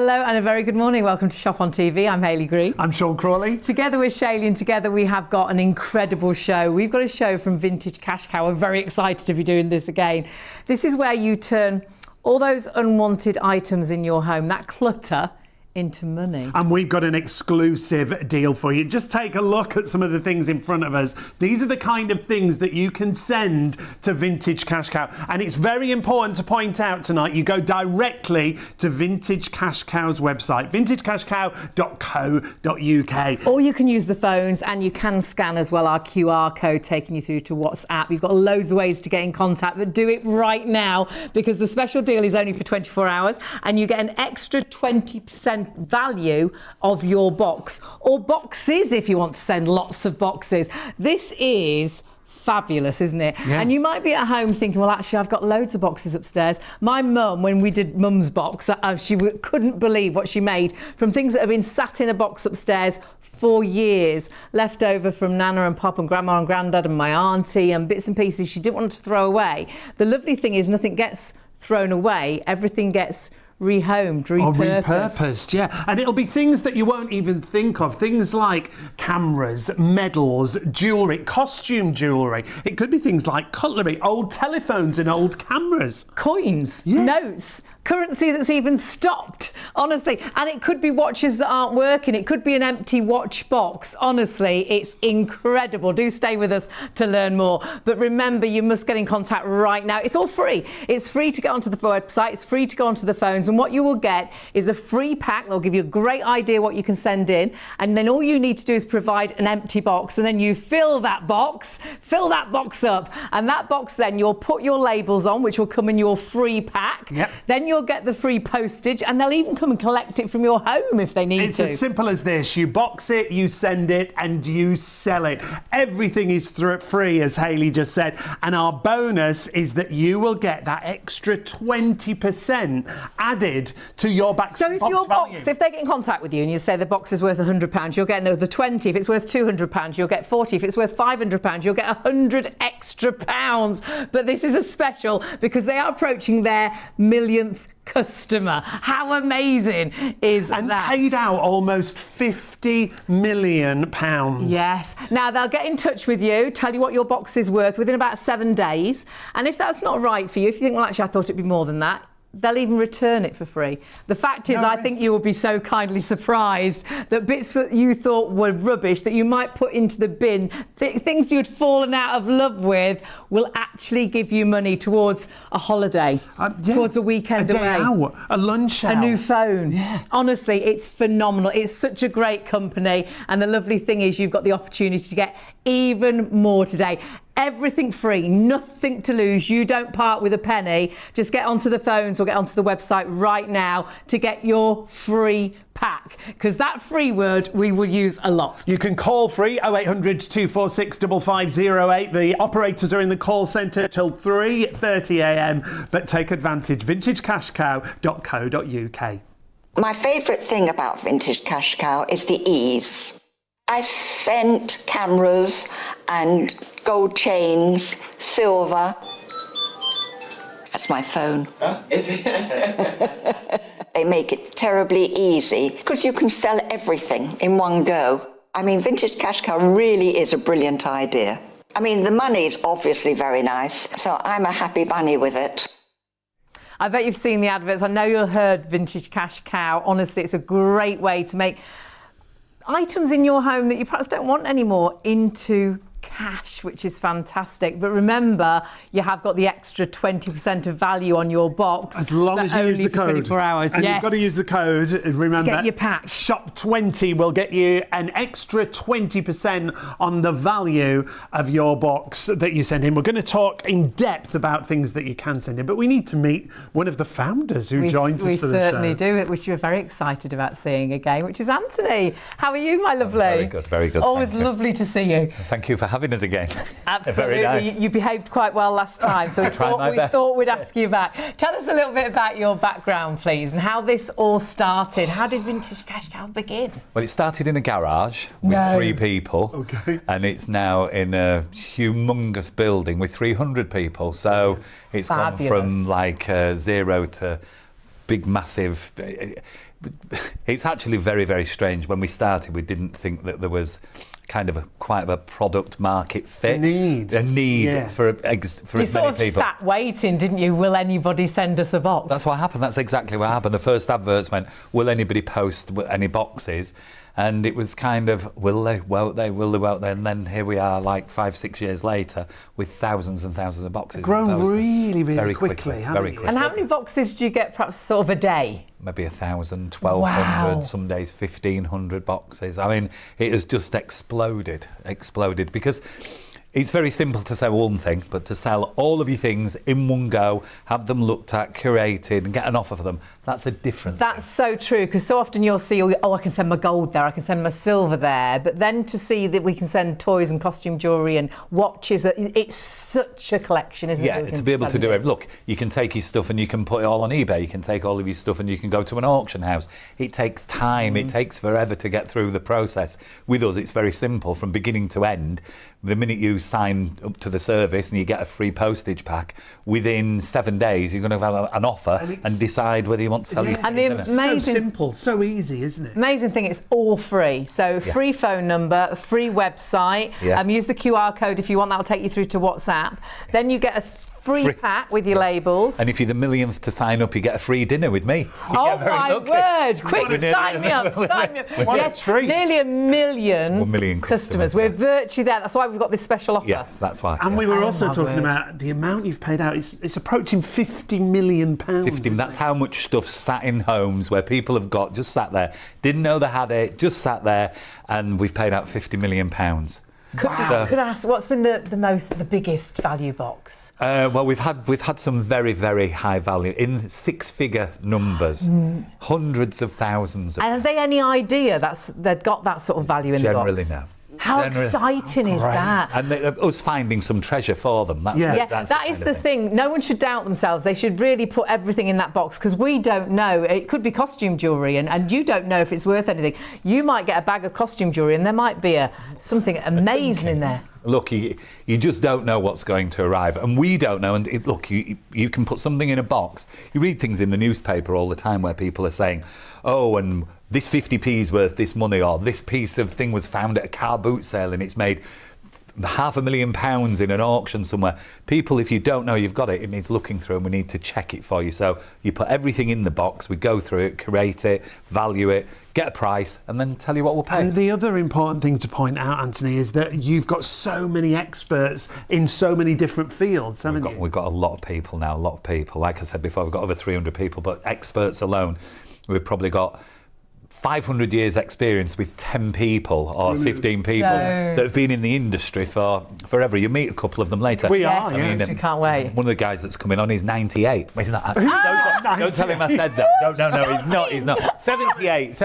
Hello and a very good morning. Welcome to Shop on TV. I'm Hayley Green. I'm Sean Crawley. Together with Shailene, and together we have got an incredible show. We've got a show from Vintage Cash Cow. We're very excited to be doing this again. This is where you turn all those unwanted items in your home, that clutter, into money. And we've got an exclusive deal for you. Just take a look at some of the things in front of us. These are the kind of things that you can send to Vintage Cash Cow. And it's very important to point out tonight, you go directly to Vintage Cash Cow's website, vintagecashcow.co.uk. Or you can use the phones, and you can scan as well our QR code taking you through to WhatsApp. You've got loads of ways to get in contact, but do it right now because the special deal is only for 24 hours and you get an extra 20% value of your box, or boxes if you want to send lots of boxes. This is fabulous, isn't it? Yeah. And you might be at home thinking, well, actually, I've got loads of boxes upstairs. My mum, when we did Mum's box, she couldn't believe what she made from things that have been sat in a box upstairs for years, left over from Nana and Pop and Grandma and Grandad and my auntie, and bits and pieces she didn't want to throw away. The lovely thing is nothing gets thrown away, everything gets rehomed, repurposed, yeah. And it'll be things that you won't even think of. Things like cameras, medals, jewellery, costume jewellery. It could be things like cutlery, old telephones and old cameras. Coins, yes. Notes, currency that's even stopped, honestly. And it could be watches that aren't working. It could be an empty watch box. Honestly, it's incredible. Do stay with us to learn more. But remember, you must get in contact right now. It's all free. It's free to get onto the website. It's free to go onto the phones. And what you will get is a free pack. They'll give you a great idea what you can send in. And then all you need to do is provide an empty box. And then you fill that box up. And that box, then you'll put your labels on, which will come in your free pack. Yep. Then you'll get the free postage, and they'll even come and collect it from your home if they need to. It's to. as simple as this. You box it, you send it, and you sell it. Everything is free, as Hayley just said. And our bonus is that you will get that extra 20% added to your box. So if your box, if they get in contact with you and you say the box is worth £100, you'll get another 20. If it's worth £200, you'll get 40. If it's worth £500, you'll get 100 extra pounds. But this is a special because they are approaching their millionth customer. How amazing is that? And paid out almost £50 million. Yes. Now they'll get in touch with you, tell you what your box is worth within about 7 days. And if that's not right for you, if you think, well, actually, I thought it'd be more than that, they'll even return it for free. The fact is, I think you will be so kindly surprised that bits that you thought were rubbish that you might put into the bin, things you'd fallen out of love with, will actually give you money towards a holiday, towards a weekend away, out, a lunch out, a new phone. Yeah. Honestly, it's phenomenal. It's such a great company, and the lovely thing is you've got the opportunity to get even more today. Everything free, nothing to lose. You don't part with a penny. Just get onto the phones or get onto the website right now to get your free pack, because that free word we will use a lot. You can call free 0800 246 5508. The operators are in the call centre till 3:30 a.m. But take advantage. vintagecashcow.co.uk. My favourite thing about Vintage Cash Cow is the ease. I sent cameras and gold chains, silver. That's my phone. Huh? Is it? They make it terribly easy because you can sell everything in one go. I mean, Vintage Cash Cow really is a brilliant idea. I mean, the money's obviously very nice, so I'm a happy bunny with it. I bet you've seen the adverts. I know you've heard Vintage Cash Cow. Honestly, it's a great way to make items in your home that you perhaps don't want anymore into cash, which is fantastic. But remember, you have got the extra 20% of value on your box. As long as you use the code. 24 hours. And yes. You've got to use the code. Remember, to get your pack. Shop 20 will get you an extra 20% on the value of your box that you send in. We're going to talk in depth about things that you can send in, but we need to meet one of the founders who joins us for the show. We certainly do, which we're very excited about seeing again, which is Anthony. How are you, my lovely? Very good, very good. Always lovely to see you. Thank you for having us again. Absolutely. Very nice. You behaved quite well last time, so we thought we'd ask you back. Tell us a little bit about your background, please, and how this all started. How did Vintage Cash Cow begin? Well, it started in a garage with 3 people, and it's now in a humongous building with 300 people. So it's Fabulous. gone from like 0 to big, massive. It's actually very, very strange. When we started, we didn't think that there was kind of quite a product market fit. A need for as many people. You sort of sat waiting, didn't you? Will anybody send us a box? That's what happened. That's exactly what happened. The first adverts went, will anybody post any boxes? And it was kind of, will they, won't they, will they, won't they? And then here we are, like 5-6 years later, with thousands and thousands of boxes. Grown really, really quickly, very quickly. And how many boxes do you get perhaps sort of a day? Maybe 1,000, 1,200, Wow. some days 1,500 boxes. I mean, it has just exploded, because it's very simple to sell one thing, but to sell all of your things in one go, have them looked at, curated, and get an offer for them, that's a different thing. That's so true, because so often you'll see, oh, I can send my gold there, I can send my silver there, but then to see that we can send toys and costume jewellery and watches, it's such a collection, isn't it? Yeah, to be able to do it. Look, you can take your stuff and you can put it all on eBay, you can take all of your stuff and you can go to an auction house. It takes time, it takes forever to get through the process. With us, it's very simple, from beginning to end. The minute you sign up to the service and you get a free postage pack, within 7 days you're going to have an offer and decide whether you want to sell your And the things. So simple, so easy, isn't it? amazing thing, it's all free. So free phone number, free website. Yes. Use the QR code if you want, that'll take you through to WhatsApp. Then you get a free pack with your labels. And if you're the millionth to sign up, you get a free dinner with me. Oh my word! Quick, sign me up! Sign me up! What a Yes, treat. nearly a million, 1 million customers, We're yeah. virtually there. That's why we've got this special offer. Yes, that's why. And yeah. we were also love talking it. about the amount you've paid out. It's approaching £50 million. 50, that's how much stuff sat in homes where people have got, just sat there, didn't know they had it, just sat there, and we've paid out £50 million. Could I ask, what's been the biggest value box? Well, we've had some very, very high value, in 6-figure numbers, hundreds of thousands. And have they any idea they've got that sort of value in the box? Generally, no. How Generally- exciting is that? And us finding some treasure for them. That's Yeah. Yeah, that's that is kind the of thing. No one should doubt themselves. They should really put everything in that box, because we don't know. It could be costume jewellery, and you don't know if it's worth anything. You might get a bag of costume jewellery and there might be something amazing in there. Look, you just don't know what's going to arrive, and we don't know. And look, you can put something in a box. You read things in the newspaper all the time where people are saying, oh, and this 50p is worth this money, or this piece of thing was found at a car boot sale and it's made £500,000 in an auction somewhere. People, if you don't know you've got it, it needs looking through, and we need to check it for you. So you put everything in the box, we go through it, curate it, value it, get a price, and then tell you what we'll pay. And the other important thing to point out, Anthony, is that you've got so many experts in so many different fields, haven't you? We've got a lot of people now, Like I said before, we've got over 300 people, but experts alone, we've probably got 500 years experience with 10 people or 15 people that have been in the industry for forever. You meet a couple of them later. We Yes, are, yeah. we can't wait. One of the guys that's coming on is 98. He's not. Don't tell him I said that. No, he's not. 78,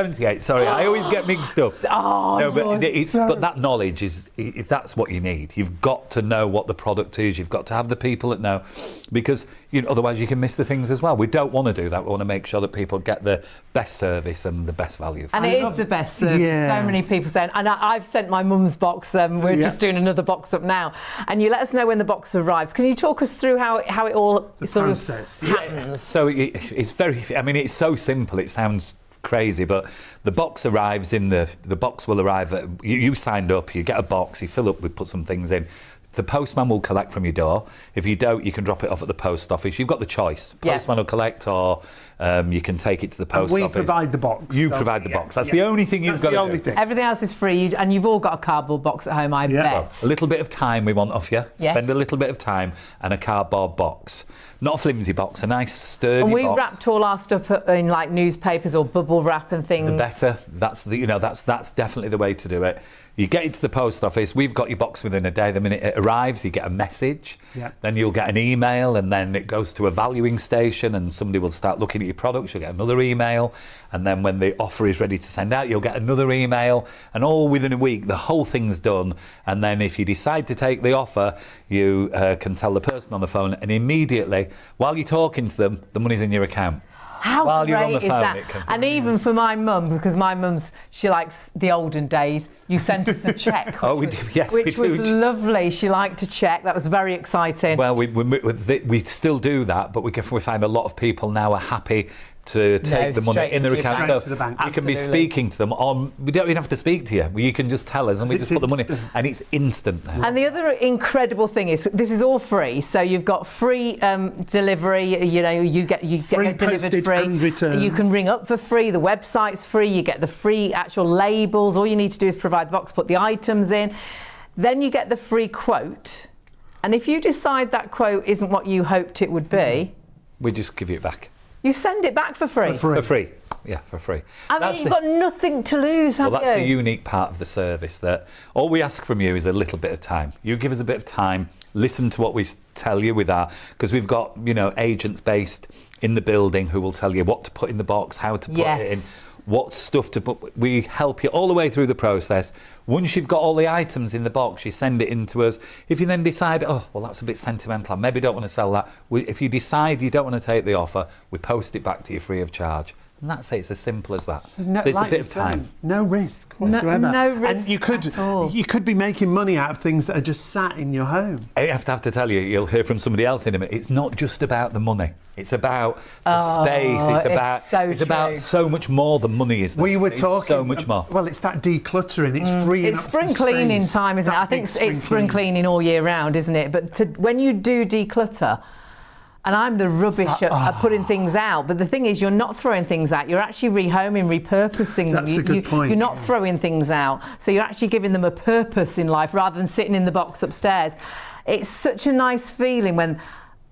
sorry. I always get mixed up. Oh, But that knowledge is, if that's what you need. You've got to know what the product is. You've got to have the people that know, because otherwise you can miss the things as well. We don't want to do that. We want to make sure that people get the best service and the best value. And it is the best service. Yeah. So many people saying, and I've sent my mum's box. We're just doing another box up now, and you let us know when the box arrives. Can you talk us through how it all sort of happens? So it's very. I mean, it's so simple. It sounds crazy, but the box arrives in the box will arrive. You signed up. You get a box. You fill up. We put some things in. The postman will collect from your door. If you don't, you can drop it off at the post office. You've got the choice. Postman will collect, or you can take it to the post office. We provide the box. You provide the box. That's the only thing you've got to do. Everything else is free, and you've all got a cardboard box at home, I bet. A little bit of time we want off you. Yes. Spend a little bit of time, and a cardboard box. Not a flimsy box, a nice sturdy And we box. wrapped all our stuff in like newspapers or bubble wrap and things. The better. That's that's definitely the way to do it. You get it to the post office. We've got your box within a day. The minute it arrives, you get a message. Yeah. Then you'll get an email, and then it goes to a valuing station, and somebody will start looking at your products. You'll get another email, and then when the offer is ready to send out, you'll get another email, and all within a week, the whole thing's done. And then if you decide to take the offer, you can tell the person on the phone, and immediately, while you're talking to them, the money's in your account. How While great you're on the is phone, that? it can- And even for my mum, because my mum's, she likes the olden days, you sent us a cheque. Oh, we do. Yes, we which do. was lovely. She liked to check. That was very exciting. Well, we still do that, but we find a lot of people now are happy to take the money straight in their into your account. bank. So Straight to the bank. we can be Absolutely. speaking to them on. We don't even have to speak to you. You can just tell us, and we It's just put the money, instant. and it's instant now. And the other incredible thing is this is all free. So you've got free delivery. You know, you get Free it delivered postage free. and returns. You can ring up for free. The website's free. You get the free actual labels. All you need to do is provide the box, put the items in. Then you get the free quote. And if you decide that quote isn't what you hoped it would be, We just give you it back you send it back for free. for free. Yeah, for free. I mean, you've got nothing to lose, have Well, that's the you? unique part of the service, that all we ask from you is a little bit of time. You give us a bit of time, listen to what we tell you with our, because we've got, agents based in the building who will tell you what to put in the box, how to put it in, Yes. what stuff to put. We help you all the way through the process. Once you've got all the items in the box, you send it in to us. If you then decide, oh, well, that's a bit sentimental, I maybe don't want to sell that. If you decide you don't want to take the offer, we post it back to you free of charge. And that's it. It's as simple as that. So it's like a bit you of say, time. No risk whatsoever. no risk And at all. you could be making money out of things that are just sat in your home. I have to tell you, you'll hear from somebody else in a minute. It's not just about the money. It's about the space. It's about so much more than money is. We were It's talking so much more. Well, it's that decluttering. It's freeing It's up spring some cleaning space. time, isn't it? That I think big it's spring cleaning all year round, isn't it? But when you do declutter, and I'm the rubbish at putting things out, but the thing is, you're not throwing things out. You're actually rehoming, repurposing them. That's a good point. You're not throwing things out. So you're actually giving them a purpose in life rather than sitting in the box upstairs. It's such a nice feeling when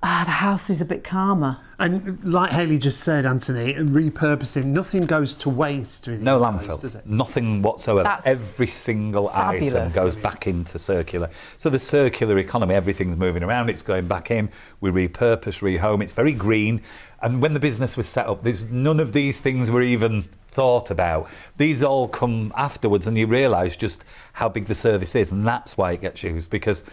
the house is a bit calmer. And like Hayley just said, Anthony, repurposing, nothing goes to waste. Really, No guys, landfill, does it? nothing whatsoever. That's Every single item fabulous. goes back into circular. So the circular economy, everything's moving around, it's going back in. We repurpose, rehome. It's very green. And when the business was set up, none of these things were even thought about. These all come afterwards, and you realise just how big the service is, and that's why it gets used, because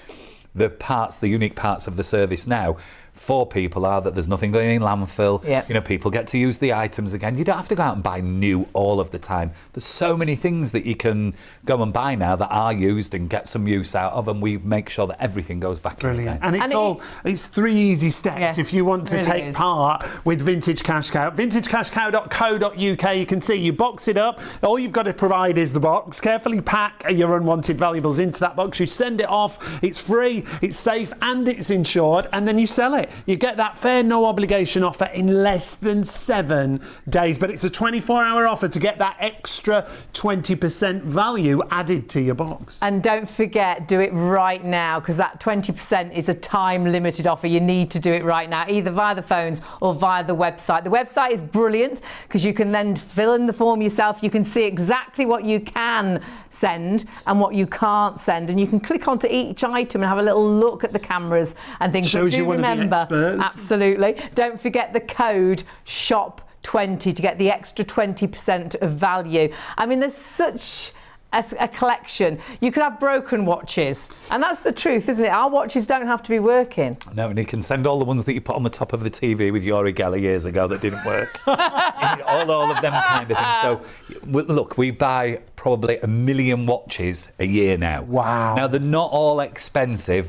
the unique parts of the service now for people are that there's nothing going in landfill. Yep. People get to use the items again. You don't have to go out and buy new all of the time. There's so many things that you can go and buy now that are used and get some use out of, and we make sure that everything goes back in Brilliant. again. And it's 3 easy steps Yeah, if you want to really take is. part with Vintage Cash Cow. VintageCashCow.co.uk. You can see you box it up. All you've got to provide is the box. Carefully pack your unwanted valuables into that box. You send it off. It's free, it's safe, and it's insured. And then you sell it. You get that fair, no obligation offer in less than 7 days. But it's a 24-hour offer to get that extra 20% value added to your box. And don't forget, do it right now, because that 20% is a time-limited offer. You need to do it right now, either via the phones or via the website. The website is brilliant because you can then fill in the form yourself. You can see exactly what you can send and what you can't send, and you can click onto each item and have a little look at the cameras and things. Shows But do you one of the remember, experts. absolutely, don't forget the code SHOP20 to get the extra 20% of value. I mean, there's such a collection. You could have broken watches, and that's the truth, isn't it? Our watches don't have to be working. No, and you can send all the ones that you put on the top of the TV with Yori Geller years ago that didn't work. all of them kind of things. So, look, we buy probably 1 million watches a year now. Wow. Now, they're not all expensive.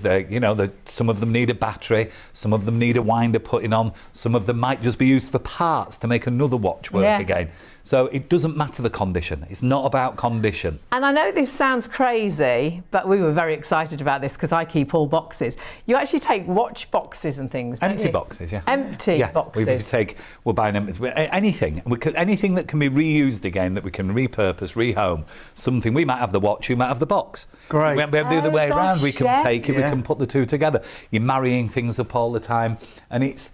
Some of them need a battery, some of them need a winder putting on, some of them might just be used for parts to make another watch work again. So it doesn't matter the condition. It's not about condition. And I know this sounds crazy, but we were very excited about this because I keep all boxes. You actually take watch boxes and things, don't Empty you? boxes, yeah. Empty Yes, boxes. we'll buy anything. Anything that can be reused again, that we can repurpose, rehome. Something, we might have the watch, you might have the box. Great. We might have the other way gosh, around. We can yes. take it, Yeah. we can put the two together. You're marrying things up all the time. And it's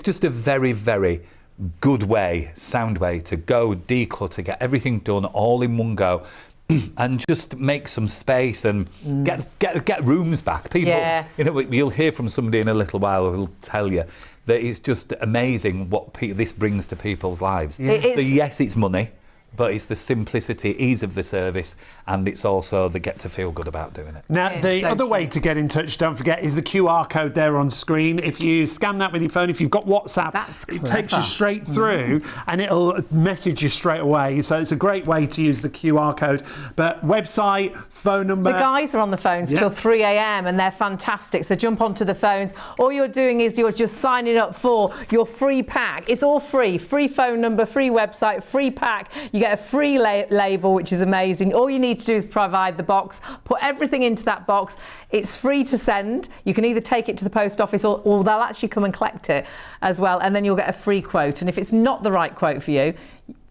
just a very, very good way, sound way to go declutter, get everything done all in one go, and just make some space and get rooms back. People, you'll hear from somebody in a little while who'll tell you that it's just amazing what this brings to people's lives. It is. So yes, it's money, but it's the simplicity, ease of the service, and it's also the get to feel good about doing it. Now, the other way to get in touch, don't forget, is the QR code there on screen. If you scan that with your phone, if you've got WhatsApp, it takes you straight through and it'll message you straight away. So it's a great way to use the QR code. But website, phone number. The guys are on the phones till 3 a.m. and they're fantastic. So jump onto the phones. All you're doing is you're just signing up for your free pack. It's all free. Free phone number, free website, free pack. You get a free label, which is amazing. All you need to do is provide the box, put everything into that box. It's free to send. You can either take it to the post office or they'll actually come and collect it as well, and then you'll get a free quote. And if it's not the right quote for you,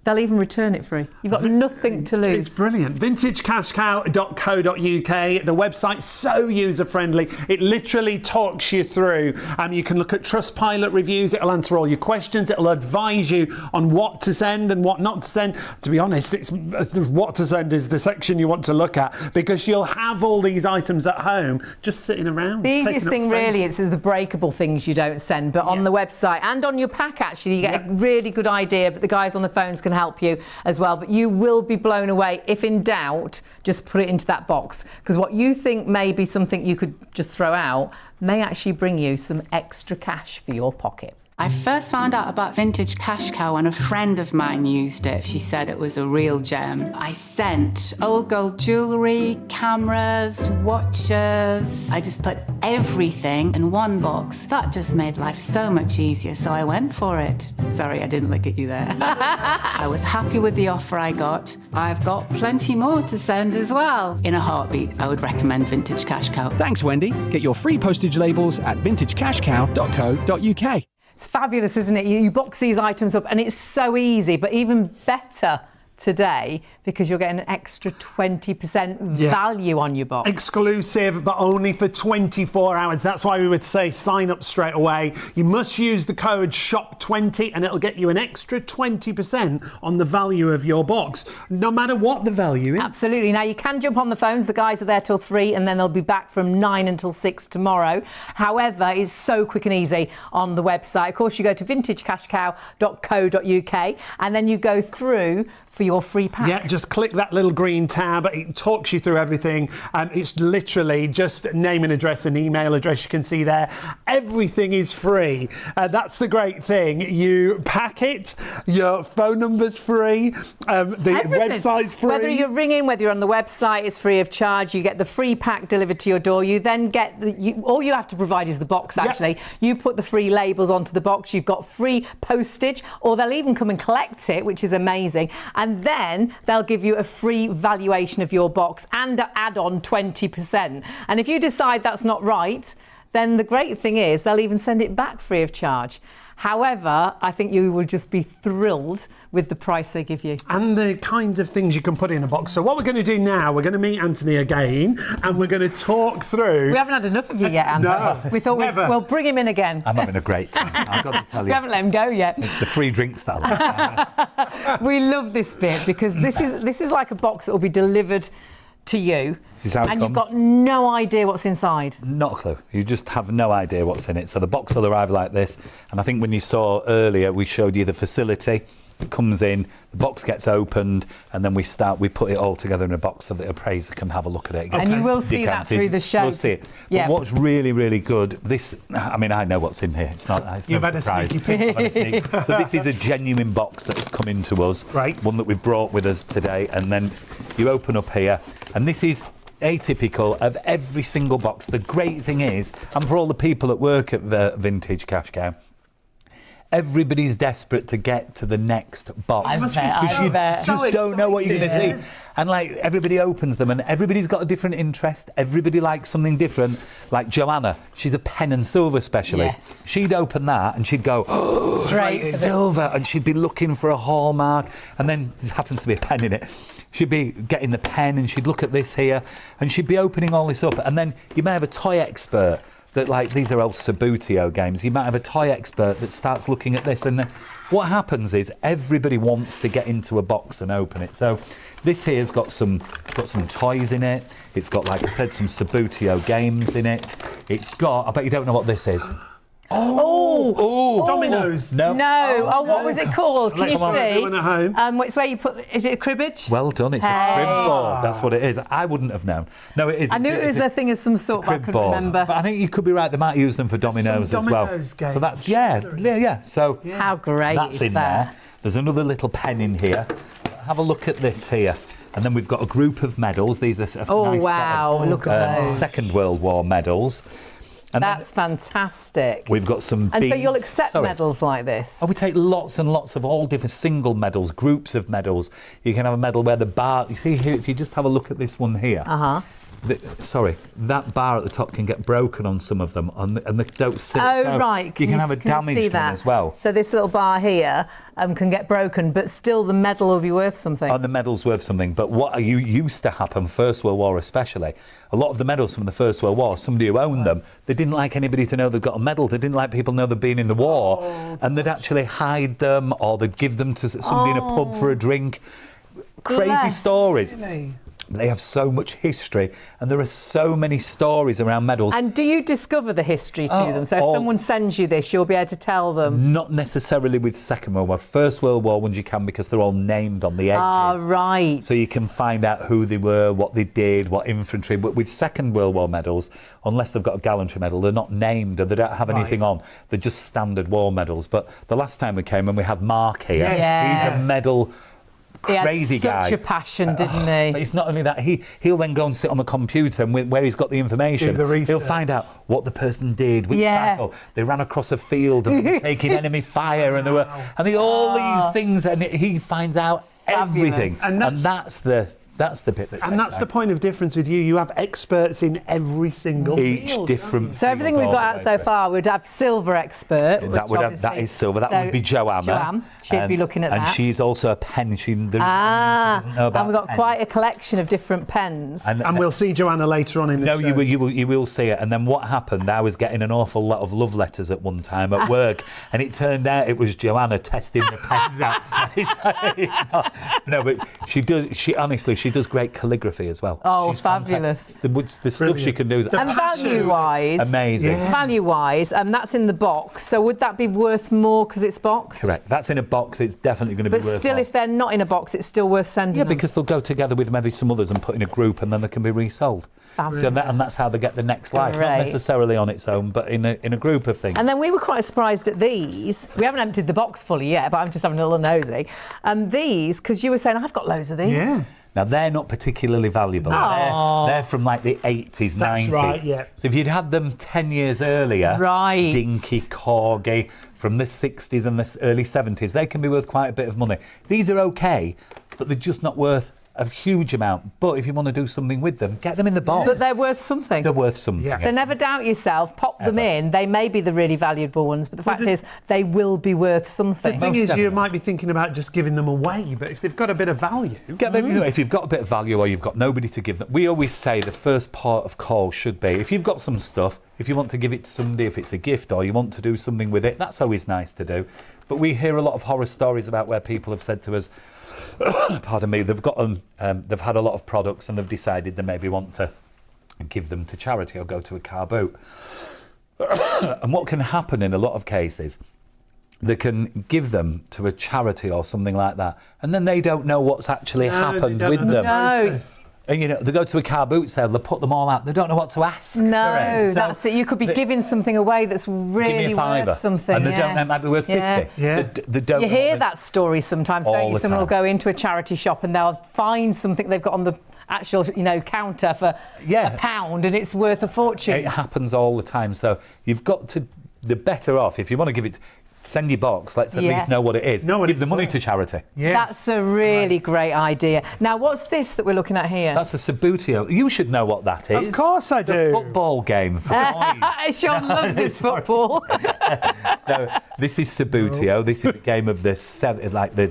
they'll even return it free. You've got nothing to lose. It's brilliant. VintageCashCow.co.uk. The website's so user-friendly. It literally talks you through. You can look at Trustpilot reviews. It'll answer all your questions. It'll advise you on what to send and what not to send. To be honest, it's what to send is the section you want to look at, because you'll have all these items at home just sitting around. The easiest thing really is the breakable things you don't send, but on the website and on your pack, actually, you get a really good idea, but the guys on the phones can help you as well. But you will be blown away. If in doubt, just put it into that box, because what you think may be something you could just throw out may actually bring you some extra cash for your pocket. I first found out about Vintage Cash Cow when a friend of mine used it. She said it was a real gem. I sent old gold jewellery, cameras, watches. I just put everything in one box. That just made life so much easier, so I went for it. Sorry, I didn't look at you there. I was happy with the offer I got. I've got plenty more to send as well. In a heartbeat, I would recommend Vintage Cash Cow. Thanks, Wendy. Get your free postage labels at vintagecashcow.co.uk. It's fabulous, isn't it? You box these items up and it's so easy, but even better today because you're getting an extra 20% value on your box. Exclusive, but only for 24 hours. That's why we would say sign up straight away. You must use the code SHOP20 and it'll get you an extra 20% on the value of your box, no matter what the value is. Absolutely. Now, you can jump on the phones. The guys are there till 3 and then they'll be back from 9 until 6 tomorrow. However, it's so quick and easy on the website. Of course, you go to vintagecashcow.co.uk and then you go through for your free pack. Yeah, just click that little green tab. It talks you through everything. It's literally just name and address and email address you can see there. Everything is free. That's the great thing. You pack it, your phone number's free, the website's free. Whether you're ringing, whether you're on the website, it's free of charge. You get the free pack delivered to your door. You then get, all you have to provide is the box, actually. Yep. You put the free labels onto the box. You've got free postage, or they'll even come and collect it, which is amazing. And then they'll give you a free valuation of your box and add on 20%. And if you decide that's not right, then the great thing is they'll even send it back free of charge. However, I think you will just be thrilled with the price they give you. And the kinds of things you can put in a box. So what we're going to do now, we're going to meet Anthony again and we're going to talk through... We haven't had enough of you yet, Anthony. No, we thought we'll bring him in again. I'm having a great time, I've got to tell you. We haven't let him go yet. It's the free drinks that I like. We love this bit because this is like a box that will be delivered to you, and you've got no idea what's inside. Not a clue. You just have no idea what's in it. So the box will arrive like this, and I think when you saw earlier, we showed you the facility. It comes in, the box gets opened, and then we put it all together in a box so the appraiser can have a look at it. And you will see that through the show. We'll see it. Yeah. But what's really, really good, I know what's in here. It's not You've had a sneaky peek. So this is a genuine box that has come into us. Right. One that we've brought with us today, and then you open up here, and this is atypical of every single box. The great thing is, and for all the people that work at the Vintage Cash Cow, everybody's desperate to get to the next box. You just don't know what you're going to see. And like everybody opens them and everybody's got a different interest. Everybody likes something different. Like Joanna, she's a pen and silver specialist. Yes. She'd open that and she'd go, oh, straight silver. And she'd be looking for a hallmark. And then there happens to be a pen in it. She'd be getting the pen and she'd look at this here and she'd be opening all this up. And then you may have a toy expert that, like, these are old Sabutio games. You might have a toy expert that starts looking at this, and then what happens is everybody wants to get into a box and open it. So this here's got some toys in it. It's got, like I said, some Sabutio games in it. It's got, I bet you don't know what this is. Oh, Dominoes. No. no. Oh, what was it called? Can you Come on, see? everyone at home. It's where you put. Is it a cribbage? Well done. It's a crib board. That's what it is. I wouldn't have known. No, it is. I knew it was a thing of some sort, but I crib couldn't board. remember. But I think you could be right. They might use them for dominoes as well. Dominoes games, So that's sure there is. yeah. So How great that's is in that? there. There's another little pen in here. Have a look at this here. And then we've got a group of medals. These are a Oh, nice wow, set of, look at those. Second World War medals. And That's fantastic. then we've got some And so beads. you'll accept Sorry. medals like this? Oh, we take lots and lots of all different single medals, groups of medals. You can have a medal where the bar, you see here, if you just have a look at this one here. That bar at the top can get broken on some of them, and they don't sit. Oh, so right. You can have a can you see damaged one that? as well. So this little bar here can get broken, but still the medal will be worth something. And the medal's worth something. But what used to happen, First World War especially, a lot of the medals from the First World War, somebody who owned them, they didn't like anybody to know they'd got a medal. They didn't like people to know they'd been in the war. And they'd actually hide them, or they'd give them to somebody in a pub for a drink. Crazy Bless. stories. Really? They have so much history, and there are so many stories around medals. And do you discover the history to them? So if all- someone sends you this, you'll be able to tell them. Not necessarily with Second World War. First World War ones you can, because they're all named on the edges. Ah, right. So you can find out who they were, what they did, what infantry. But with Second World War medals, unless they've got a gallantry medal, they're not named, or they don't have anything on. They're just standard war medals. But the last time we came and we had Mark here, Yes. he's a medal crazy he had guy. such a passion, didn't But he? it's not only that, he'll then go and sit on the computer, and where he's got the information, Do the research. he'll find out what the person did, which Yeah. battle. They ran across a field and were taking enemy fire, and all these things, and he finds out everything. Fabulous. And that's the bit that's And that's the point of difference with you. You have experts in every single each field, different. So everything we've got out so far, we'd have silver expert. That is silver. That would be Joanna. Joanne, she'd be looking at and that. And she's also a pen. Doesn't know and about we've got pens. quite a collection of different pens. And we'll see Joanna later on in the No, show. you will see it. And then what happened? I was getting an awful lot of love letters at one time at work, and it turned out it was Joanna testing the pens out. It's not. No, but she does. She honestly, she does great calligraphy as well. Oh, She's fabulous. fantastic. The stuff she can do is And value-wise, amazing. value-wise, that's in the box. So would that be worth more because it's boxed? Correct. That's in a box. It's definitely going to be But worth still, more. if they're not in a box, it's still worth sending Yeah, them. because they'll go together with maybe some others and put in a group, and then they can be resold. Fabulous. So and that's how they get the next life, not Great. necessarily on its own, but in a group of things. And then we were quite surprised at these. We haven't emptied the box fully yet, but I'm just having a little nosy. These, because you were saying, I've got loads of these. Yeah. Now, they're not particularly valuable. They're from like the 80s, That's 90s. right, yeah. So if you'd had them 10 years earlier, Right. Dinky, Corgi, from the 60s and the early 70s, they can be worth quite a bit of money. These are okay, but they're just not worth a huge amount. But if you want to do something with them, get them in the box. But they're worth something. They're worth something. Yeah. So never doubt yourself, pop them Ever. in. They may be the really valuable ones, but the fact is they will be worth The something. thing is, you definitely. might be thinking about just giving them away, but if they've got a bit of value, Get them, if you've got a bit of value or you've got nobody to give them, we always say the first part of call should be, if you've got some stuff, if you want to give it to somebody, if it's a gift or you want to do something with it, that's always nice to do. But we hear a lot of horror stories about where people have said to us, pardon me, they've got they've had a lot of products and they've decided they maybe want to give them to charity or go to a car boot. And what can happen in a lot of cases, they can give them to a charity or something like that, and then they don't know what's actually happened they don't with know the them. No. process. And they go to a car boot sale, they put them all out, they don't know what to ask. for No, it. So that's it. You could be giving something away that's give me really a fiver, worth something. and they yeah. don't know, it might be worth 50. Yeah. They don't You know hear what that story sometimes, All don't you? the Someone will time. go into a charity shop and they'll find something they've got on the actual, counter for £1 and it's worth a fortune. It happens all the time. So you've got to, the better off, if you want to give it, send your box, let's at Yeah. least know what it is. Know what Give it's the money for. to charity. Yes. That's a really great idea. Now, what's this that we're looking at here? That's a Sabutio. You should know what that is. Of course I It's a do. football game for boys. Sean loves his football. So this is Sabutio. This is a game of the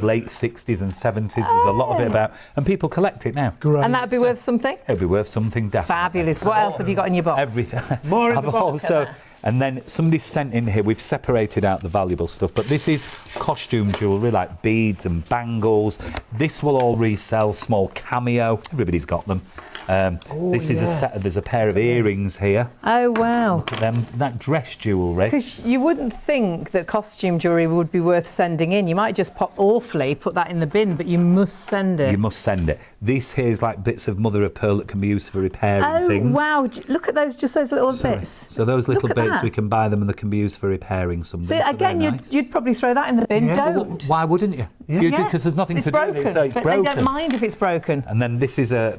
late 60s and 70s. There's a lot of it about, and people collect it now. Great. And that'd be worth something? It'll be worth something, definitely. Fabulous. What else have you got in your box? Everything. More in I've the box. also, and then somebody's sent in here, we've separated out the valuable stuff, but this is costume jewellery like beads and bangles. This will all resell, small cameo, everybody's got them. This is a set of, there's a pair of earrings here. Oh, wow. Look at them, that dress jewellery. Because you wouldn't think that costume jewellery would be worth sending in. You might just put that in the bin, but you must send it. You must send it. This here is like bits of mother of pearl that can be used for repairing things. Oh, wow. Look at those, just those little bits. So those little Look at bits, that. we can buy them and they can be used for repairing something. So again, nice. you'd probably throw that in the bin. Yeah. Don't. Why wouldn't you? Yeah. You do, because there's nothing It's to broken. do with it, so it's But broken. They don't mind if it's broken. And then it's a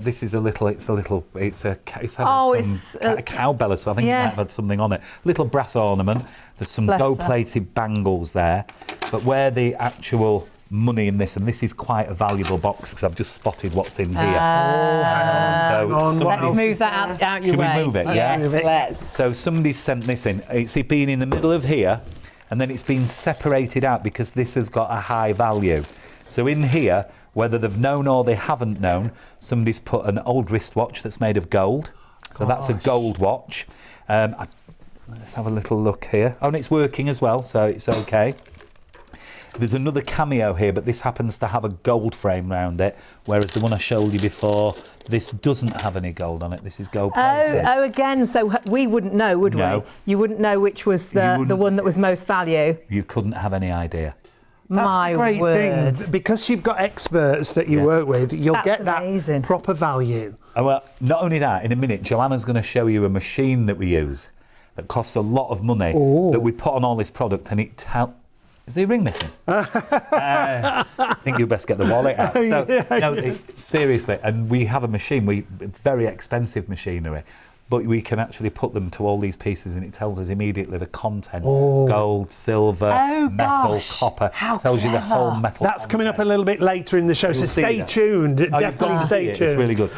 cowbell, so I think it might have had something on it. Little brass ornament. There's some Bless her. gold-plated bangles there. But where the actual money in this, and this is quite a valuable box because I've just spotted what's in here. Let's move that out your Should way. we move it? Yeah. Yes, let's. So somebody's sent this in. It's been in the middle of here, and then it's been separated out because this has got a high value. So in here, whether they've known or they haven't known, somebody's put an old wristwatch that's made of gold. So that's a gold watch. Let's have a little look here. Oh, and it's working as well, so it's okay. There's another cameo here, but this happens to have a gold frame round it, whereas the one I showed you before, this doesn't have any gold on it. This is gold plated. Oh, again, so we wouldn't know, would No. we? You wouldn't know which was the one that was most value. You couldn't have any idea. That's My the great word. thing. Because you've got experts that you work with, you'll That's get amazing. that proper value. Oh, well, not only that, in a minute, Joanna's going to show you a machine that we use that costs a lot of money that we put on all this product, and it is the ring missing? I think you best get the wallet out. So, seriously, and we have a machine, it's very expensive machinery, but we can actually put them to all these pieces and it tells us immediately the content. Gold, silver, metal, copper. How tells you the clever. whole metal That's coming up a little bit later in the show, so You'll see stay that. tuned. Oh, you've got Definitely to stay see it. tuned. It's really good.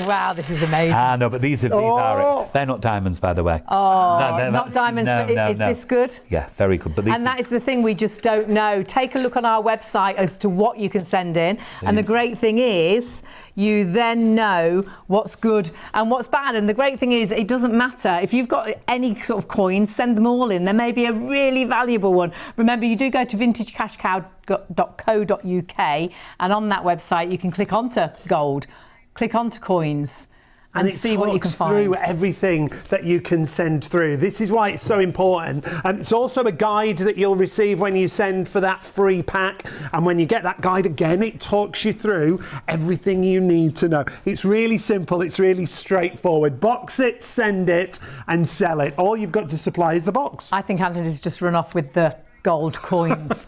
Wow, this is amazing. No, but these are they're not diamonds, by the way. Not diamonds, but is this good? Yeah, very good. But these And that is the thing we just don't know. Take a look on our website as to what you can send in. And the great thing is, you then know what's good and what's bad. And the great thing is, it doesn't matter. If you've got any sort of coins, send them all in. There may be a really valuable one. Remember, you do go to vintagecashcow.co.uk, and on that website, you can click onto gold, click onto coins, and it see what you can talks through find. everything that you can send through. This is why it's so important. It's also a guide that you'll receive when you send for that free pack. And when you get that guide again, it talks you through everything you need to know. It's really simple. It's really straightforward. Box it, send it, and sell it. All you've got to supply is the box. I think Anthony's just run off with the gold coins.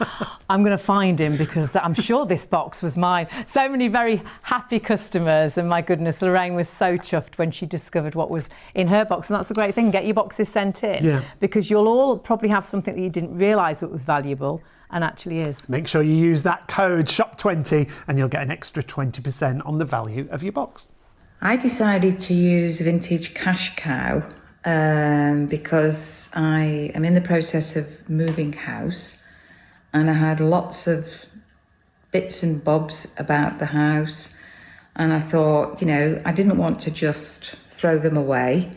I'm going to find him because I'm sure this box was mine. So many very happy customers, and my goodness, Lorraine was so chuffed when she discovered what was in her box. And that's a great thing. Get your boxes sent in because you'll all probably have something that you didn't realise that was valuable and actually is. Make sure you use that code SHOP20 and you'll get an extra 20% on the value of your box. I decided to use Vintage Cash Cow because I am in the process of moving house, and I had lots of bits and bobs about the house, and I thought, I didn't want to just throw them away.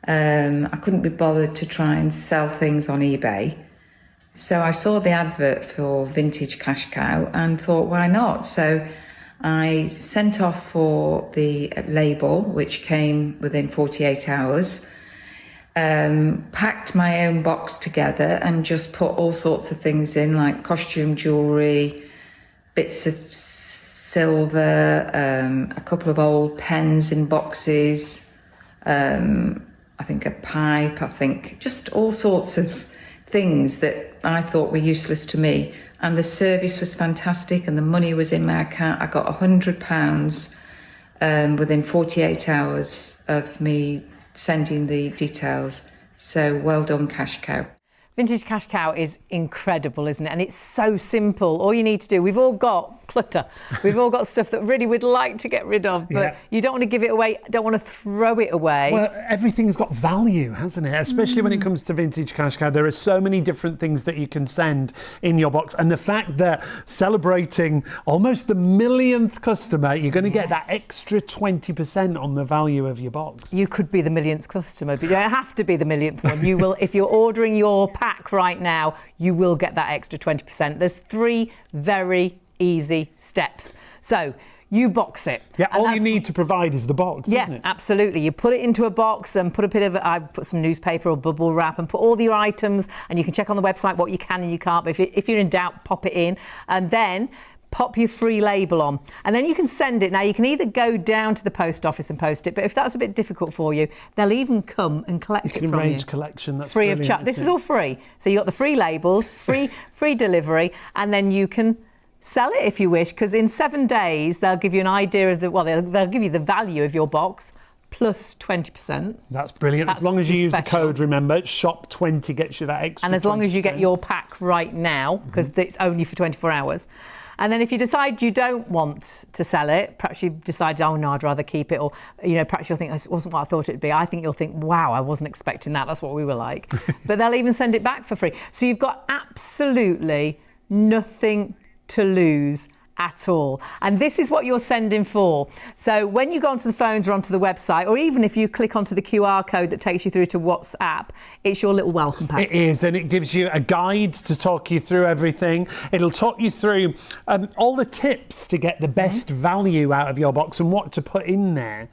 I couldn't be bothered to try and sell things on eBay. So I saw the advert for Vintage Cash Cow and thought, why not? So I sent off for the label, which came within 48 hours. Packed my own box together and just put all sorts of things in, like costume jewellery, bits of silver, a couple of old pens in boxes, I think a pipe, just all sorts of things that I thought were useless to me. And the service was fantastic and the money was in my account. I got £100 within 48 hours of me sending the details. So well done, Cash Cow. Vintage Cash Cow is incredible, isn't it? And it's so simple. All you need to do, we've all got clutter. We've all got stuff that really we'd like to get rid of, but you don't want to give it away, don't want to throw it away. Well, everything's got value, hasn't it? Especially when it comes to Vintage Cash Cow. There are so many different things that you can send in your box. And the fact that celebrating almost the millionth customer, you're going to get that extra 20% on the value of your box. You could be the millionth customer, but you don't have to be the millionth one. You will, if you're ordering your pack right now, you will get that extra 20%. There's 3 very easy steps. So you box it. Yeah, And all you that's- need to provide is the box, Yeah, isn't it? absolutely. You put it into a box and put a bit of, I put some newspaper or bubble wrap and put all your items, and you can check on the website what you can and you can't. But if you're in doubt, pop it in, and then pop your free label on, and then you can send it. Now you can either go down to the post office and post it, but if that's a bit difficult for you, they'll even come and collect it from you. You can arrange collection. That's free of brilliant, charge. This isn't is it? all free. So you got the free labels, free delivery, and then you can sell it if you wish, because in 7 days they'll give you an idea of they'll give you the value of your box plus 20%. That's brilliant. That's as long as you use the special. code, remember, shop20 gets you that extra. And as long as you get 20%. your pack right now, because it's only for 24 hours. And then if you decide you don't want to sell it, perhaps you decide, oh no, I'd rather keep it, or perhaps you'll think this wasn't what I thought it'd be. I think you'll think, wow, I wasn't expecting that. That's what we were like. But they'll even send it back for free. So you've got absolutely nothing to lose at all. And this is what you're sending for. So when you go onto the phones or onto the website, or even if you click onto the QR code that takes you through to WhatsApp, it's your little welcome pack. It is, and it gives you a guide to talk you through everything. It'll talk you through all the tips to get the best value out of your box and what to put in there.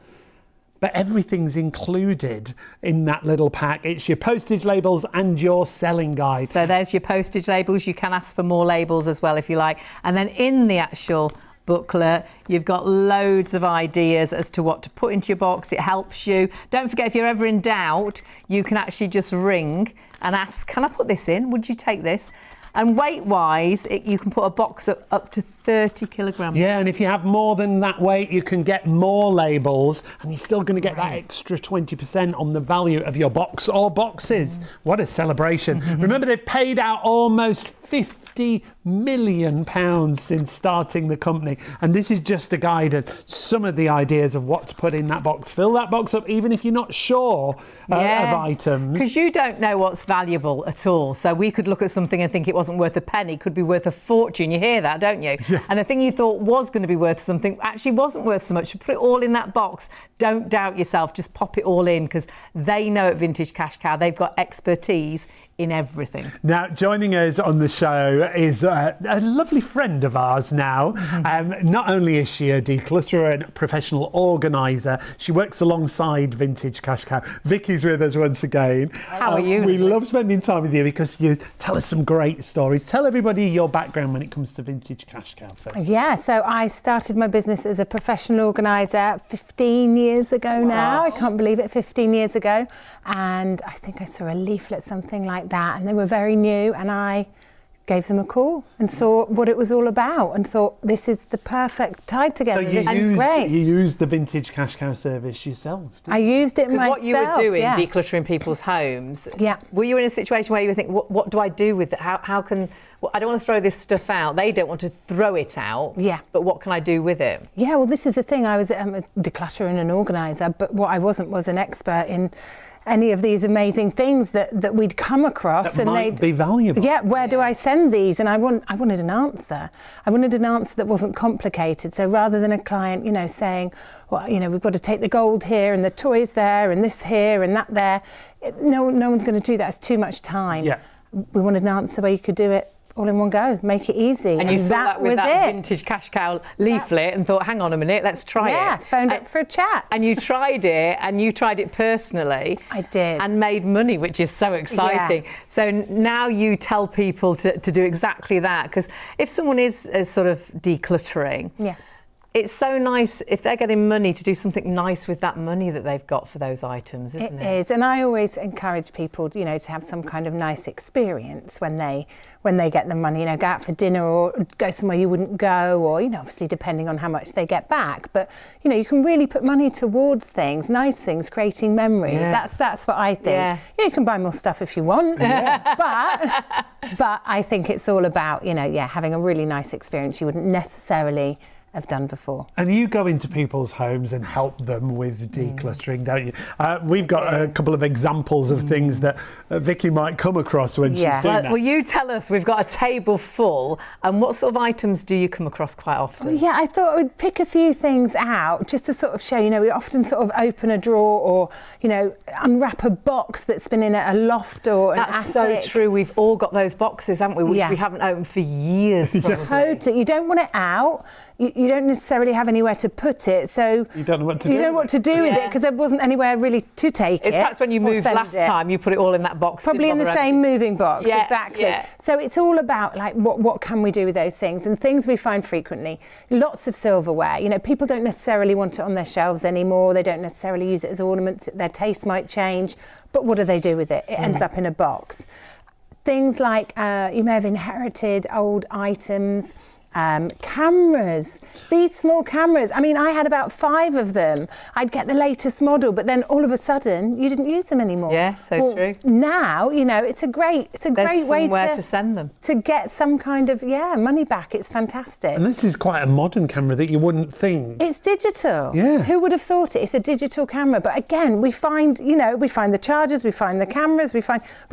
But everything's included in that little pack. It's your postage labels and your selling guide. So there's your postage labels. You can ask for more labels as well if you like. And then in the actual booklet, you've got loads of ideas as to what to put into your box. It helps you. Don't forget, if you're ever in doubt, you can actually just ring and ask, can I put this in? Would you take this? And weight-wise, you can put a box up to 30 kilograms. Yeah, and if you have more than that weight, you can get more labels, and you're still going to get that extra 20% on the value of your box or boxes. What a celebration. Remember, they've paid out almost £50 million since starting the company, and this is just a guide of some of the ideas of what to put in that box. Fill that box up even if you're not sure of items. Because you don't know what's valuable at all. So we could look at something and think it wasn't worth a penny, could be worth a fortune. You hear that, don't you? Yeah. And the thing you thought was going to be worth something actually wasn't worth so much. You put it all in that box. Don't doubt yourself. Just pop it all in, because they know at Vintage Cash Cow they've got expertise in everything. Now, joining us on the show is a lovely friend of ours now. Not only is she a declutterer and professional organiser, she works alongside Vintage Cash Cow. Vicky's with us once again. How are you? We love spending time with you because you tell us some great stories. Tell everybody your background when it comes to Vintage Cash Cow first. Yeah, so I started my business as a professional organiser 15 years ago now. I can't believe it, 15 years ago. And I think I saw a leaflet, something like that, and they were very new, and I gave them a call and saw what it was all about and thought, this is the perfect tied together. So this is great. you used the Vintage Cash Cow service yourself, didn't I used it myself. Because what you were doing, yeah. decluttering people's homes, Yeah. were you in a situation where you were thinking, what do I do with it? How can... Well, I don't want to throw this stuff out. They don't want to throw it out. Yeah. But what can I do with it? Yeah, well, this is the thing. I was a decluttering and organiser, but what I wasn't was an expert in any of these amazing things that we'd come across. That and might they'd be valuable. Yeah, where do I send these? And I wanted an answer. I wanted an answer that wasn't complicated. So rather than a client, saying, well, we've got to take the gold here and the toys there and this here and that there. No one's going to do that. It's too much time. Yeah. We wanted an answer where you could do it all in one go, make it easy. And you saw that with was that it. Vintage Cash Cow leaflet and thought, hang on a minute, let's try it. Yeah, phoned up for a chat. And you tried it, and you tried it personally. I did. And made money, which is so exciting. Yeah. So now you tell people to do exactly that. Because if someone is sort of decluttering, Yeah. it's so nice if they're getting money to do something nice with that money that they've got for those items, isn't it? It is, and I always encourage people, to have some kind of nice experience when they get the money. Go out for dinner or go somewhere you wouldn't go, or obviously depending on how much they get back. But you can really put money towards things, nice things, creating memories. Yeah. That's what I think. Yeah. You can buy more stuff if you want, but I think it's all about having a really nice experience you wouldn't necessarily have done before. And you go into people's homes and help them with decluttering, don't you? We've got a couple of examples of things that Vicky might come across when she's doing that. Well, you tell us. We've got a table full, and what sort of items do you come across quite often? Yeah, I thought I would pick a few things out just to sort of show, we often sort of open a drawer or, unwrap a box that's been in a loft or an That's attic. so true. We've all got those boxes, haven't we? Which Yeah. we haven't opened for years, probably. Totally. You don't want it out. you don't necessarily have anywhere to put it, so You don't know what to do. You don't know what to do with it because there wasn't anywhere really to take it. It's perhaps when you or moved send last it. time, you put it all in that box. Probably in didn't the bother same moving box, Yeah, exactly. yeah. So it's all about like what can we do with those things, and things we find frequently. Lots of silverware. You know, people don't necessarily want it on their shelves anymore. They don't necessarily use it as ornaments. Their taste might change, but what do they do with it? It ends up in a box. Things like you may have inherited old items. Cameras, these small cameras. I mean, I had about 5 of them. I'd get the latest model, but then all of a sudden you didn't use them anymore. Yeah, so true. Now, you know, it's a great There's way somewhere to send them. to get some kind of money back. It's fantastic. And this is quite a modern camera that you wouldn't think. It's digital. Yeah. Who would have thought it? It's a digital camera. But again, we find the chargers, we find the cameras, we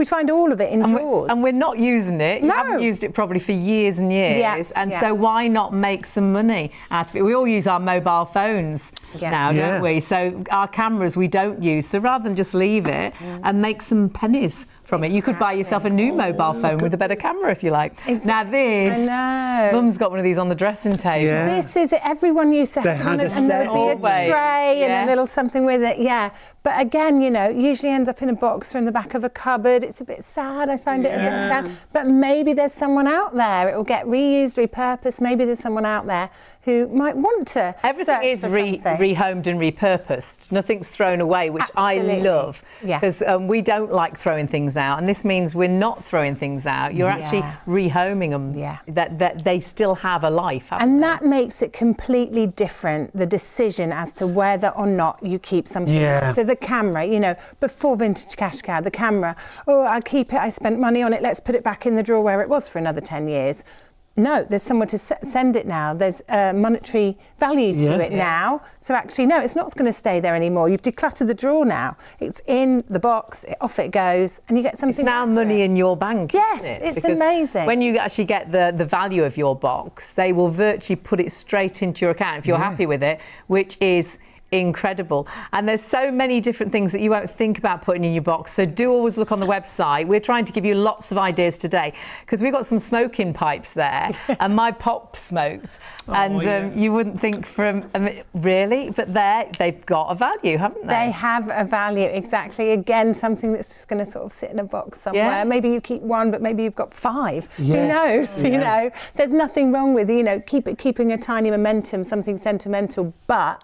find all of it in drawers. And we're not using it. You No. haven't used it probably for years and years. Yeah, And yeah. so why not make some money out of it? We all use our mobile phones now, Yeah. don't we? So our cameras we don't use. So rather than just leave it and make some pennies from it, you could buy yourself a new mobile phone with a better camera if you like. Now this, I know. Mum's got one of these on the dressing table. Yeah. This is it. Everyone used to They have one, had a and there'd set. be a Always. tray and Yes. a little something with it. Yeah, but again, you know, usually ends up in a box or in the back of a cupboard. It's a bit sad. I find it a bit sad. But maybe there's someone out there. It will get reused, repurposed. Maybe there's someone out there who might want to. Everything search is for something. rehomed and repurposed. Nothing's thrown away, which Absolutely. I love. Yeah. Because we don't like throwing things out, and this means we're not throwing things out. You're actually rehoming them. Yeah. That they still have a life. And that makes it completely different, the decision as to whether or not you keep something. Yeah. So the camera, you know, before Vintage Cash Cow, the camera, I'll keep it, I spent money on it, let's put it back in the drawer where it was for another 10 years. No, there's somewhere to send it now. There's monetary value to it now. So actually, no, it's not going to stay there anymore. You've decluttered the drawer now. It's in the box, off it goes, and you get something. It's now back for money it. in your bank. Yes, isn't it? it's Because amazing. When you actually get the value of your box, they will virtually put it straight into your account if you're happy with it, which is incredible. And there's so many different things that you won't think about putting in your box, so do always look on the website. We're trying to give you lots of ideas today because we've got some smoking pipes there and my pop smoked and you wouldn't think really, but they've got a value, haven't they? They have a value, exactly. Again, something that's just going to sort of sit in a box somewhere. Yeah. Maybe you keep one, but maybe you've got 5. Yes. Who knows? Yeah. You know, there's nothing wrong with, you know, keeping a tiny memento, something sentimental, but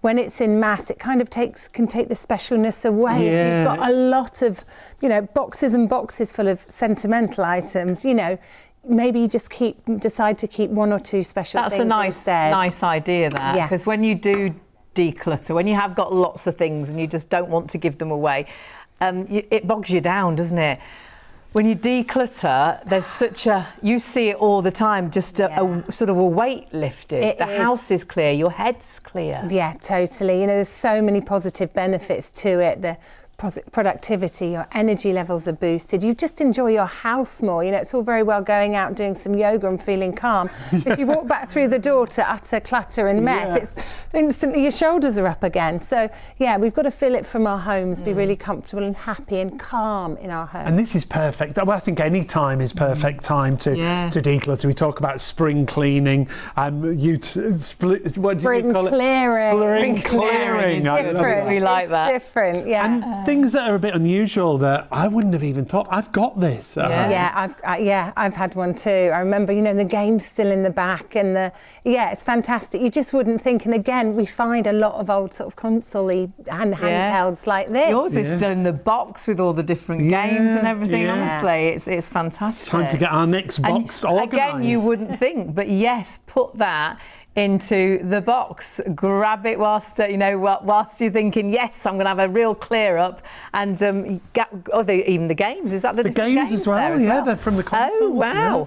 when it's in mass, it kind of can take the specialness away. Yeah. You've got a lot of, you know, boxes and boxes full of sentimental items, you know. Maybe you just decide to keep 1 or 2 special That's things a instead. nice idea, that. Yeah. Because when you do declutter, when you have got lots of things and you just don't want to give them away, it bogs you down, doesn't it? When you declutter, there's you see it all the time, just a sort of a weight lifted. The house is clear, your head's clear. Yeah, totally. You know, there's so many positive benefits to it. The productivity, your energy levels are boosted. You just enjoy your house more. You know, it's all very well going out and doing some yoga and feeling calm. If you walk back through the door to utter clutter and mess, it's instantly your shoulders are up again. So yeah, we've got to feel it from our homes, be really comfortable and happy and calm in our homes. And this is perfect. Well, I think any time is perfect time to declutter. We talk about spring cleaning. What do you call it? Spring clearing. It's different. We like that. It's different, yeah. And things that are a bit unusual that I wouldn't have even thought. I've got this. I've had one too. I remember, you know, the game's still in the back, and it's fantastic. You just wouldn't think. And again, we find a lot of old sort of console-y handhelds like this. Yours is still in the box with all the different games and everything. Honestly, it's fantastic. It's time to get our next box organised. Again, you wouldn't think, but yes, put that into the box, grab it whilst you're thinking, yes, I'm going to have a real clear up, and even the games. Is that the games as well? Yeah, they're from the consoles. Oh wow. Yeah.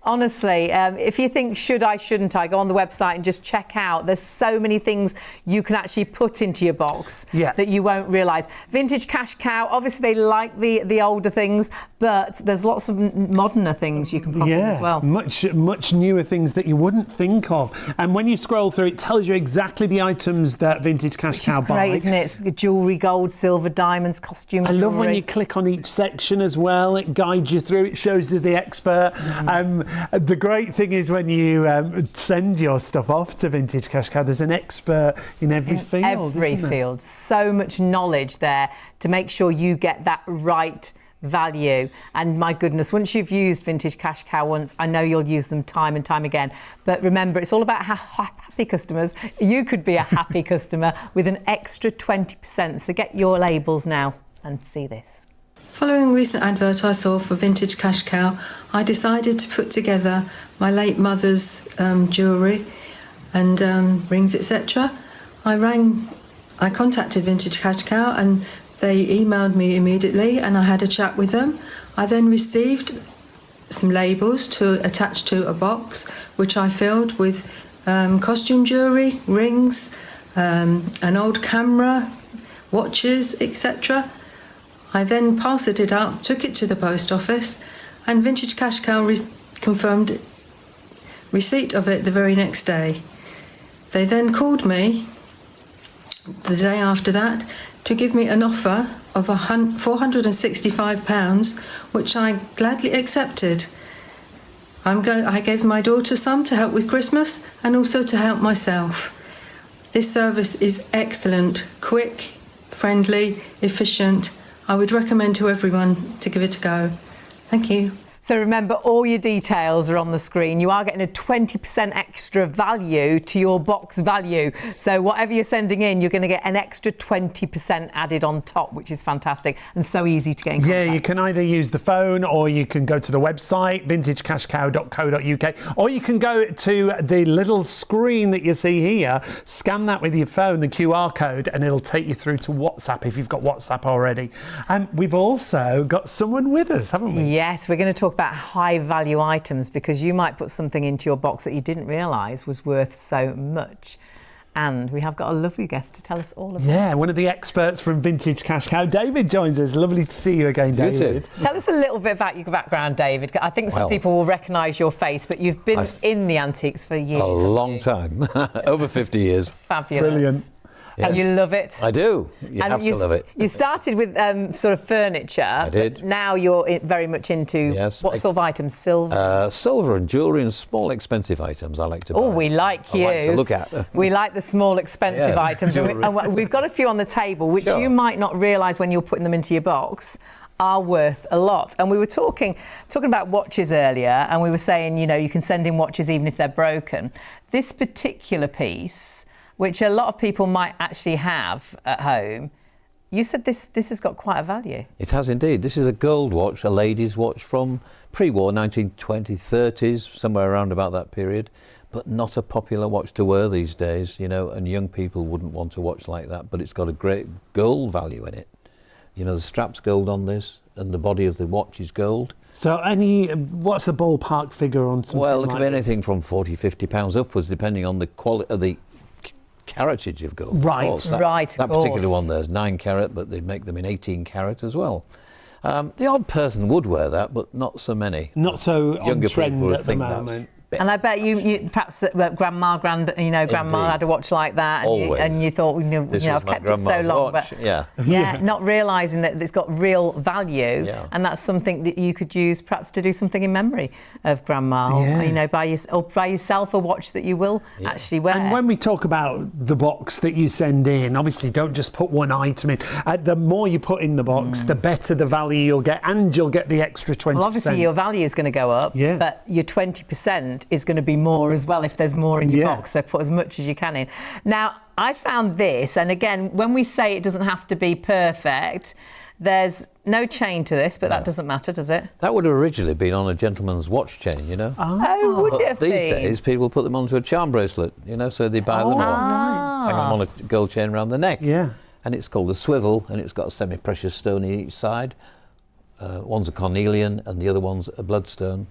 Honestly, if you think, should I, shouldn't I, go on the website and just check out. There's so many things you can actually put into your box that you won't realise. Vintage Cash Cow, obviously they like the older things, but there's lots of moderner things you can pop in as well. Much newer things that you wouldn't think of. And when you scroll through, it tells you exactly the items that Vintage Cash Cow buys. Great, isn't it? It's jewellery, gold, silver, diamonds, costume. I love when you click on each section as well. It guides you through. It shows you the expert. The great thing is when you send your stuff off to Vintage Cash Cow, there's an expert in every field. Every isn't there? field. So much knowledge there to make sure you get that right value. And my goodness, once you've used Vintage Cash Cow once, I know you'll use them time and time again. But remember, it's all about happy customers. You could be a happy customer with an extra 20%. So get your labels now and see this. Following a recent advert I saw for Vintage Cash Cow, I decided to put together my late mother's jewellery and rings, etc. I contacted Vintage Cash Cow and they emailed me immediately, and I had a chat with them. I then received some labels to attach to a box, which I filled with costume jewellery, rings, an old camera, watches, etc. I then parcelled it out, took it to the post office, and Vintage Cash Cow confirmed receipt of it the very next day. They then called me the day after that to give me an offer of £465, which I gladly accepted. I gave my daughter some to help with Christmas and also to help myself. This service is excellent, quick, friendly, efficient. I would recommend to everyone to give it a go. Thank you. So remember, all your details are on the screen. You are getting a 20% extra value to your box value. So whatever you're sending in, you're going to get an extra 20% added on top, which is fantastic and so easy to get in contact. Yeah, you can either use the phone or you can go to the website, vintagecashcow.co.uk, or you can go to the little screen that you see here, scan that with your phone, the QR code, and it'll take you through to WhatsApp if you've got WhatsApp already. And we've also got someone with us, haven't we? Yes, we're going to talk about high value items, because you might put something into your box that you didn't realise was worth so much. And we have got a lovely guest to tell us all about it. Yeah, one of the experts from Vintage Cash Cow. David joins us. Lovely to see you again, David. Tell us a little bit about your background, David. I think some people will recognise your face, but you've been in the antiques for years. A long time. Over 50 years. Fabulous. Brilliant. Yes. And you love it. I do. You have to love it. You started with sort of furniture. I did. Now you're very much into what sort of items? Silver? Silver and jewellery and small expensive items I like to buy. Oh, we like you. I like to look at. We like the small expensive items. And we've got a few on the table, which you might not realise when you're putting them into your box are worth a lot. And we were talking about watches earlier, and we were saying, you know, you can send in watches even if they're broken. This particular piece, which a lot of people might actually have at home, you said this has got quite a value. It has indeed. This is a gold watch, a lady's watch from pre-war, 1920s, 30s, somewhere around about that period, but not a popular watch to wear these days, you know, and young people wouldn't want a watch like that, but it's got a great gold value in it. You know, the strap's gold on this, and the body of the watch is gold. So what's the ballpark figure on something Well, it like could be this? anything from £40–50 upwards, depending on the quality of the caratage of gold. Right. Of course. That particular one there's 9 carat, but they make them in 18 carat as well. The odd person would wear that, but not so many. Not so Younger on trend people would at the think moment. And I bet you perhaps grandma had a watch like that, and you thought, I've kept it so long, watch. but not realising that it's got real value, and that's something that you could use perhaps to do something in memory of grandma, or buy yourself a watch that you will actually wear. And when we talk about the box that you send in, obviously don't just put one item in. The more you put in the box, the better the value you'll get, and you'll get the extra 20%. Well, obviously your value is going to go up, but your 20% is going to be more as well if there's more in your box, so put as much as you can in. Now, I found this, and again, when we say it doesn't have to be perfect, there's no chain to this, but that doesn't matter, does it? That would have originally been on a gentleman's watch chain, you know. Oh, would it have been? These days, people put them onto a charm bracelet, you know, so they buy them on, hang them on a gold chain around the neck. Yeah. And it's called a swivel, and it's got a semi-precious stone in each side. One's a cornelian, and the other one's a bloodstone.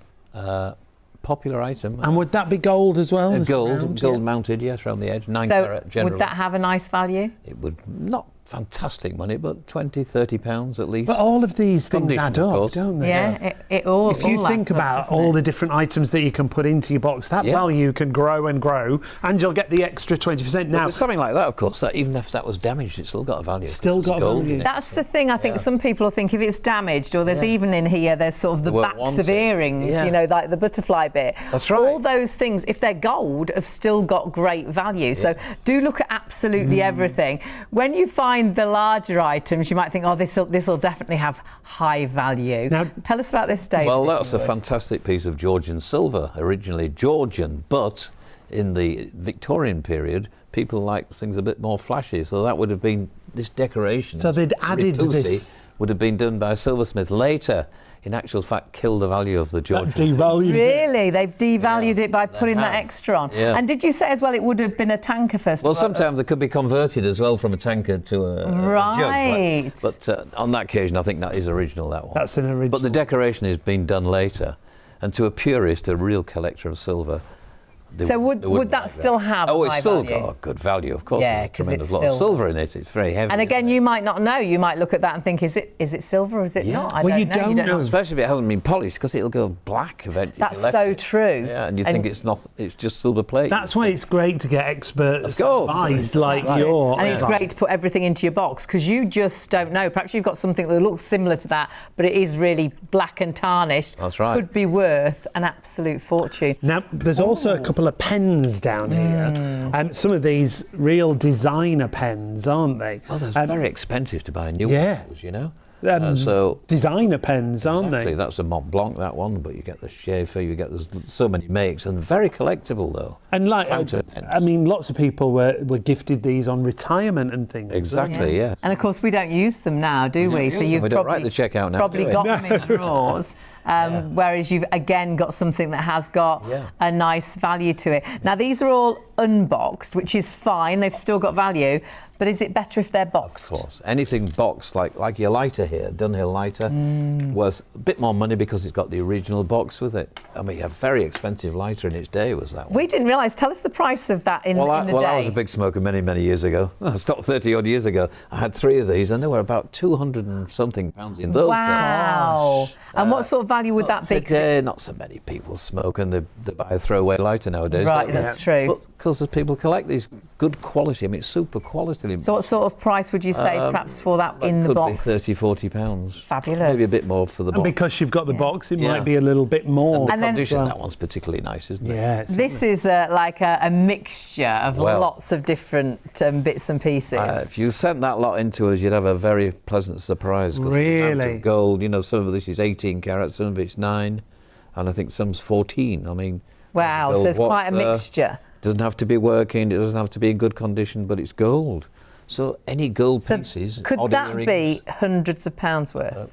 Popular item. And would that be gold as well? Gold mounted, yes, around the edge, 9 carat generally. Would that have a nice value? It would not fantastic money, but 20, 30 pounds at least. But all of these things Condition, add of up, course. don't they? Yeah, it all. If you all think adds up, about doesn't all it? the different items that you can put into your box, that value can grow and grow, and you'll get the extra 20%. Now, with something like that, of course, that even if that was damaged, it's still got a value. Still got a gold value. in it. That's the thing. I think some people think if it's damaged, or there's even in here, there's sort of the won't backs want of it. earrings, Yeah. you know, like the butterfly bit. That's right. All those things, if they're gold, have still got great value. So do look at absolutely everything. When you find the larger items, you might think, oh, this will definitely have high value. Now, tell us about this, David. Well, that's a fantastic piece of Georgian silver, originally Georgian, but in the Victorian period, people liked things a bit more flashy, so that would have been this decoration. So they'd added Ripusi this. would have been done by a silversmith later. In actual fact, kill the value of the that Georgian. devalued it. Really? They've devalued it by they putting that have. extra on. Yeah. And did you say as well it would have been a tanker first? Well, of all? sometimes they could be converted as well from a tanker to a Right. jug. But on that occasion, I think that is original, that one. That's an original. But the decoration has been done later. And to a purist, a real collector of silver, So would that still have Oh, it's high still value? got a good value, of course. Yeah, There's a 'cause tremendous it's lot of silver. silver in it. It's very heavy. And again, isn't it? you might not know. You might look at that and think, is it silver or is it not? I Well, you don't know. don't You don't know. know. Especially if it hasn't been polished, because it'll go black eventually. if That's you left so it. true. Yeah, and you think it's not. It's just silver plate. That's why it's great to get experts Of course. advice like Right. your. And it's great to put everything into your box because you just don't know. Perhaps you've got something that looks similar to that, but it is really black and tarnished. That's right. Could be worth an absolute fortune. Now, there's also a couple of pens down here. Some of these real designer pens, aren't they? Well, they're very expensive to buy new yeah. ones, you know. Um, So Designer pens, aren't exactly, they? that's a Mont Blanc, that one. But you get the Schaefer, there's so many makes, and very collectible though. And like, Fountain pens. I mean, lots of people were gifted these on retirement and things. Exactly, yeah. And of course, we don't use them now, do we? use So them. you've We don't probably, write the check out now, probably do we? got them in drawers. Whereas you've again got something that has got a nice value to it. Now these are all unboxed, which is fine. They've still got value. But is it better if they're boxed? Of course. Anything boxed, like your lighter here, Dunhill lighter, was a bit more money because it's got the original box with it. I mean, a very expensive lighter in its day was that one. We didn't realise. Tell us the price of that in the day. I was a big smoker many, many years ago. I stopped 30 odd years ago. I had 3 of these and they were about 200 and something pounds in those days. Wow. And what sort of value would that be? 'Cause Today, not so many people smoke and they buy a throwaway lighter nowadays. Right, don't they? that's true. But because people collect these good quality, I mean, it's super quality. So what sort of price would you say perhaps for that in the could box? be 30, 40 pounds. Fabulous. Maybe a bit more for the And box. because you've got the box, it Yeah. might be a little bit more. The And then- condition, that one's particularly nice, isn't it? Yeah. it's- This is like a mixture of Well- lots of different bits and pieces. If you sent that lot into us, you'd have a very pleasant surprise. 'Cause the amount Really? of gold, you know, some of this is 18 carats, some of it's 9, and I think some's 14. I mean, Wow, gold so it's quite a watch there. mixture. Doesn't have to be working, it doesn't have to be in good condition, but it's gold. So any gold So pieces, could odd that earrings, be hundreds of pounds worth?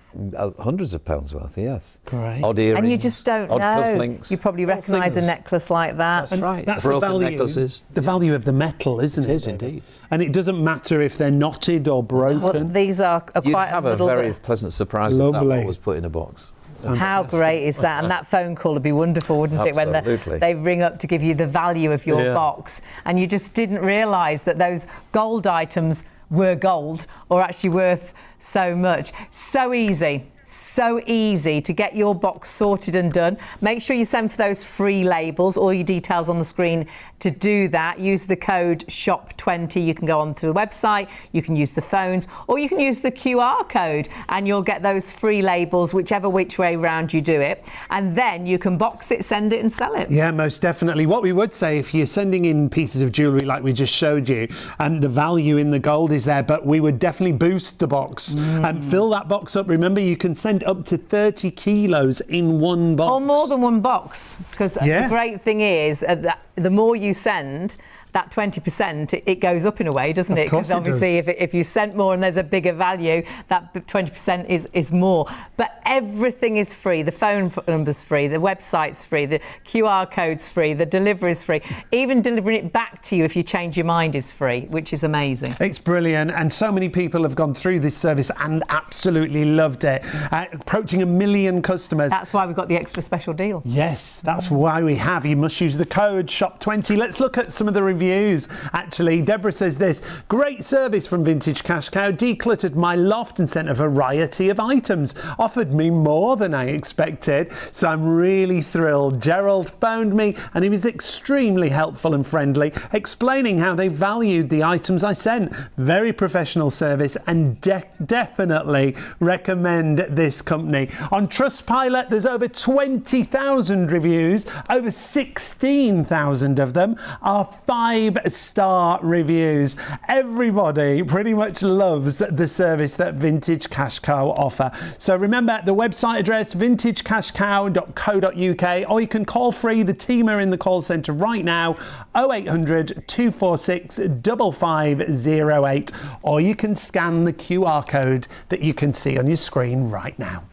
hundreds of pounds worth, yes. Great. Odd earrings, And you just don't odd know. cufflinks. You probably all recognise a things. necklace like that. That's right. That's the Broken value. necklaces. The value of the metal, isn't it? It is David? indeed. And it doesn't matter if they're knotted or broken. Well, these are You'd quite have a a little very bit. pleasant surprise if that Lovely. lot was put in a box. How great is that? And that phone call would be wonderful, wouldn't it? When Absolutely. they ring up to give you the value of your Yeah. box, and you just didn't realise that those gold items were gold or actually worth so much. So easy to get your box sorted and done. Make sure you send for those free labels, all your details on the screen to do that. Use the code SHOP20. You can go onto the website, you can use the phones, or you can use the QR code and you'll get those free labels whichever which way round you do it. And then you can box it, send it and sell it. Yeah, most definitely. What we would say, if you're sending in pieces of jewellery like we just showed you, and the value in the gold is there, but we would definitely boost the box and fill that box up. Remember, you can send up to 30 kilos in one box. Or more than one box, because the great thing is that the more you send, that 20%, it goes up in a way, doesn't it? Of course Because obviously if you sent more and there's a bigger value, that 20% is more. But everything is free. The phone number's free, the website's free, the QR code's free, the delivery's free. Even delivering it back to you if you change your mind is free, which is amazing. It's brilliant, and so many people have gone through this service and absolutely loved it. Approaching 1 million customers. That's why we've got the extra special deal. Yes, that's why we have. You must use the code SHOP20. Let's look at some of the reviews reviews. Actually, Deborah says this: great service from Vintage Cash Cow. Decluttered my loft and sent a variety of items. Offered me more than I expected, so I'm really thrilled. Gerald phoned me and he was extremely helpful and friendly, explaining how they valued the items I sent. Very professional service, and definitely recommend this company. On Trustpilot, there's over 20,000 reviews. Over 16,000 of them are 5-star reviews. Everybody pretty much loves the service that Vintage Cash Cow offer. So remember the website address, vintagecashcow.co.uk, or you can call free. The team are in the call centre right now, 0800 246 5508, or you can scan the QR code that you can see on your screen right now.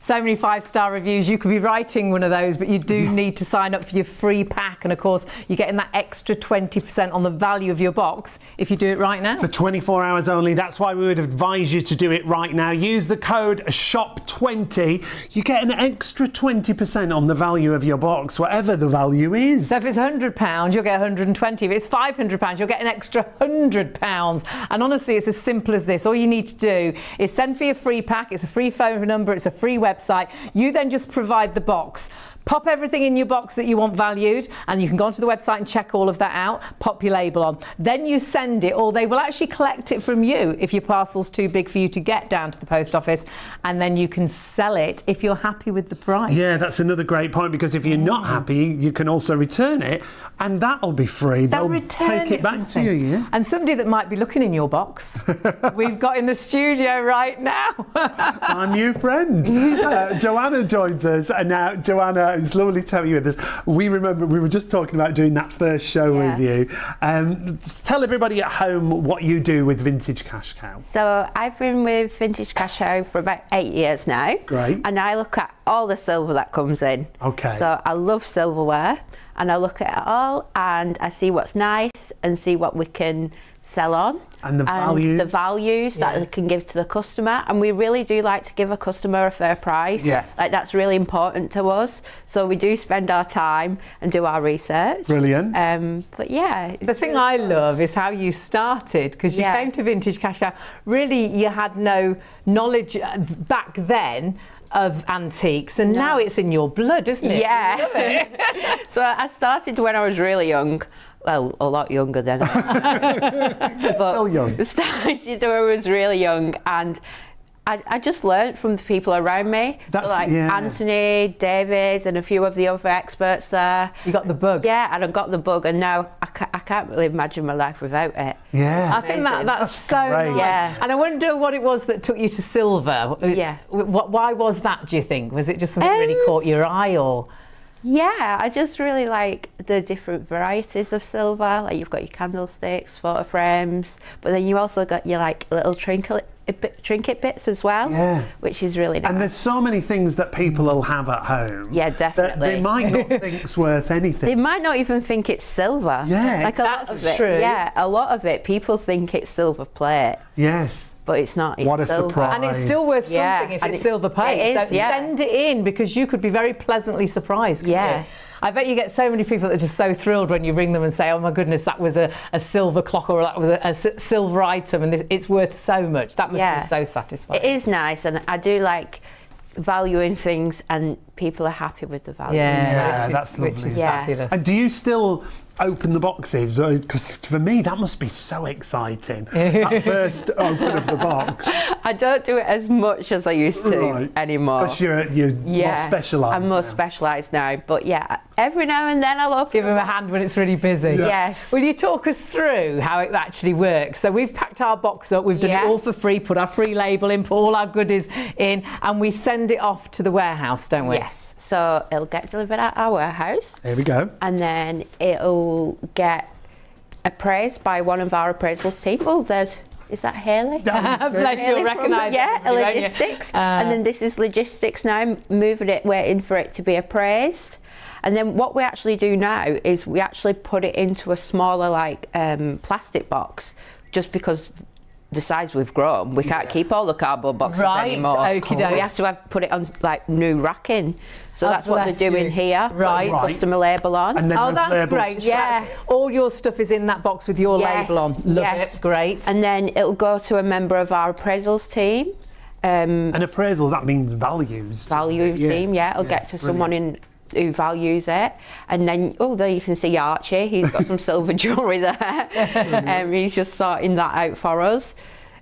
So many 5-star reviews. You could be writing one of those, but you do need to sign up for your free pack. And of course, you're getting that extra 20% on the value of your box if you do it right now. For 24 hours only. That's why we would advise you to do it right now. Use the code SHOP20. You get an extra 20% on the value of your box, whatever the value is. So if it's £100, you'll get 120. If it's £500, you'll get an extra £100. And honestly, it's as simple as this. All you need to do is send for your free pack. It's a free phone number. It's a free website. You then just provide the box. Pop everything in your box that you want valued, and you can go onto the website and check all of that out. Pop your label on. Then you send it, or they will actually collect it from you if your parcel's too big for you to get down to the post office, and then you can sell it if you're happy with the price. Yeah, that's another great point, because if you're not happy, you can also return it, and that'll be free. They'll take it back to you, yeah. And somebody that might be looking in your box, we've got in the studio right now. Our new friend, Joanna, joins us, and now Joanna, it's lovely to have you with us. We remember we were just talking about doing that first show with you. Tell everybody at home what you do with Vintage Cash Cow. So I've been with Vintage Cash Cow for about 8 years now. Great. And I look at all the silver that comes in. Okay. So I love silverware, and I look at it all and I see what's nice and see what we can sell on. And the values. That they can give to the customer. And we really do like to give a customer a fair price. Yeah. Like, that's really important to us. So we do spend our time and do our research. Brilliant. But yeah. The thing I love is how you started, because you came to Vintage Cash Cow. Really, you had no knowledge back then of antiques, and now it's in your blood, isn't it? Yeah. So I started when I was really young. Well, a lot younger than still young. Started when I was really young, and I just learned from the people around me. That's, so like Anthony, David, and a few of the other experts there. You got the bug. Yeah, and I got the bug, and now I can't really imagine my life without it. Yeah. I think that's so great. nice. Yeah. And I wonder what it was that took you to silver. Yeah. Why was that, do you think? Was it just something that really caught your eye, or? Yeah, I just really like the different varieties of silver. Like, you've got your candlesticks, photo frames, but then you also got your like little trinket bits as well, which is really nice. And there's so many things that people will have at home. Yeah, definitely. That they might not think it's worth anything. They might not even think it's silver. Yeah, like that's true. Yeah, a lot of it, people think it's silver plate. Yes. But it's not. It's what a silver. surprise. And it's still worth something if it's silver plate. It is, so send it in, because you could be very pleasantly surprised. Yeah. You? I bet you get so many people that are just so thrilled when you ring them and say, oh my goodness, that was a silver clock, or that was a silver item, and it's worth so much. That must be so satisfying. It is nice, and I do like valuing things, and people are happy with the value. Yeah, that's lovely. Which is fabulous. And do you still open the boxes? Because for me, that must be so exciting. That first open of the box. I don't do it as much as I used to anymore. Because you're more specialised. I'm more specialised now. But yeah, every now and then I'll open. Give them a hand when it's really busy. Yeah. Yes. Will you talk us through how it actually works? So we've packed our box up, we've done it all for free, put our free label in, put all our goodies in, and we send it off to the warehouse, don't we? Yes. So it'll get delivered at our warehouse. There we go. And then it'll get appraised by one of our appraisals team. Oh, is that Haley? Bless you, recognise it. Yeah, logistics. And then this is logistics now, moving it, waiting for it to be appraised. And then what we actually do now is we actually put it into a smaller, like, plastic box, just because the size we've grown, we can't keep all the cardboard boxes anymore. Okey-dokes. We have to put it on like new racking. So that's what they're bless doing you. here. Right. Customer label on. And then Oh, those that's labels. great. Yeah. All your stuff is in that box with your Yes, label on. Love yes. it. Great. And then it'll go to a member of our appraisals team. An appraisal, that means values. Value team, it'll get to someone who values it. And then, there you can see Archie, he's got some silver jewellery there. He's just sorting that out for us.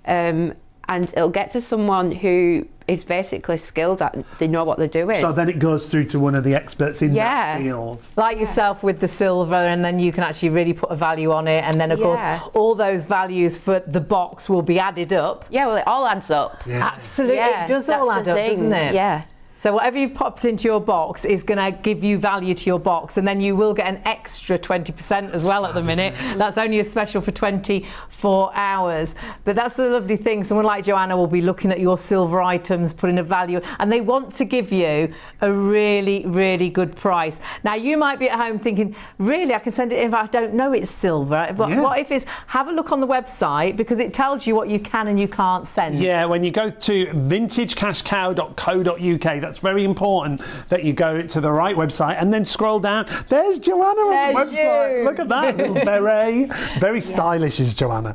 And it'll get to someone who is basically skilled at, they know what they're doing. So then it goes through to one of the experts in that field. Like yourself with the silver, and then you can actually really put a value on it, and then of course all those values for the box will be added up. Yeah, well, it all adds up. Yeah. Absolutely, it does all add up, doesn't it? Yeah. So whatever you've popped into your box is going to give you value to your box, and then you will get an extra 20% as well at the minute. That's only a special for 24 hours. But that's the lovely thing. Someone like Joanna will be looking at your silver items, putting a value, and they want to give you a really, really good price. Now, you might be at home thinking, really, I can send it in if I don't know it's silver. But what if it's, have a look on the website, because it tells you what you can and you can't send. Yeah, when you go to vintagecashcow.co.uk, that's very important that you go to the right website and then scroll down. There's Joanna on the website. Look at that little beret. Very stylish is Joanna.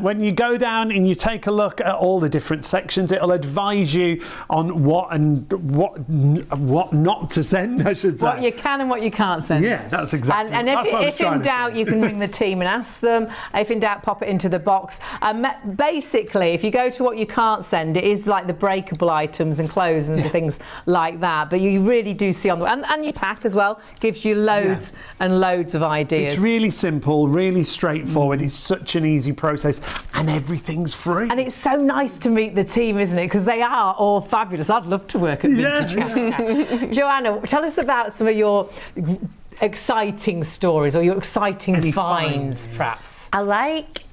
When you go down and you take a look at all the different sections, it'll advise you on what not to send, I should say. What you can and what you can't send. Yeah, that's exactly. And if in doubt, you can ring the team and ask them. If in doubt, pop it into the box. Basically, if you go to what you can't send, it is like the breakable items and clothes and things like that. But you really do see on the and your pack as well gives you loads and loads of ideas. It's really simple, really straightforward. It's such an easy process, and everything's free. And it's so nice to meet the team, isn't it? Because they are all fabulous. I'd love to work at Vintage Cash. Joanna, tell us about some of your exciting stories or your exciting finds, perhaps. I like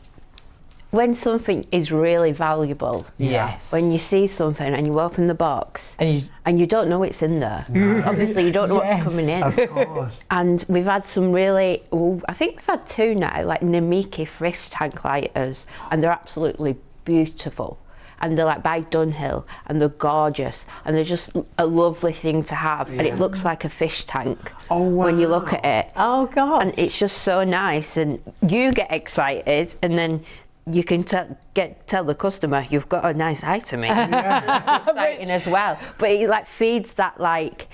when something is really valuable. Yes. When you see something and you open the box and you don't know what's in there. Obviously, you don't know what's coming in. Of course. And we've had some really, I think we've had two now, like Namiki fish tank lighters, and they're absolutely beautiful. And they're like by Dunhill, and they're gorgeous, and they're just a lovely thing to have. And it looks like a fish tank when you look at it. Oh God! And it's just so nice, and you get excited, and then you can tell the customer you've got a nice item in. That's exciting as well. But it like feeds that like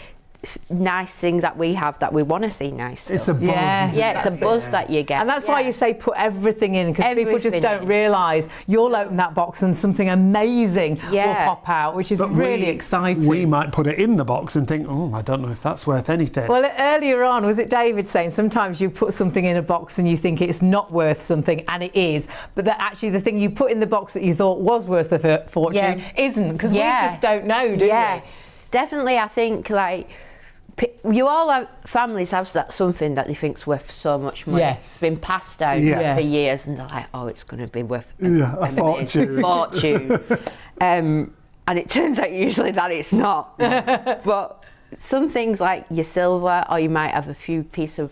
nice thing that we have that we want to see nice. It's a buzz. Yeah, it's a buzz that you get. And that's why you say put everything in, because people just don't realise you'll open that box and something amazing will pop out, which is really exciting. We might put it in the box and think, oh, I don't know if that's worth anything. Well, earlier on, was it David saying sometimes you put something in a box and you think it's not worth something, and it is, but that actually the thing you put in the box that you thought was worth a fortune isn't, because we just don't know, do we? Definitely, I think like you all have families have that something that they think's worth so much money. It's been passed out for years, and they're like, oh, it's going to be worth a fortune. And it turns out usually that it's not. But some things like your silver, or you might have a few pieces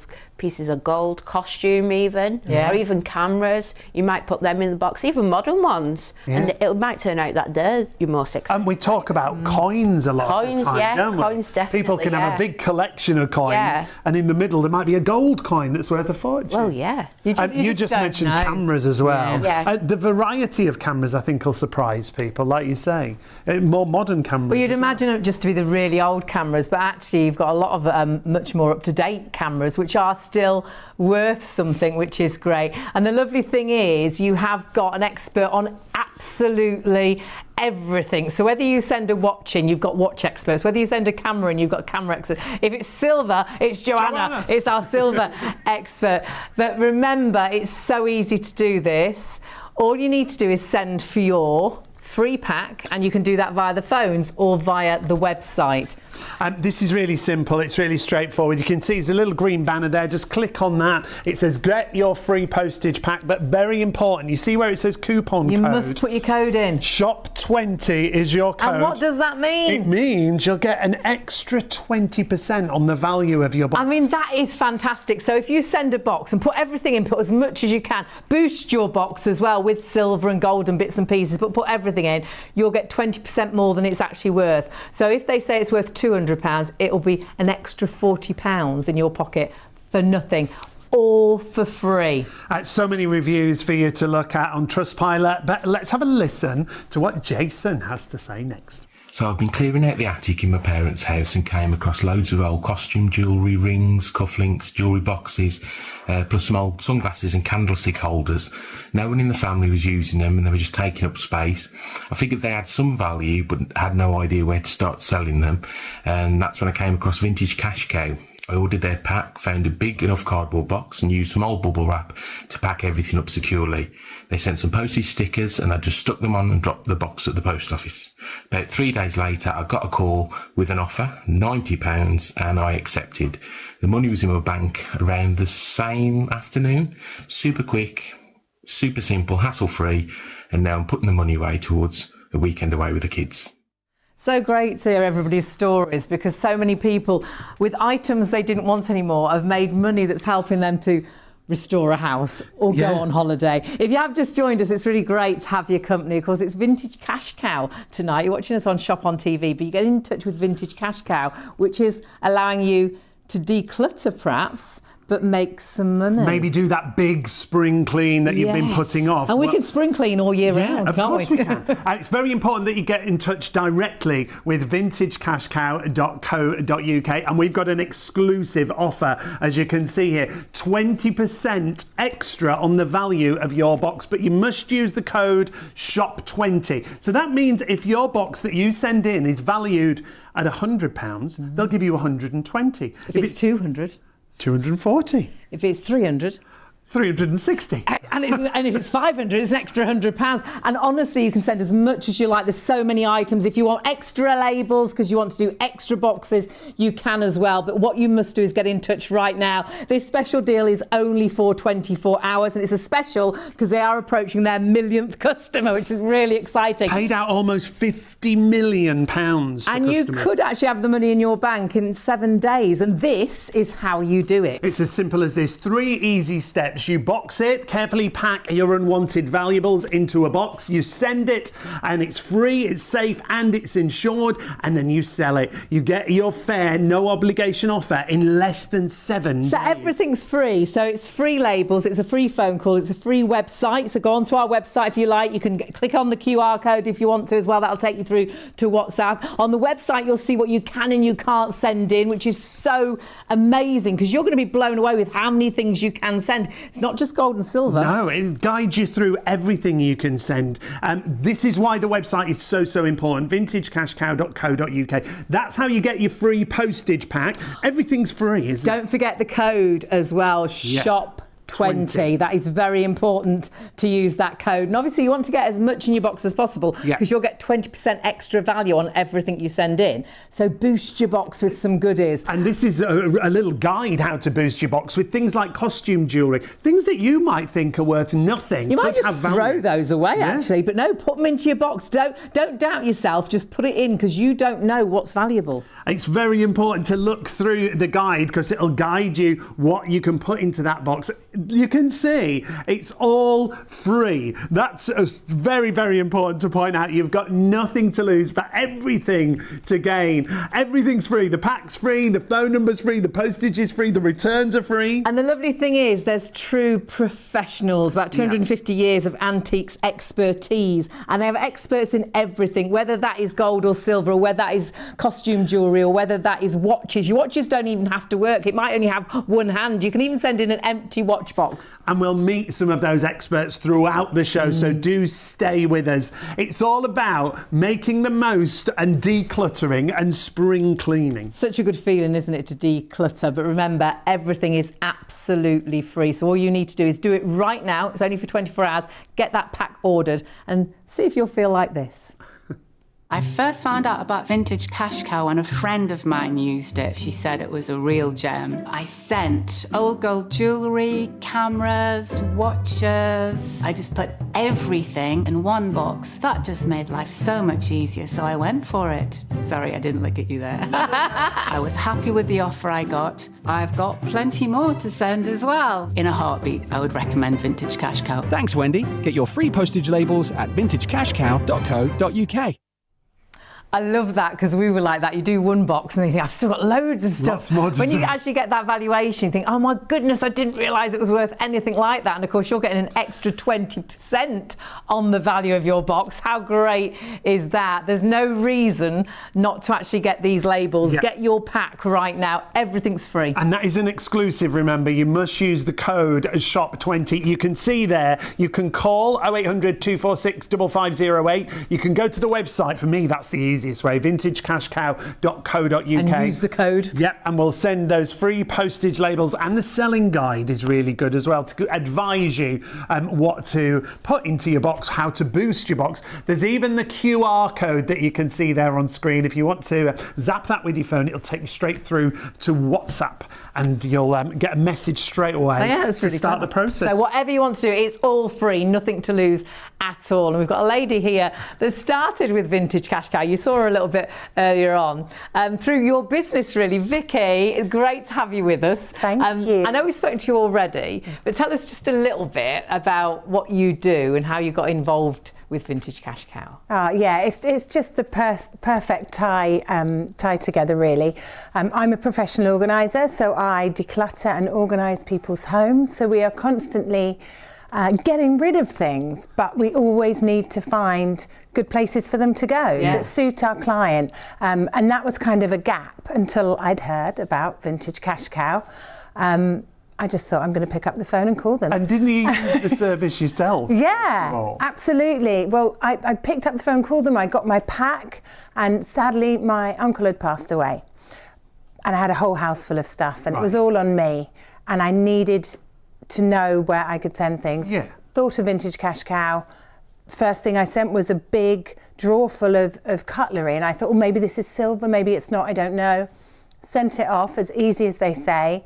of gold, costume even, or even cameras. You might put them in the box, even modern ones, and it might turn out that they're your most expensive. And we talk about coins a lot of the time, don't we? Coins definitely. People can have a big collection of coins, and in the middle there might be a gold coin that's worth a fortune. Well, yeah. You just mentioned cameras as well. Yeah. The variety of cameras, I think, will surprise people, like you say. More modern cameras. Well, you'd imagine it just to be the really old cameras, but actually you've got a lot of much more up-to-date cameras, which are still worth something, which is great. And the lovely thing is you have got an expert on absolutely everything. So whether you send a watch in, you've got watch experts. Whether you send a camera in, you've got camera experts. If it's silver, it's Joanna. It's our silver expert. But remember, it's so easy to do this. All you need to do is send for your free pack, and you can do that via the phones or via the website. This is really simple. It's really straightforward. You can see there's a little green banner there. Just click on that. It says get your free postage pack, but very important. You see where it says coupon code? You must put your code in. Shop 20 is your code. And what does that mean? It means you'll get an extra 20% on the value of your box. I mean, that is fantastic. So if you send a box and put everything in, put as much as you can, boost your box as well with silver and gold and bits and pieces, but put everything in, you'll get 20% more than it's actually worth. So if they say it's worth £200, it'll be an extra £40 in your pocket for nothing. All for free. So many reviews for you to look at on Trustpilot, but let's have a listen to what Jason has to say next. So I've been clearing out the attic in my parents' house and came across loads of old costume jewellery, rings, cufflinks, jewellery boxes, plus some old sunglasses and candlestick holders. No one in the family was using them and they were just taking up space. I figured they had some value but had no idea where to start selling them, and that's when I came across Vintage Cash Cow. I ordered their pack, found a big enough cardboard box and used some old bubble wrap to pack everything up securely. They sent some postage stickers and I just stuck them on and dropped the box at the post office. About 3 days later, I got a call with an offer, £90, and I accepted. The money was in my bank around the same afternoon. Super quick, super simple, hassle-free, and now I'm putting the money away towards a weekend away with the kids. So great to hear everybody's stories, because so many people with items they didn't want anymore have made money that's helping them to restore a house or go on holiday. If you have just joined us, it's really great to have your company. Of course, it's Vintage Cash Cow tonight. You're watching us on Shop on TV, but you get in touch with Vintage Cash Cow, which is allowing you to declutter perhaps, but make some money. Maybe do that big spring clean that you've been putting off. And we can spring clean all year round, of can't course we can. It's very important that you get in touch directly with vintagecashcow.co.uk, and we've got an exclusive offer, as you can see here, 20% extra on the value of your box, but you must use the code SHOP20. So that means if your box that you send in is valued at £100, they'll give you 120. If it's 200. 240. If it's 300. 360. And if it's 500, it's an extra £100. And honestly, you can send as much as you like. There's so many items. If you want extra labels because you want to do extra boxes, you can as well. But what you must do is get in touch right now. This special deal is only for 24 hours, and it's a special because they are approaching their millionth customer, which is really exciting. Paid out almost £50 million to and customers. You could actually have the money in your bank in 7 days, and this is how you do it. It's as simple as this. 3 easy steps. You box it, carefully pack your unwanted valuables into a box, you send it, and it's free, it's safe, and it's insured, and then you sell it. You get your fair, no obligation offer in less than 7 days. So everything's free. So it's free labels, it's a free phone call, it's a free website. So go onto our website if you like. You can click on the QR code if you want to as well. That'll take you through to WhatsApp. On the website, you'll see what you can and you can't send in, which is so amazing because you're going to be blown away with how many things you can send. It's not just gold and silver. No, it guides you through everything you can send. This is why the website is so important. vintagecashcow.co.uk. That's how you get your free postage pack. Everything's free, isn't it? Don't forget the code as well, SHOP20. That is very important to use that code. And obviously you want to get as much in your box as possible because you'll get 20% extra value on everything you send in. So boost your box with some goodies. And this is a little guide how to boost your box with things like costume jewellery, things that you might think are worth nothing. You might just throw those away actually, but no, put them into your box. Don't doubt yourself, just put it in because you don't know what's valuable. It's very important to look through the guide because it'll guide you what you can put into that box. You can see it's all free. That's very, very important to point out. You've got nothing to lose but everything to gain. Everything's free. The pack's free, the phone number's free, the postage is free, the returns are free. And the lovely thing is there's true professionals, about 250 years of antiques expertise, and they have experts in everything, whether that is gold or silver, or whether that is costume jewellery, or whether that is watches. Your watches don't even have to work. It might only have one hand. You can even send in an empty watch watch box. And we'll meet some of those experts throughout the show, so do stay with us. It's all about making the most and decluttering and spring cleaning. Such a good feeling, isn't it, to declutter? But remember, everything is absolutely free. So all you need to do is do it right now. It's only for 24 hours. Get that pack ordered and see if you'll feel like this. I first found out about vintage cash cow when a friend of mine used it. She said it was a real gem. I sent old gold jewellery, cameras, watches. I just put everything in one box. That just made life so much easier, so I went for it. Sorry, I didn't look at you there. I was happy with the offer I got. I've got plenty more to send as well. In a heartbeat, I would recommend vintage cash cow. Thanks, Wendy. Get your free postage labels at vintagecashcow.co.uk. I love that, because we were like that. You do one box and you think, I've still got loads of stuff. Lots more to when you do. actually get that valuation, you think, oh my goodness, I didn't realise it was worth anything like that. And of course, you're getting an extra 20% on the value of your box. How great is that? There's no reason not to actually get these labels. Yeah. Get your pack right now. Everything's free. And that is an exclusive, remember. You must use the code SHOP20. You can see there, you can call 0800 246 5508. You can go to the website. For me, that's the easiest way, vintagecashcow.co.uk. And use the code. Yep, and we'll send those free postage labels, and the selling guide is really good as well to advise you what to put into your box, how to boost your box. There's even the QR code that you can see there on screen. If you want to zap that with your phone, it'll take you straight through to WhatsApp, and you'll get a message straight away to start the process. So whatever you want to do, it's all free, nothing to lose at all. And we've got a lady here that started with Vintage Cash Cow. You saw her a little bit earlier on through your business, really. Vicky, great to have you with us. Thank you. I know we've spoken to you already, but tell us just a little bit about what you do and how you got involved with Vintage Cash Cow. Yeah, it's just the perfect tie together, really. I'm a professional organiser, so I declutter and organise people's homes. So we are constantly getting rid of things, but we always need to find good places for them to go that suit our client. And that was kind of a gap until I'd heard about Vintage Cash Cow. I just thought, I'm going to pick up the phone and call them. And didn't you use the service yourself? Yeah, absolutely. Well, I picked up the phone, called them, I got my pack, and sadly my uncle had passed away. And I had a whole house full of stuff, and it was all on me. And I needed to know where I could send things. Yeah. Thought of Vintage Cash Cow. First thing I sent was a big drawer full of cutlery, and I thought, well, maybe this is silver, maybe it's not, I don't know. Sent it off as easy as they say.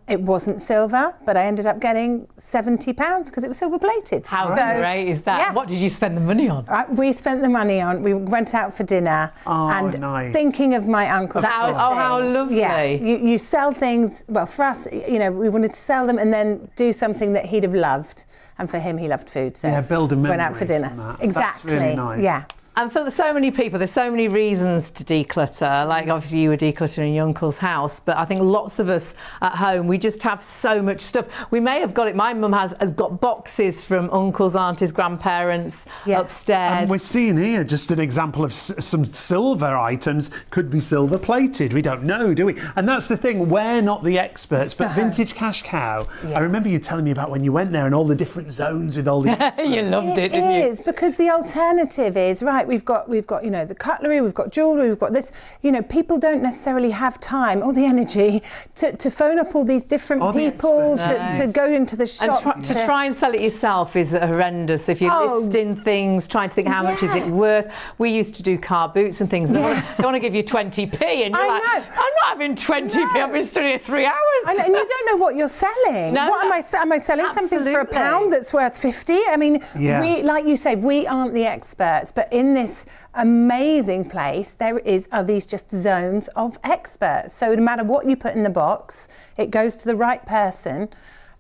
It wasn't silver, but I ended up getting £70 because it was silver plated. How great is that? Yeah. What did you spend the money on? We spent the money on, we went out for dinner and thinking of my uncle. How lovely. Yeah, you sell things, well, for us, you know, we wanted to sell them and then do something that he'd have loved. And for him, he loved food, so build a memory went out for dinner. from that. Exactly. That's really nice. Yeah. And for so many people, there's so many reasons to declutter. Like obviously you were decluttering your uncle's house, but I think lots of us at home, we just have so much stuff. We may have got it. My mum has got boxes from uncles, aunties, grandparents upstairs. And we're seeing here just an example of some silver items. Could be silver plated. We don't know, do we? And that's the thing. We're not the experts, but Vintage Cash Cow. I remember you telling me about when you went there and all the different zones with all the You loved it, didn't you? It is, because the alternative is, right, we've got you know, the cutlery, we've got jewellery, we've got this, you know, people don't necessarily have time or the energy to phone up all these different people, to go into the shops. And to try and sell it yourself is horrendous. If you're listing things, trying to think how much is it worth. We used to do car boots and things. They want to give you 20p and you're like, I'm not having 20p, I've been stood here 3 hours. And you don't know what you're selling. What am I selling something for £1 that's worth 50? I mean, we, like you say, we aren't the experts, but in this amazing place are these just zones of experts. So no matter what you put in the box, it goes to the right person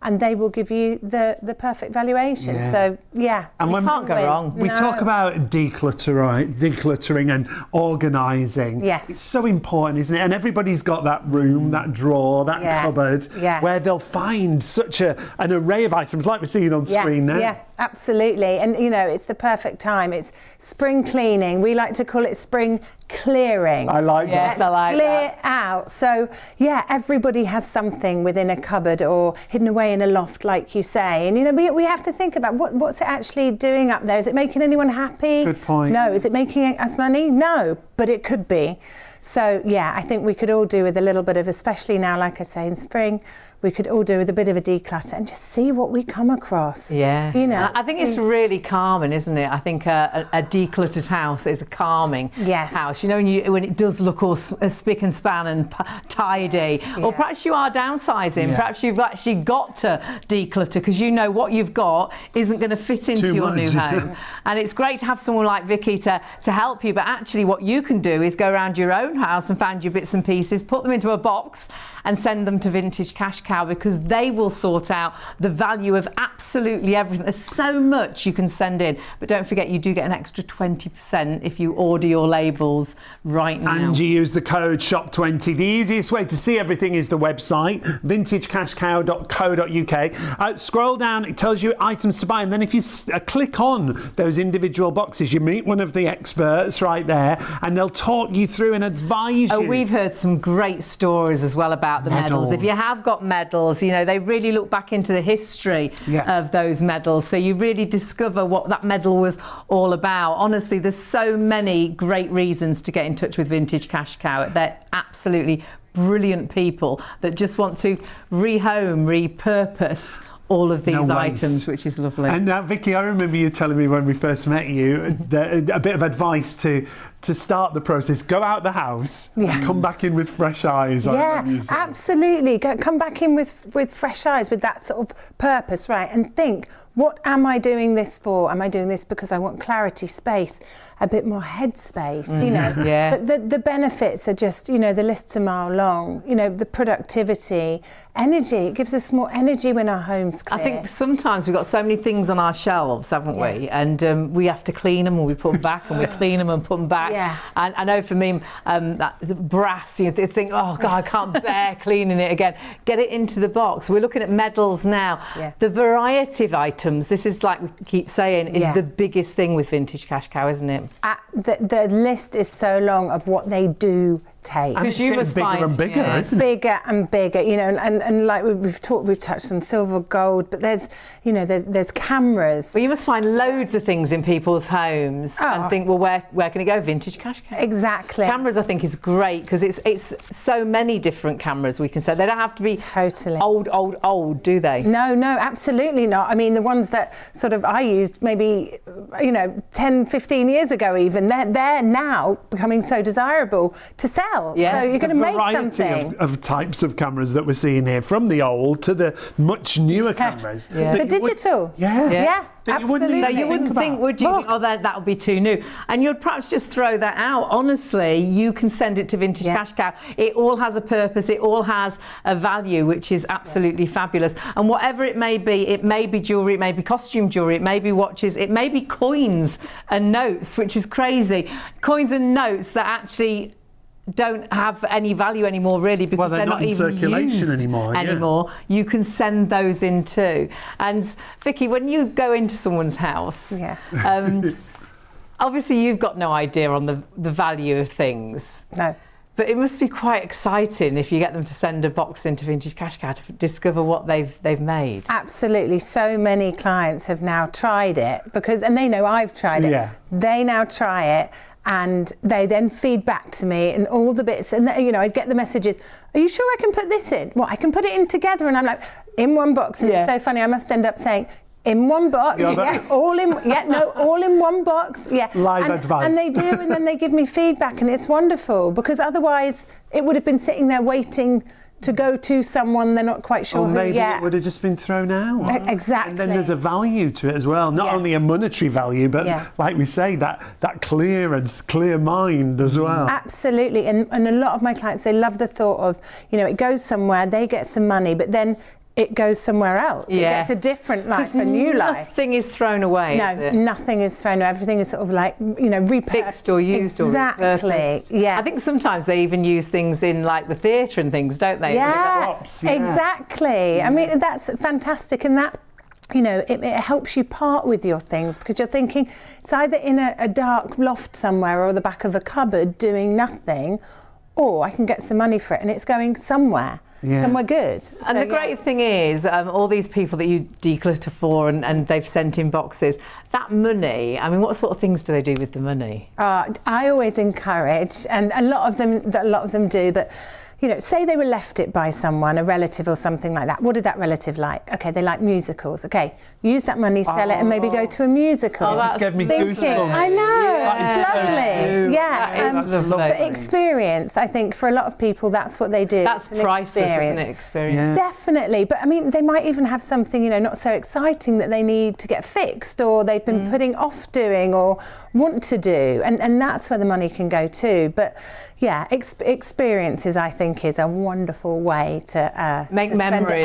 and they will give you the perfect valuation. So and you can't go wrong. We talk about decluttering and organising. Yes. It's so important, isn't it? And everybody's got that room, that drawer, that cupboard where they'll find such an array of items like we're seeing on screen now. Yeah, absolutely. And you know, it's the perfect time. It's spring cleaning. We like to call it spring clearing. I like that. Yes, I like clear that. out. So yeah, everybody has something within a cupboard or hidden away in a loft, like you say. And, you know, we have to think about what's it actually doing up there? Is it making anyone happy? Good point. No. Is it making us money? No, but it could be. So, yeah, I think we could all do with a little bit of, especially now, like I say, in spring, we could all do with a bit of a declutter and just see what we come across. Yeah. You know, I think it's really calming, isn't it? I think a decluttered house is a calming house. You know, when it does look all spick and span and tidy. Yeah. Or perhaps you are downsizing. Yeah. Perhaps you've actually got to declutter because you know what you've got isn't going to fit into your new home. And it's great to have someone like Vicky to help you. But actually what you can do is go around your own house and find your bits and pieces, put them into a box and send them to Vintage Cash Cow, because they will sort out the value of absolutely everything. There's so much you can send in, but don't forget you do get an extra 20% if you order your labels right now. And you use the code SHOP20. The easiest way to see everything is the website, vintagecashcow.co.uk. Scroll down, it tells you items to buy, and then if you click on those individual boxes, you meet one of the experts right there, and they'll talk you through and advise you. Oh, we've heard some great stories as well about the medals. If you have got medals, you know, they really look back into the history of those medals, so you really discover what that medal was all about. Honestly, there's so many great reasons to get in touch with Vintage Cash Cow. They're absolutely brilliant people that just want to rehome, repurpose all of these items, which is lovely. And now, Vicky, I remember you telling me when we first met you a bit of advice to start the process. Go out the house and come back in with fresh eyes. Yeah, absolutely. Come back in with fresh eyes, with that sort of purpose, right? And think, what am I doing this for? Am I doing this because I want clarity, space, a bit more head space, you know? But the benefits are just, you know, the list's a mile long. You know, the productivity, energy. It gives us more energy when our home's clear. I think sometimes we've got so many things on our shelves, haven't we? And we have to clean them, or we put them back, and we clean them and put them back. And I know for me, that brass, you think, oh God, I can't bear cleaning it again. Get it into the box. We're looking at medals now. The variety of items, this is, like we keep saying, is the biggest thing with Vintage Cash Cow, isn't it? The list is so long of what they do take. Because you must bigger and bigger, isn't it? Bigger and bigger, you know, and like we've touched on silver, gold, but there's, you know, there's cameras. Well, you must find loads of things in people's homes and think, well, where can it go? Vintage Cash Cow. Exactly. Cameras, I think, is great because it's so many different cameras we can set. They don't have to be old, do they? No, absolutely not. I mean, the ones that sort of I used maybe, you know, 10, 15 years ago even, they're now becoming so desirable to sell. So you're going to make something. Of types of cameras that we're seeing here, from the old to the much newer cameras. The digital. Absolutely. So you wouldn't think, would you? Oh, that would be too new. And you'd perhaps just throw that out. Honestly, you can send it to Vintage Cash Cow. It all has a purpose. It all has a value, which is absolutely fabulous. And whatever it may be jewellery, it may be costume jewellery, it may be watches, it may be coins and notes, which is crazy. Coins and notes that actually don't have any value anymore, really, because they're not in even circulation used anymore. You can send those in too. And Vicky, when you go into someone's house, obviously you've got no idea on the value of things. No. But it must be quite exciting if you get them to send a box into Vintage Cash Cow to discover what they've made. Absolutely. So many clients have now tried it and they know I've tried it. They now try it. And they then feed back to me and all the bits, and you know, I'd get the messages, are you sure I can put this in? Well, I can put it in together, and I'm like, in one box. And it's so funny, I must end up saying, in one box, all in one box, Live advice. And they do, and then they give me feedback, and it's wonderful, because otherwise it would have been sitting there waiting to go to someone they're not quite sure who yet. Maybe it would have just been thrown out. Exactly. And then there's a value to it as well. Not only a monetary value, but like we say, that clear mind as well. Absolutely. And a lot of my clients, they love the thought of, you know, it goes somewhere, they get some money, but then it goes somewhere else. It gets a different life, a new life. Nothing is thrown away, no, is it? Nothing is thrown away. Everything is sort of like, you know, fixed or used or repurposed. Yeah. I think sometimes they even use things in like the theatre and things, don't they? Exactly. I mean, that's fantastic, and that, you know, it helps you part with your things, because you're thinking it's either in a dark loft somewhere or the back of a cupboard doing nothing, or I can get some money for it and it's going somewhere. somewhere good. And the great thing is, all these people that you declutter for and they've sent in boxes, that money, I mean, what sort of things do they do with the money? I always encourage, and a lot of them do, but you know, say they were left it by someone, a relative or something like that. What did that relative like? Okay, they like musicals. Okay, use that money, sell it, and maybe go to a musical. Oh, that gave me goosebumps. I know, That it's lovely. That is lovely. But experience, I think, for a lot of people, that's what they do. That's priceless, isn't it? Experience. Yeah. Definitely, but I mean, they might even have something, you know, not so exciting that they need to get fixed, or they've been putting off doing, or want to do, and that's where the money can go too. But yeah, experiences, I think, is a wonderful way to make memories.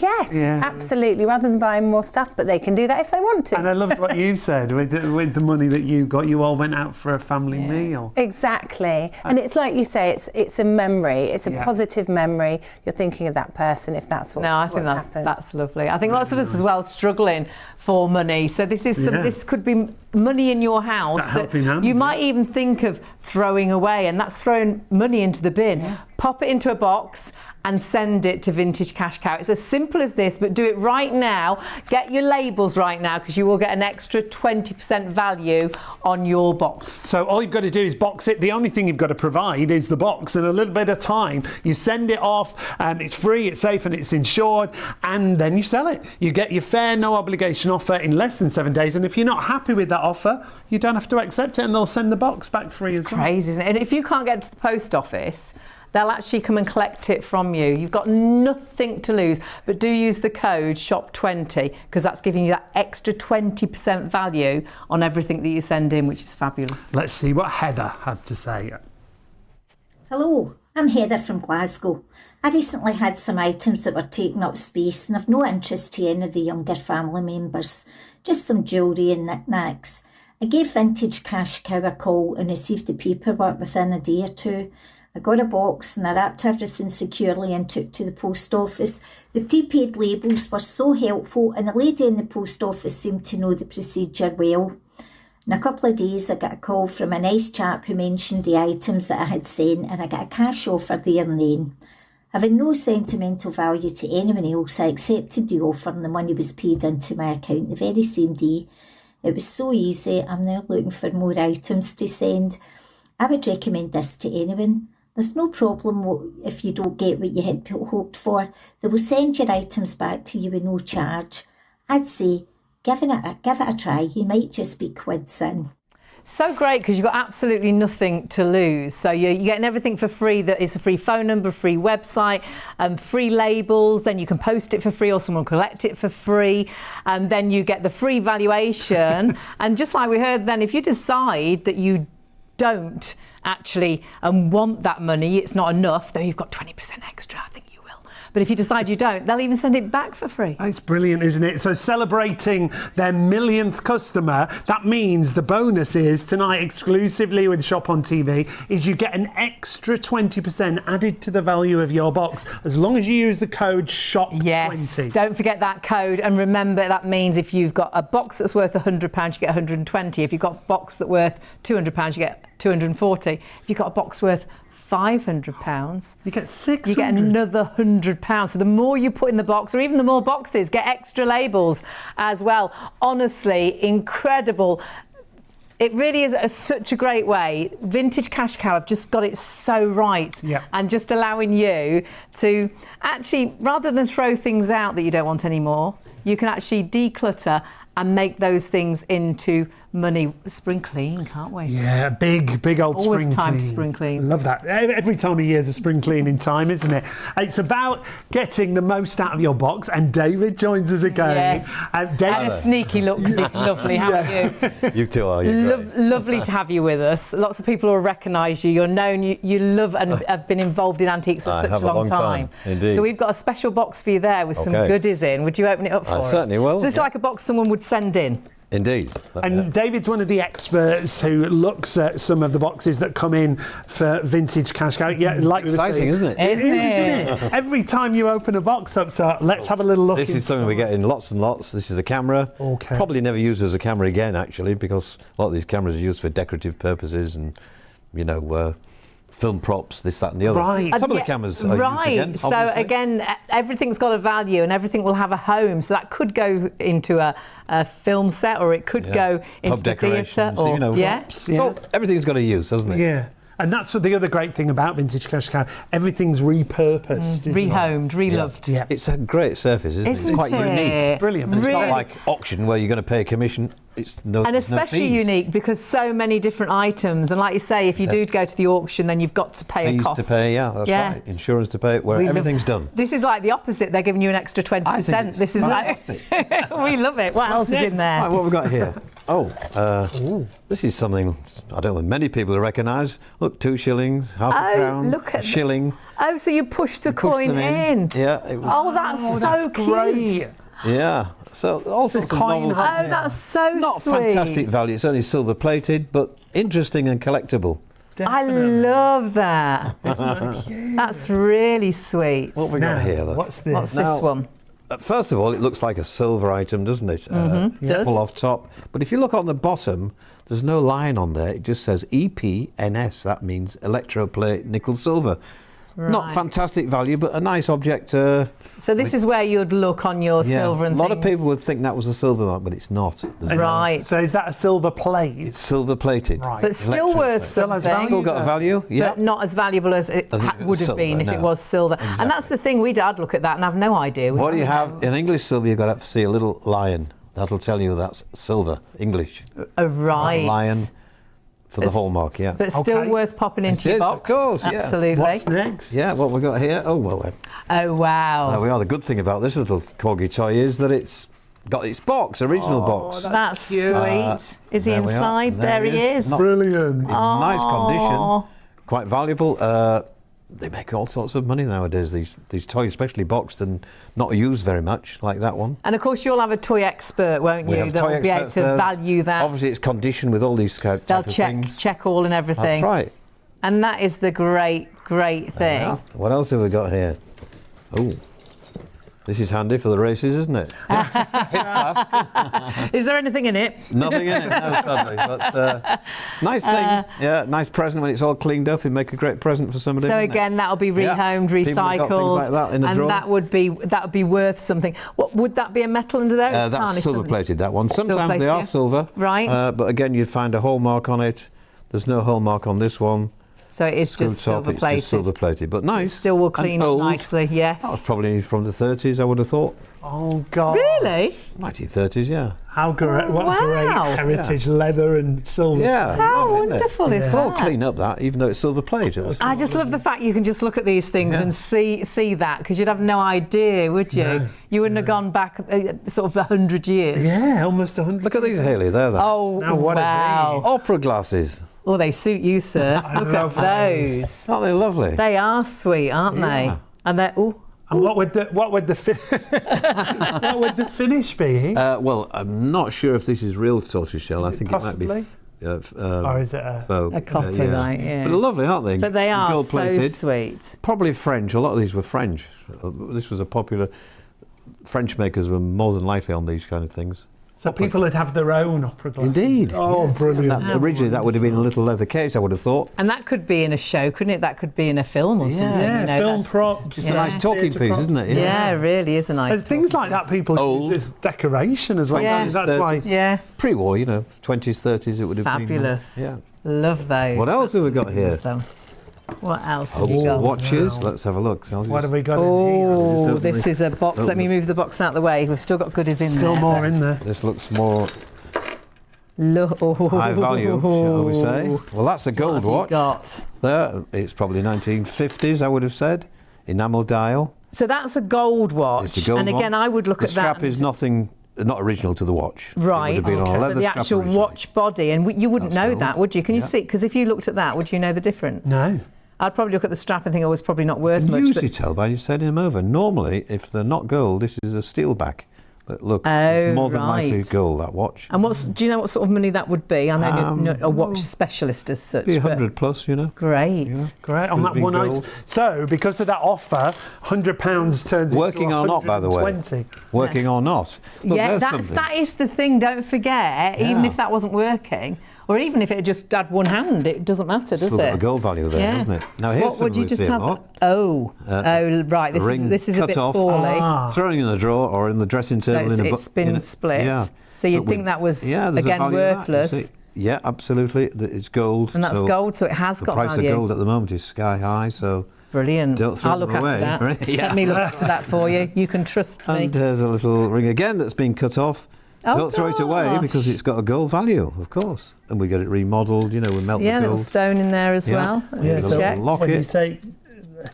Yes, absolutely. Rather than buying more stuff, but they can do that if they want to. And I loved what you said with the money that you got. You all went out for a family meal. Exactly, and it's like you say, it's a memory. It's a positive memory. You're thinking of that person if that's what's I think that's lovely. I think lots of us as well struggling for money. So this is this could be money in your house that you might even think of throwing away, and that's throwing money into the bin. Pop it into a box and send it to Vintage Cash Cow. It's as simple as this, but do it right now. Get your labels right now, because you will get an extra 20% value on your box. So all you've got to do is box it. The only thing you've got to provide is the box and a little bit of time. You send it off, it's free, it's safe, and it's insured, and then you sell it. You get your fair, no obligation offer in less than 7 days, and if you're not happy with that offer, you don't have to accept it, and they'll send the box back free as well. It's crazy, isn't it? And if you can't get to the post office, they'll actually come and collect it from you. You've got nothing to lose, but do use the code SHOP20, because that's giving you that extra 20% value on everything that you send in, which is fabulous. Let's see what Heather had to say. Hello, I'm Heather from Glasgow. I recently had some items that were taking up space and of no interest to any of the younger family members, just some jewellery and knick-knacks. I gave Vintage Cash Cow a call and received the paperwork within a day or two. I got a box and I wrapped everything securely and took to the post office. The prepaid labels were so helpful, and the lady in the post office seemed to know the procedure well. In a couple of days I got a call from a nice chap who mentioned the items that I had sent, and I got a cash offer there and then. Having no sentimental value to anyone else, I accepted the offer and the money was paid into my account the very same day. It was so easy. I'm now looking for more items to send. I would recommend this to anyone. There's no problem if you don't get what you had hoped for. They will send your items back to you with no charge. I'd say give it a try. You might just be quids in. So great, because you've got absolutely nothing to lose. So you're getting everything for free. That is a free phone number, free website, free labels. Then you can post it for free, or someone will collect it for free. And then you get the free valuation. And just like we heard then, if you decide that you don't actually want that money, it's not enough, though you've got 20% extra, I think you will. But if you decide you don't, they'll even send it back for free. It's brilliant, isn't it? So celebrating their millionth customer, that means the bonus is tonight, exclusively with Shop on TV, is you get an extra 20% added to the value of your box, as long as you use the code SHOP20. Yes, don't forget that code, and remember that means if you've got a box that's worth £100, you get 120. If you've got a box that's worth £200, you get 240. If you've got a box worth £500, you get 600. You get another £100. So the more you put in the box, or even the more boxes, get extra labels as well. Honestly, incredible. It really is such a great way. Vintage Cash Cow have just got it so right, and just allowing you to actually, rather than throw things out that you don't want anymore, you can actually declutter and make those things into money. Spring clean, can't we? Yeah, big old Always spring time clean. to spring clean. Love that. Every time of year is a spring cleaning time, isn't it? It's about getting the most out of your box, and David joins us again. Yes. And a sneaky look, because it's lovely, haven't you? You two are. Lovely to have you with us. Lots of people will recognise you. You're known, you love and have been involved in antiques for such a long time. Indeed. So we've got a special box for you there with some goodies in. Would you open it up for us? I certainly will. So it's like a box someone would send in. Indeed. And David's one of the experts who looks at some of the boxes that come in for Vintage Cash Cow. Yeah, like exciting, isn't it? Isn't it? Every time you open a box up, so let's have a little look. This is something we get in lots and lots. This is a camera. Okay. Probably never used as a camera again, actually, because a lot of these cameras are used for decorative purposes and, you know, film props, this, that and the other. Right. Some of the cameras are right. used again, So obviously. again, everything's got a value and everything will have a home. So that could go into a film set, or it could go into Pub the theatre. decorations, Or, you know, yeah. Well, everything's got a use, hasn't it? Yeah. And that's what the other great thing about Vintage Cash Cow. Everything's repurposed, isn't it? Rehomed, reloved. Yeah. It's a great surface, isn't it? Isn't It's quite it? unique. Brilliant. And it's Really- not like auction where you're going to pay a commission. It's no, And there's no especially fees. unique because so many different items. And like you say, if you do go to the auction, then you've got to pay Fees a cost. to pay, yeah, that's right. Insurance to pay, where We love- everything's done. This is like the opposite. They're giving you an extra 20%. I think it's This is fantastic. like we love it. What else is in there? Right, what have we got here? This is something I don't know many people will recognise. Look, 2 shillings, half a crown, look at a shilling. Oh, so you push the Push coin them in. Yeah, it was, Oh, that's so cute. Great. yeah. So all sorts of coin novelties. Oh, that's so Not sweet. fantastic value. It's only silver plated, but interesting and collectible. I love that. That's really sweet. What have we got here? Look? What's this? What's Now, this one? First of all, it looks like a silver item, doesn't it? does. Pull off top. But if you look on the bottom, there's no line on there. It just says EPNS. That means electroplate nickel silver. Not Right. fantastic value, but a nice object. So this is where you'd look on your silver and a lot things. of people would think that was a silver mark, but it's not. There's no- Right. So is that a silver plate? It's silver plated. Right. But still worth Electroplate. Still has something. Still got a value. Yeah. But not as valuable as it As if it was would have silver, been if it no. was silver. Exactly. And that's the thing, I'd look at that and have no idea. What do you have in English silver? You've got to see a little lion. That'll tell you that's silver English. Oh, right. A lion for the hallmark. Yeah. But still Okay. worth popping into It your is, of box. course, yeah. Absolutely. What's next? Yeah, what we got here? Oh, well, Oh, wow. there we are. The good thing about this little corgi toy is that it's got its box, original box. That's cute. sweet. Is he There we are. inside? There he is. Not- Brilliant. In nice condition, Aw. quite valuable. They make all sorts of money nowadays, these toys, especially boxed and not used very much, like that one. And of course, you'll have a toy expert, won't We you? have That'll toy be able experts to there. value that. Obviously, it's conditioned with all these type They'll of check things. all and everything. That's right. And that is the great thing. Yeah. What else have we got here? Oh, this is handy for the races, isn't it? Hit flask. Is there anything in it? Nothing in it, no, sadly. But nice thing. Yeah, nice present when it's all cleaned up. It'd make a great present for somebody. So wouldn't it? again, that'll be Yeah. rehomed, People have got things recycled, like that in a and drawer. that would be worth something. What would that be? A metal under there? It's That's tarnished, silver isn't it? plated, that one. Sometimes Silver-plated, they are yeah. silver. Right. But again, you'd find a hallmark on it. There's no hallmark on this one. So it is Screw just top, silver it's plated. just silver plated, but nice. Still will and clean up old. nicely. Yes. That was probably from the 30s, I would have thought. Oh God. Really? 1930s, yeah. How great! What Wow. great heritage, leather and silver. Yeah. How lovely, isn't it? wonderful is It'll all that? clean up that, even though it's silver plated. I just love the fact you can just look at these things and see that, because you'd have no idea, would you? No, You wouldn't have gone back sort of 100 years. Yeah, almost 100. Look at these, Hayley, there. Oh, Now what a wow. Opera glasses. Oh, they suit you, sir. Look at love those. Aren't they lovely? They are sweet, aren't Yeah. they? And they're, oh, And what would the what would the finish be? Well, I'm not sure if this is real tortoiseshell. I think possibly? it might be. Or is it a faux. a cotton, right? Yeah. But they're lovely, aren't they? But they are Gold so plated. sweet. Probably French. A lot of these were French. This was a popular. French makers were more than likely on these kind of things. So people would have their own opera glasses. Indeed. Oh, brilliant. Originally, that would have been a little leather case, I would have thought. And that could be in a show, couldn't it? That could be in a film or something. Yeah, you know, film that's- props. It's a nice talking theatre piece, props. isn't it? Yeah, it really is a nice. There's things talking like that people Old. use as decoration as well. Yeah. That's why. Yeah, Pre-war, 20s, 30s, it would have fabulous. been. Yeah. Love those. What else have we got here? Love them. What else have you Oh, got? watches. Let's have a look. What have we got in Oh, Just this open is a box. Let me move the box out of the way. We've still got goodies in here? there. Still more in there. This looks more Look. high value, shall we say? Well, that's a gold watch. Got. There, it's probably 1950s, I would have said. Enamel dial. So that's a gold watch. It's a gold and again, one. I would look The at strap that. is nothing, not original to the watch. Right, It would have been on a but leather the strap actual originally. watch body, and you wouldn't That's know gold. that, would you? Can you Yeah. see? Because if you looked at that, would you know the difference? No. I'd probably look at the strap and think, oh, it's probably not worth You much. can but- usually tell by you setting them over. Normally, if they're not gold, this is a steel back. But look, Oh, it's more than likely right. gold, that watch. And do you know what sort of money that would be? I know you're not a watch specialist as such. Be but 100 plus, Great. Yeah. Great. On Could that have been one gold. item. So, because of that offer, £100 turns Working into or not, by the way. 120. Working or not. Look, Yeah, there's something. that is the thing. Don't forget, even Yeah. if that wasn't working, Or even if it just had one hand, it doesn't matter, does Still it? got a gold value there, Yeah. doesn't it? Now here's What would you just have? Oh, right. This is a cut bit off, poorly. throwing in the drawer or in the dressing table in a it's been split. Yeah. So you'd But think that was there's a again value in that, you worthless. see. Yeah, absolutely. It's gold. And that's gold, so it has the got price value. of gold at the moment is sky high, so Brilliant. don't throw I'll them look away. after that. Yeah. Let me look after that for you. You can trust me. And there's a little ring again that's been cut off. Oh, Don't throw it away gosh. because it's got a gold value, of course. And we get it remodelled, we melt Yeah, the little gold. stone in there as well. Yeah, so Check. when you say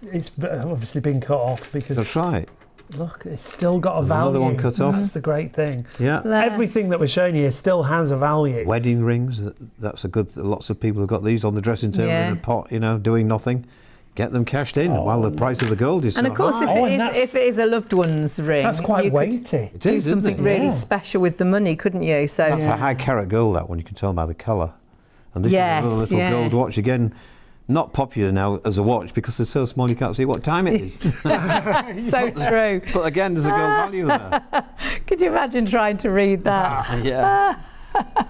it's obviously been cut off because That's right. look, it's still got a There's value. another one cut off. That's the great thing. Yeah. Everything that we're showing you still has a value. Wedding rings, that's a good, lots of people have got these on the dressing table Yeah. in a pot, doing nothing. Get them cashed in while the price of the gold is And so of course, high. if it is a loved one's ring, That's quite you weighty. could It do is, isn't something it? really Yeah. special with the money, couldn't you? So That's a high carat gold, that one, you can tell by the colour. And this Yes, is another little yeah. gold watch, again, not popular now as a watch because they're so small you can't see what time it is. so true. But again, there's a gold value there. Could you imagine trying to read that? Yeah.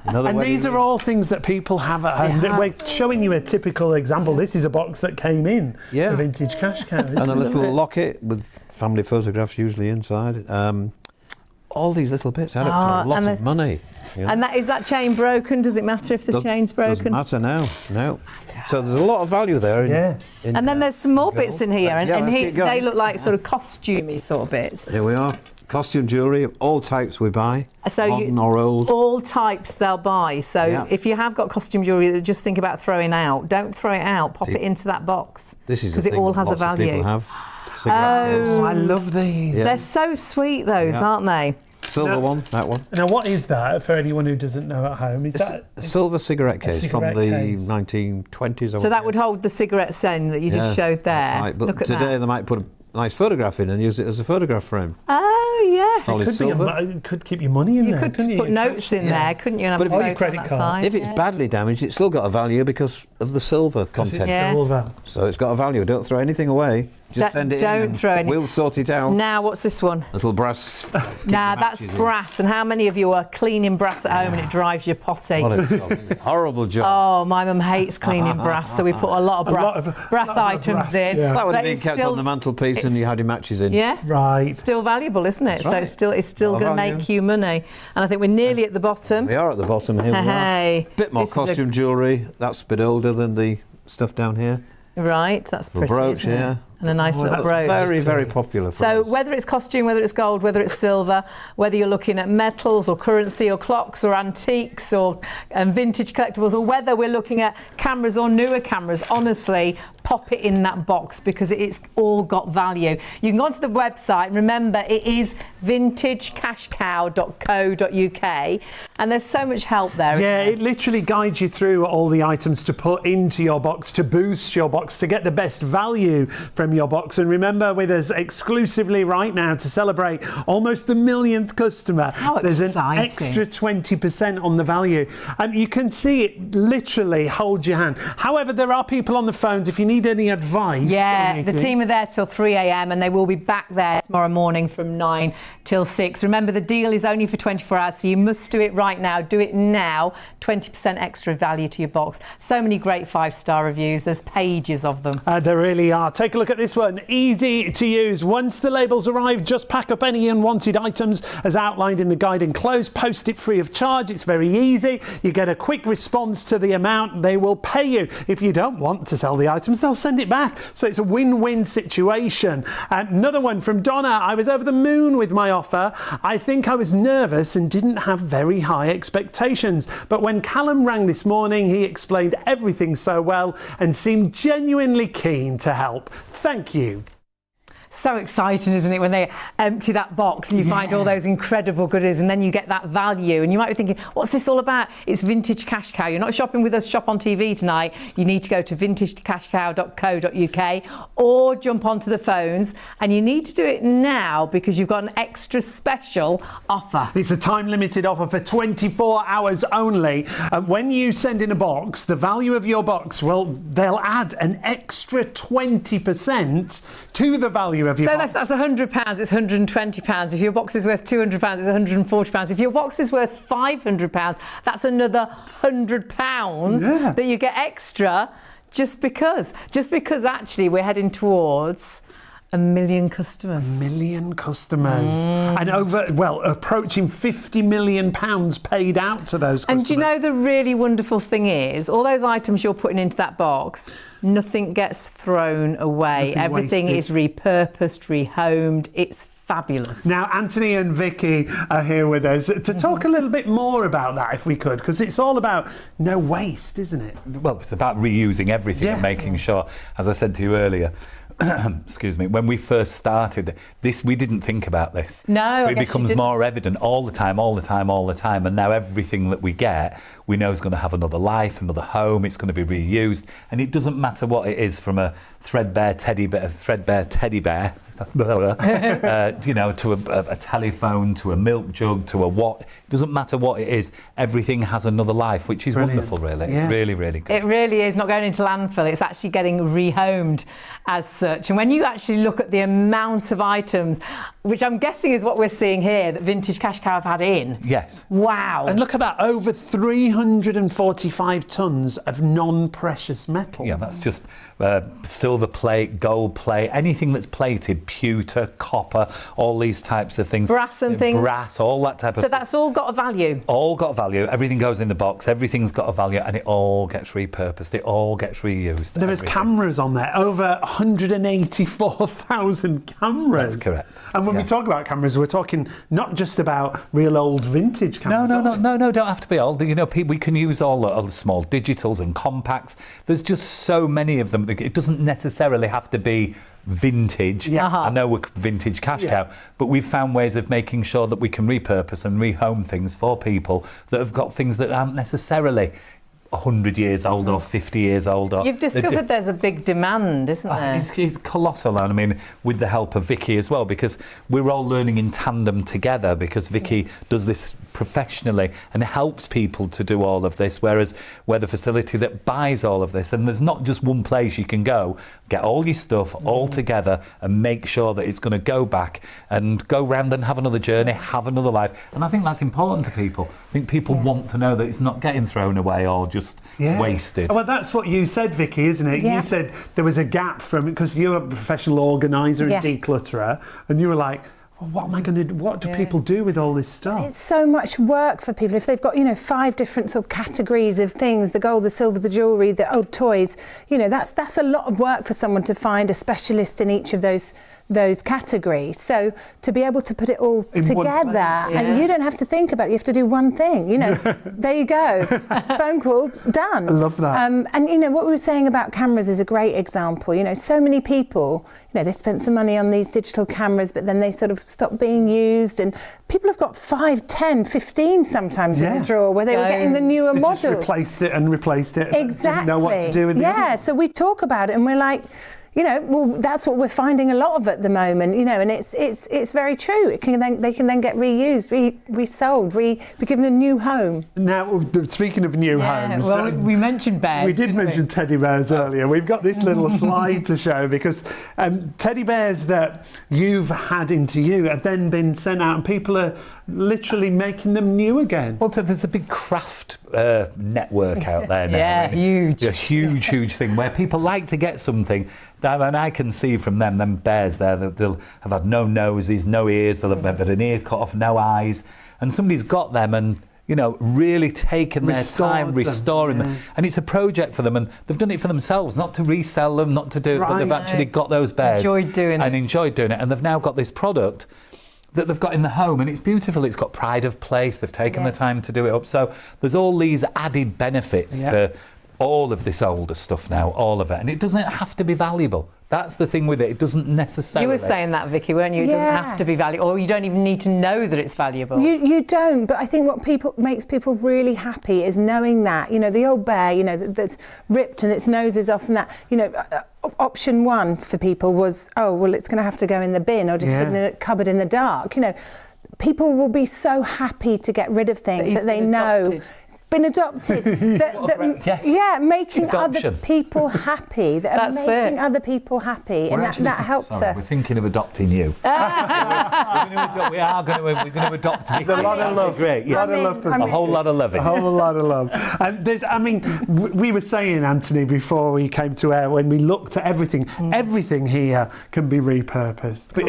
Another And wedding these are ring. all things that people have at home. We're showing you a typical example. This is a box that came in to Vintage Cash Cow. And a little locket with family photographs usually inside. All these little bits add up to a lot of money. And is that chain broken? Does it matter if the chain's broken? Doesn't matter now. No. So there's a lot of value there. And then there's some more bits in here, and let's keep going. they look like sort of costumey sort of bits. Here we are. Costume jewellery, all types we buy, So modern or old. All types they'll buy. So Yeah. if you have got costume jewellery that just think about throwing out, don't throw it out. Pop it into that box. This is because the it thing all that has a lots of value. people have. Cigarette case. I love these. Yeah. They're so sweet, those, Yeah. aren't they? Silver one, that one. Now, what is that for anyone who doesn't know at home? Is that A silver cigarette case cigarette from the case. 1920s. So that would hold the cigarette end that you just showed there. Right, but Look at today that. they might put a nice photograph in and use it as a photograph frame. Oh, yeah. Solid could silver. it could keep your money in You there, could couldn't you? put notes in there, couldn't you? And have But a if photo you- on credit that card. side. If it's badly damaged, it's still got a value because of the silver content. It's Yeah. silver. So it's got a value. Don't throw anything away. Just send it in. Don't and throw any. We'll sort it out. Now, what's this one? Little brass. Nah, that's matches in. brass. And how many of you are cleaning brass at home and it drives you potty? What a job. Horrible job. Oh, my mum hates cleaning brass, so we put a lot of brass brass, items in. yeah. That would have But been it's kept still- on the mantelpiece and you had your matches in. Yeah, Right. still valuable, isn't it? That's So right. it's still Lot of going to value. make you money. And I think we're nearly at the bottom. We are at the bottom here. We are. Hey, Bit more this is a- costume jewellery. That's a bit older than the stuff down here. Right, that's The pretty. brooch, isn't it? yeah. And a nice little That's brooch. very, very popular for So us. whether it's costume, whether it's gold, whether it's silver, whether you're looking at metals or currency or clocks or antiques or vintage collectibles, or whether we're looking at cameras or newer cameras, honestly, pop it in that box because it's all got value. You can go onto the website. Remember, it is vintagecashcow.co.uk, and there's so much help there. Yeah, isn't it literally guides you through all the items to put into your box, to boost your box, to get the best value from your box. And remember, with us exclusively right now to celebrate almost the millionth customer, How there's an exciting. extra 20% on the value. You can see it literally hold your hand. However, there are people on the phones if you need any advice. Yeah, or the anything. team are there till 3 a.m. and they will be back there tomorrow morning from 9 till 6. Remember, the deal is only for 24 hours, so you must do it right now. Do it now. 20% extra value to your box. So many great 5-star reviews. There's pages of them. There really are. Take a look at this one. Easy to use. Once the labels arrive, just pack up any unwanted items as outlined in the guide enclosed. Post it free of charge. It's very easy. You get a quick response to the amount. They will pay you. If you don't want to sell the items, they'll send it back. So it's a win-win situation. Another one from Donna. I was over the moon with my offer. I think I was nervous and didn't have very high expectations. But when Callum rang this morning, he explained everything so well and seemed genuinely keen to help. Thank you. So exciting, isn't it, when they empty that box and you find all those incredible goodies and then you get that value and you might be thinking, what's this all about? It's Vintage Cash Cow. You're not shopping with us, Shop on TV tonight. You need to go to vintagecashcow.co.uk or jump onto the phones, and you need to do it now because you've got an extra special offer. It's a time-limited offer for 24 hours only. When you send in a box, the value of your box, well, they'll add an extra 20% to the value value of your So box? that's £100, it's £120. If your box is worth £200, it's £140. If your box is worth £500, that's another £100 that you get extra just because actually we're heading towards 1 million customers. 1 million customers. And approaching £50 million paid out to those customers. And do you know the really wonderful thing is, all those items you're putting into that box, nothing gets thrown away. Everything is repurposed, rehomed. It's fabulous. Now, Anthony and Vicky are here with us to talk a little bit more about that, if we could, because it's all about no waste, isn't it? Well, it's about reusing everything and making sure, as I said to you earlier, excuse me, when we first started this, we didn't think about this. No, it becomes more evident all the time, and now everything that we get, we know is going to have another life, another home. It's going to be reused, and it doesn't matter what it is, from a threadbare teddy bear, you know, to a telephone, to a milk jug, to a what. It doesn't matter what it is. Everything has another life, which is wonderful, really. Yeah. Really, really good. It really is not going into landfill. It's actually getting rehomed as such. And when you actually look at the amount of items, which I'm guessing is what we're seeing here, that Vintage Cash Cow have had in. Yes. Wow. And look at that, over 345 tonnes of non-precious metal. Yeah, that's just silver plate, gold plate, anything that's plated, pewter, copper, all these types of things. Brass and things. Brass, all that type of So that's all got a value. All got a value. Everything goes in the box. Everything's got a value, and it all gets repurposed. It all gets reused. There is cameras on there, over 184,000 cameras. That's correct. And when we talk about cameras, we're talking not just about real old vintage cameras. No, don't have to be old. You know, we can use all the small digitals and compacts. There's just so many of them. It doesn't necessarily have to be vintage. I know we're Vintage Cash Cow, but we've found ways of making sure that we can repurpose and rehome things for people that have got things that aren't necessarily 100 years old or 50 years old. Or You've discovered there's a big demand, isn't there? It's colossal, and I mean, with the help of Vicky as well, because we're all learning in tandem together, because Vicky does this professionally and helps people to do all of this, whereas we're the facility that buys all of this, and there's not just one place you can go, get all your stuff all together and make sure that it's going to go back and go round and have another journey, have another life. And I think that's important to people. I think people want to know that it's not getting thrown away or just wasted. Well, that's what you said, Vicky, isn't it? Yeah. You said there was a gap from, because you're a professional organiser and declutterer, and you were like, well, what am I going to do? What do people do with all this stuff? It's so much work for people. If they've got, 5 different sort of categories of things, the gold, the silver, the jewellery, the old toys, that's a lot of work for someone to find a specialist in each of those categories. So to be able to put it all together, and you don't have to think about it, you have to do one thing, there you go, phone call, done. I love that. And what we were saying about cameras is a great example. So many people, they spent some money on these digital cameras, but then they sort of stopped being used, and people have got 5, 10, 15 sometimes in the drawer where they were getting the newer models. Just replaced it. Exactly. Didn't know what to do with it. So we talk about it and we're like, well, that's what we're finding a lot of at the moment, and it's very true. They can then get reused, resold, be given a new home. Now, speaking of new homes, well, we mentioned bears. We did mention teddy bears earlier. We've got this little slide to show, because teddy bears that you've had into you have then been sent out, and people are literally making them new again. Well, there's a big craft network out there now. Huge. A huge thing where people like to get something. And I can see from them bears there, that they'll have had no noses, no ears, they'll have had an ear cut off, no eyes, and somebody's got them and really taken their time restoring them. And it's a project for them, and they've done it for themselves, not to resell them, not to do it, but they've actually got those bears. Enjoyed doing it. And they've now got this product that they've got in the home, and it's beautiful. It's got pride of place. They've taken the time to do it up. So there's all these added benefits to all of this older stuff now, all of it. And it doesn't have to be valuable. That's the thing with it. It doesn't necessarily... You were saying that, Vicky, weren't you? It doesn't have to be valuable, or you don't even need to know that it's valuable. You don't, but I think what makes people really happy is knowing that, the old bear, that's ripped and its nose is off and that, option one for people was, oh, well, it's going to have to go in the bin or just sit in a cupboard in the dark. People will be so happy to get rid of things that they know been adopted. Yes. Yeah, making Adoption. other people happy. That are That's making it. other people happy, and that helps Sorry, us. we're thinking of adopting you. we're going to adopt you. There's a lot of love. Great, yeah. A whole lot of loving. A whole lot of love. And we were saying, Anthony, before we came to air, when we looked at everything, everything here can be repurposed. But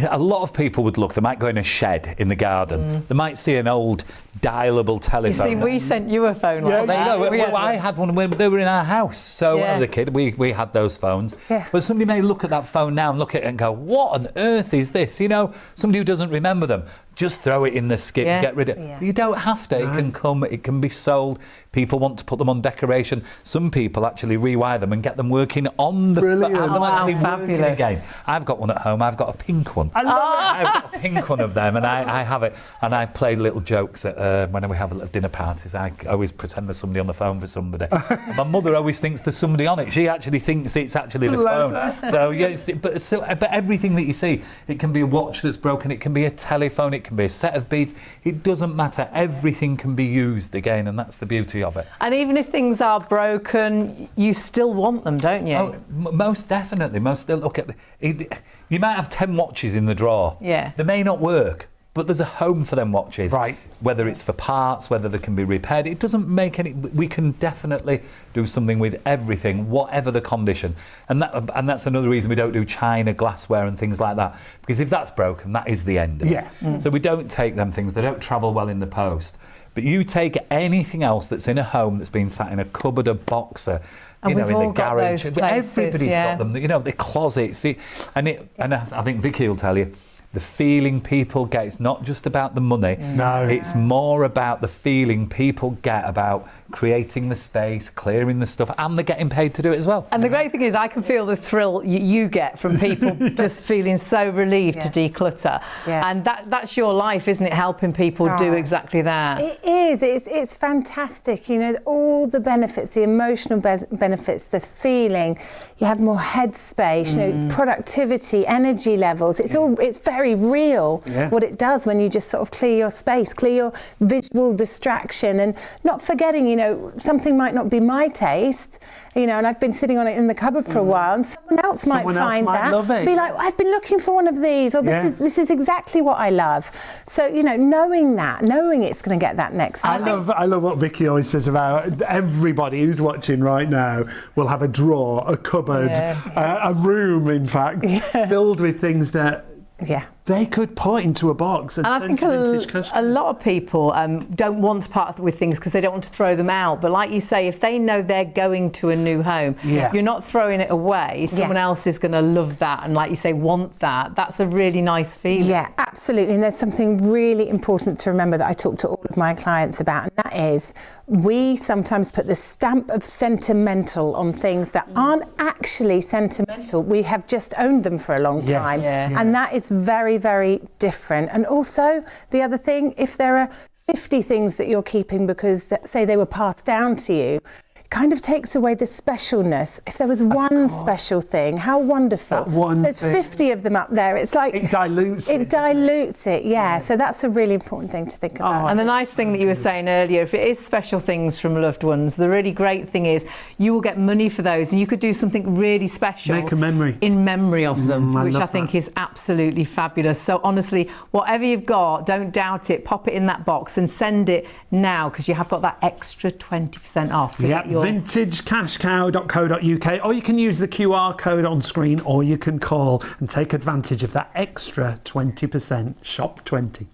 a lot of people would look, they might go in a shed in the garden, they might see an old dialable You telephone. see, we sent you a phone. Well, like there you that. go. We had I had one when they were in our house. So when I Yeah. was a kid, we had those phones. Yeah. But somebody may look at that phone now and look at it and go, what on earth is this? You know, somebody who doesn't remember them, just throw it in the skip, Yeah. get rid of it. Yeah. You don't have to. It can be sold. People want to put them on decoration. Some people actually rewire them and get them working on the Brilliant. have them Oh, actually wow, working fabulous. again. I've got one at home. I've got a pink one. I love I've got a pink one of them, and I have it. And I play little jokes at, when we have little dinner parties. I always pretend there's somebody on the phone for somebody. My mother always thinks there's somebody on it. She actually thinks it's actually the phone. So yeah, but everything that you see, it can be a watch that's broken. It can be a telephone. It can be a set of beads. It doesn't matter. Everything can be used again, and that's the beauty of it. And even if things are broken, you still want them, don't you? Oh, most definitely. Look at it. You might have 10 watches in the drawer. Yeah. They may not work, but there's a home for them watches. Right. Whether it's for parts, whether they can be repaired, it doesn't make any. We can definitely do something with everything, whatever the condition. And that's another reason we don't do china, glassware, and things like that. Because if that's broken, that is the end of it. So we don't take them things. They don't travel well in the post. But you take anything else that's in a home that's been sat in a cupboard, a boxer, And in we've the all got garage. those places, Everybody's yeah. got them. The closets. And I think Vicky will tell you, the feeling people get. It's not just about the money. No. It's more about the feeling people get about creating the space, clearing the stuff, and they're getting paid to do it as well. And the great thing is, I can feel the thrill you get from people just feeling so relieved to declutter. Yeah. And that's your life, isn't it? Helping people do exactly that. It is. It's fantastic. You know, all the benefits, the emotional benefits, the feeling. You have more headspace. You know, productivity, energy levels. It's very real what it does when you just sort of clear your space, clear your visual distraction, and not forgetting. You know, something might not be my taste. You know, and I've been sitting on it in the cupboard for a while, and someone else might find that. love it. Be like, I've been looking for one of these, or this is exactly what I love. So, you know, knowing it's going to get that next. I love what Vicky always says about everybody who's watching right now will have a drawer, a cupboard, a room, in fact, filled with things that they could put into a box and I send think to Vintage Cash. a lot of people don't want to part with things because they don't want to throw them out. But like you say, if they know they're going to a new home, you're not throwing it away. Someone else is going to love that and, like you say, want that. That's a really nice feeling. Yeah, absolutely. And there's something really important to remember that I talk to all of my clients about, and that is we sometimes put the stamp of sentimental on things that aren't actually sentimental. We have just owned them for a long time. And that is very, very different. And also the other thing, if there are 50 things that you're keeping because, say, they were passed down to you, kind of takes away the specialness. If there was one special thing, how wonderful. There's 50 of them up there. It's like it dilutes it. It dilutes it, yeah. So that's a really important thing to think about. And the nice thing that you were saying earlier, if it is special things from loved ones, the really great thing is you will get money for those, and you could do something really special. Make a memory. In memory of them, which I love think that. is absolutely fabulous. So honestly, whatever you've got, don't doubt it. Pop it in that box and send it now, because you have got that extra 20% off. So get your vintagecashcow.co.uk, or you can use the QR code on screen, or you can call and take advantage of that extra 20%. Shop 20.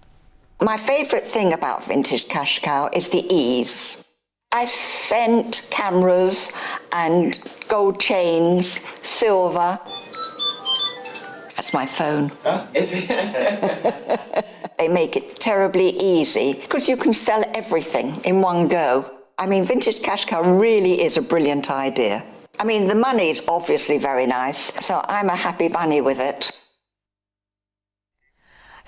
My favourite thing about Vintage Cash Cow is the ease. I sent cameras and gold chains, silver. That's my phone. Is it? They make it terribly easy because you can sell everything in one go. I mean, Vintage Cash Cow really is a brilliant idea. I mean, the money's obviously very nice, so I'm a happy bunny with it.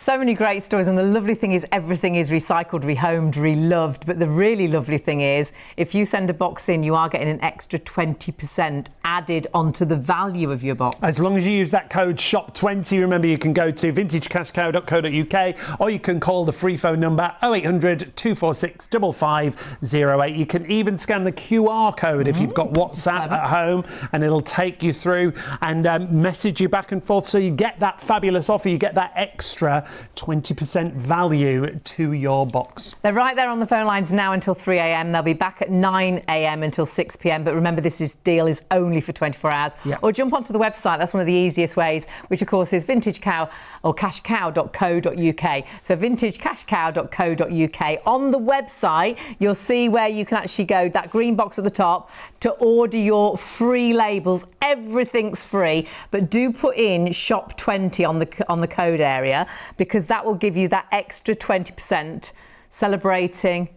So many great stories, and the lovely thing is everything is recycled, rehomed, reloved. But the really lovely thing is if you send a box in, you are getting an extra 20% added onto the value of your box. As long as you use that code SHOP20, remember you can go to vintagecashcow.co.uk or you can call the free phone number 0800 246 5508. You can even scan the QR code if you've got WhatsApp at home, and it'll take you through and message you back and forth, so you get that fabulous offer, you get that extra 20% value to your box. They're right there on the phone lines now until 3 a.m. They'll be back at 9 a.m. until 6 p.m. But remember, this deal is only for 24 hours. Yeah. Or jump onto the website. That's one of the easiest ways, which of course is vintagecow or cashcow.co.uk. So vintagecashcow.co.uk. On the website, you'll see where you can actually go, that green box at the top, to order your free labels. Everything's free, but do put in SHOP20 on the code area, because that will give you that extra 20%, celebrating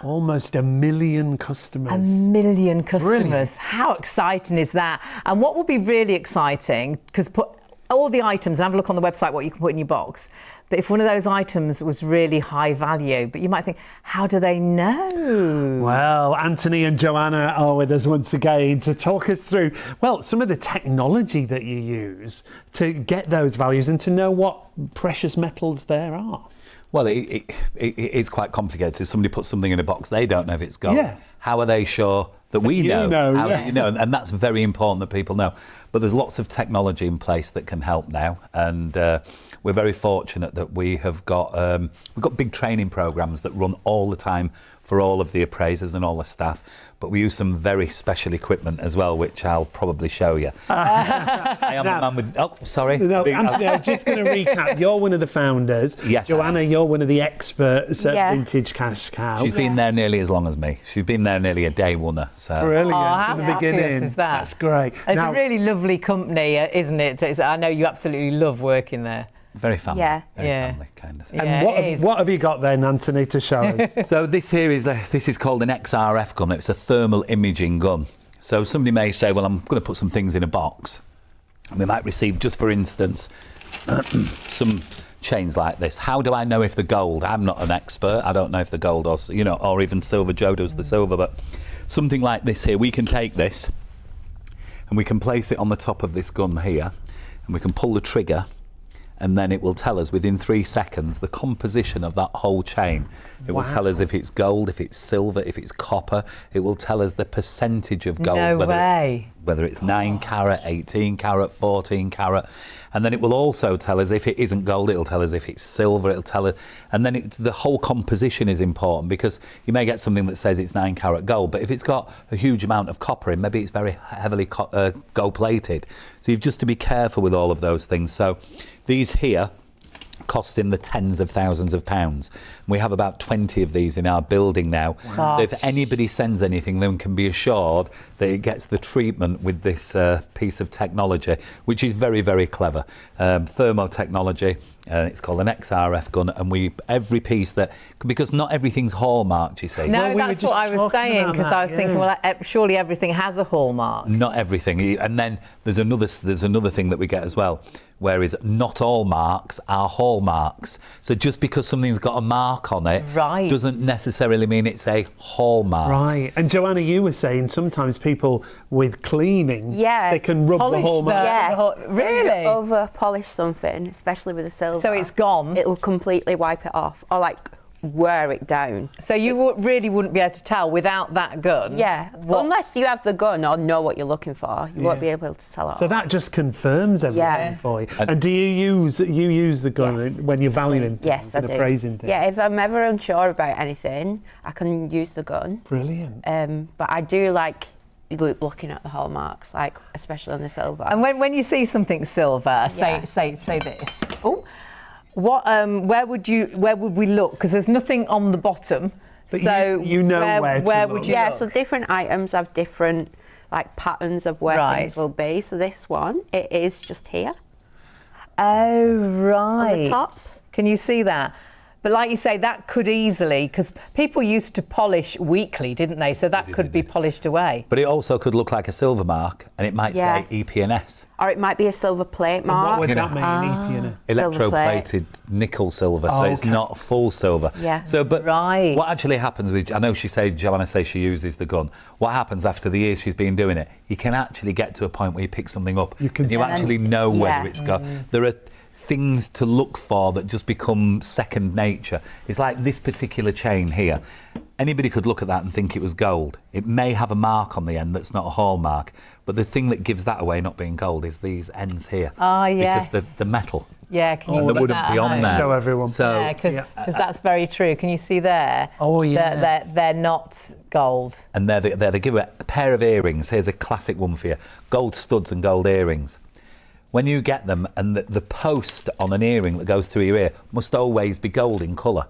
almost 1 million customers. 1 million customers. Brilliant. How exciting is that? And what will be really exciting, because put all the items, and have a look on the website what you can put in your box. But if one of those items was really high value, but you might think, how do they know? Well, Anthony and Joanna are with us once again to talk us through, well, some of the technology that you use to get those values and to know what precious metals there are. Well, it is quite complicated. If somebody puts something in a box, they don't know if it's gold. Yeah. How are they sure that we know? How yeah. do you know? And that's very important that people know. But there's lots of technology in place that can help now. And we're very fortunate that we've got big training programs that run all the time for all of the appraisers and all the staff. But we use some very special equipment as well, which I'll probably show you. I am the man with... Oh, sorry. No, Anthony, I'm just going to recap. You're one of the founders. Yes. Joanna, you're one of the experts at Vintage Cash Cow. She's been there nearly as long as me. She's been there nearly a day oneer. So. Brilliant. How From the beginning. fabulous is that? That's great. It's a really lovely company, isn't it? I know you absolutely love working there. Very family. Yeah. Very family kind of thing. And what have you got then, Anthony, to show us? So this here is called an XRF gun. It's a thermal imaging gun. So somebody may say, well, I'm going to put some things in a box. And we might receive, just for instance, some chains like this. How do I know if they're gold? I'm not an expert. I don't know if they're gold or even silver. Joe does the silver, but something like this here, we can take this and we can place it on the top of this gun here, and we can pull the trigger, and then it will tell us within 3 seconds the composition of that whole chain. It will tell us if it's gold, if it's silver, if it's copper. It will tell us the percentage of gold. No way. Whether it's 9 carat, 18 carat, 14 carat. And then it will also tell us if it isn't gold, it'll tell us if it's silver, it'll tell us. And then the whole composition is important, because you may get something that says it's 9 carat gold, but if it's got a huge amount of copper in, maybe it's very heavily gold plated. So you've just to be careful with all of those things. So these here cost in the tens of thousands of pounds. We have about 20 of these in our building now. Wow. So if anybody sends anything, then can be assured that it gets the treatment with this piece of technology, which is very, very clever. Thermotechnology. It's called an XRF gun, and every piece because not everything's hallmarked, you see. No, that's what I was saying, because I was thinking, well, surely everything has a hallmark. Not everything. And then there's another thing that we get as well, whereas not all marks are hallmarks. So just because something's got a mark on it doesn't necessarily mean it's a hallmark. Right. And Joanna, you were saying sometimes people with cleaning, they can rub the hallmark. Yeah. Really? So if you over-polish something, especially with a silver, so it's gone. It'll completely wipe it off, or wear it down. So you really wouldn't be able to tell without that gun? Yeah, unless you have the gun or know what you're looking for, you won't be able to tell it. So that just confirms everything for you. And do you use the gun when you're valuing things and appraising things? Yeah, if I'm ever unsure about anything, I can use the gun. Brilliant. But I do like looking at the hallmarks, especially on the silver. And when you see something silver, say this. Oh. Where would we look? Because there's nothing on the bottom. But so you know where would you look? look? So different items have different patterns of where things will be. So this one, it is just here. Oh, right. On the top. Can you see that? But like you say, that could easily, because people used to polish weekly, didn't they? So that could be polished away. But it also could look like a silver mark, and it might say EP&S. Or it might be a silver plate mark. What would that mean, EP&S? Electroplated nickel silver, so it's not full silver. Yeah. So, but what actually happens with, I know Joanna says she uses the gun. What happens after the years she's been doing it, you can actually get to a point where you pick something up and you actually know whether it's gone. There are things to look for that just become second nature. It's like this particular chain here. Anybody could look at that and think it was gold. It may have a mark on the end that's not a hallmark, but the thing that gives that away not being gold is these ends here. Yes. Because the metal. Yeah, can you see that wouldn't be on there. Show everyone. So, because that's very true. Can you see there? Oh, yeah. They're not gold. And they give a pair of earrings. Here's a classic one for you. Gold studs and gold earrings. When you get them, and the post on an earring that goes through your ear must always be gold in colour.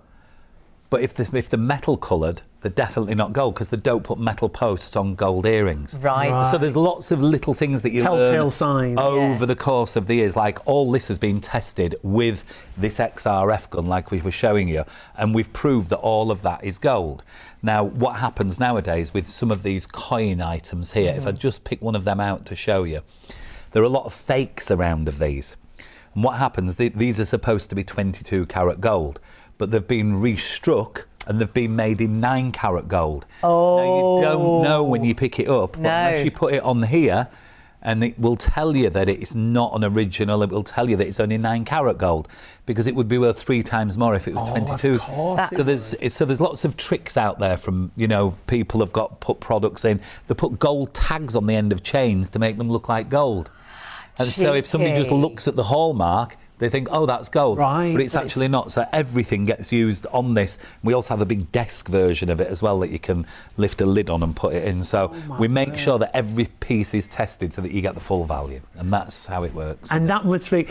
But if the metal coloured, they're definitely not gold, because they don't put metal posts on gold earrings. Right. So there's lots of little things that you Telltale learn signs. over the course of the years. Like, all this has been tested with this XRF gun, like we were showing you, and we've proved that all of that is gold. Now, what happens nowadays with some of these coin items here, if I just pick one of them out to show you, there are a lot of fakes around of these. And what happens, these are supposed to be 22 carat gold, but they've been restruck and they've been made in 9 carat gold. Oh. Now, you don't know when you pick it up, but unless you put it on here, and it will tell you that it's not an original, it will tell you that it's only 9 carat gold, because it would be worth 3 times more if it was 22. Of course. So there's lots of tricks out there from, people have put products in. They put gold tags on the end of chains to make them look like gold. And so if somebody just looks at the hallmark, they think, oh, that's gold. Right. But it's actually not. So everything gets used on this. We also have a big desk version of it as well that you can lift a lid on and put it in. So we make sure that every piece is tested so that you get the full value. And that's how it works. And that must be...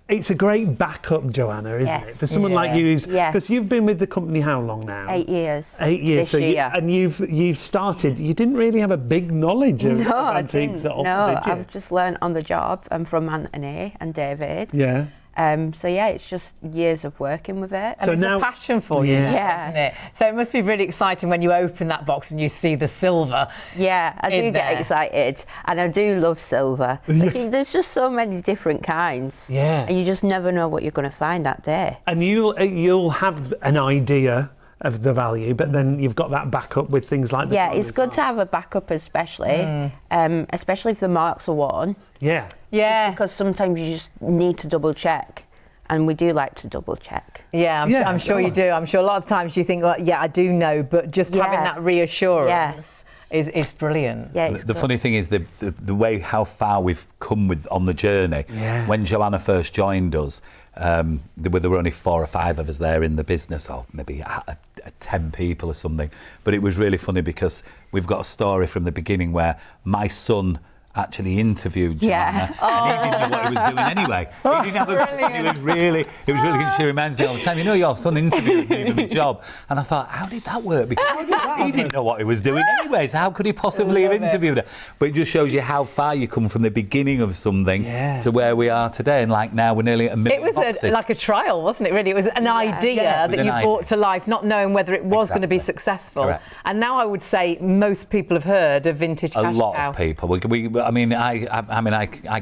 It's a great backup, Joanna, isn't it? For someone like you, because you've been with the company how long now? 8 years. 8 years. This year. And you've started. You didn't really have a big knowledge of antiques at all, did you? I've just learned on the job. I'm from Anthony and David. Yeah. So it's just years of working with it. And so it's a passion for you, isn't it? So it must be really exciting when you open that box and you see the silver. Yeah, I do get excited, and I do love silver. There's just so many different kinds. Yeah. And you just never know what you're going to find that day. And you'll have an idea of the value, but then you've got that backup with things like the it's good to have a backup, especially if the marks are worn. Yeah. Yeah. Just because sometimes you just need to double check, and we do like to double check. Yeah, I'm sure you do. I'm sure a lot of times you think, well, I do know, but just having that reassurance is brilliant. Yeah, the funny thing is the way how far we've come on the journey. Yeah. When Joanna first joined us, there were only 4 or 5 of us there in the business, or maybe 10 people or something. But it was really funny because we've got a story from the beginning where my son actually interviewed Joanna, and he didn't know what he was doing anyway. He didn't have it was really good. She reminds me all the time, your son interviewed me for my job. And I thought, how did that work? Because he didn't know what he was doing anyways. How could he possibly have interviewed her? But it just shows you how far you come from the beginning of something to where we are today. And like now, we're nearly at 1 million boxes. It was like a trial, wasn't it, really? It was an idea that you brought to life, not knowing whether it was going to be successful. Correct. And now I would say most people have heard of vintage cash cow. A lot of people. I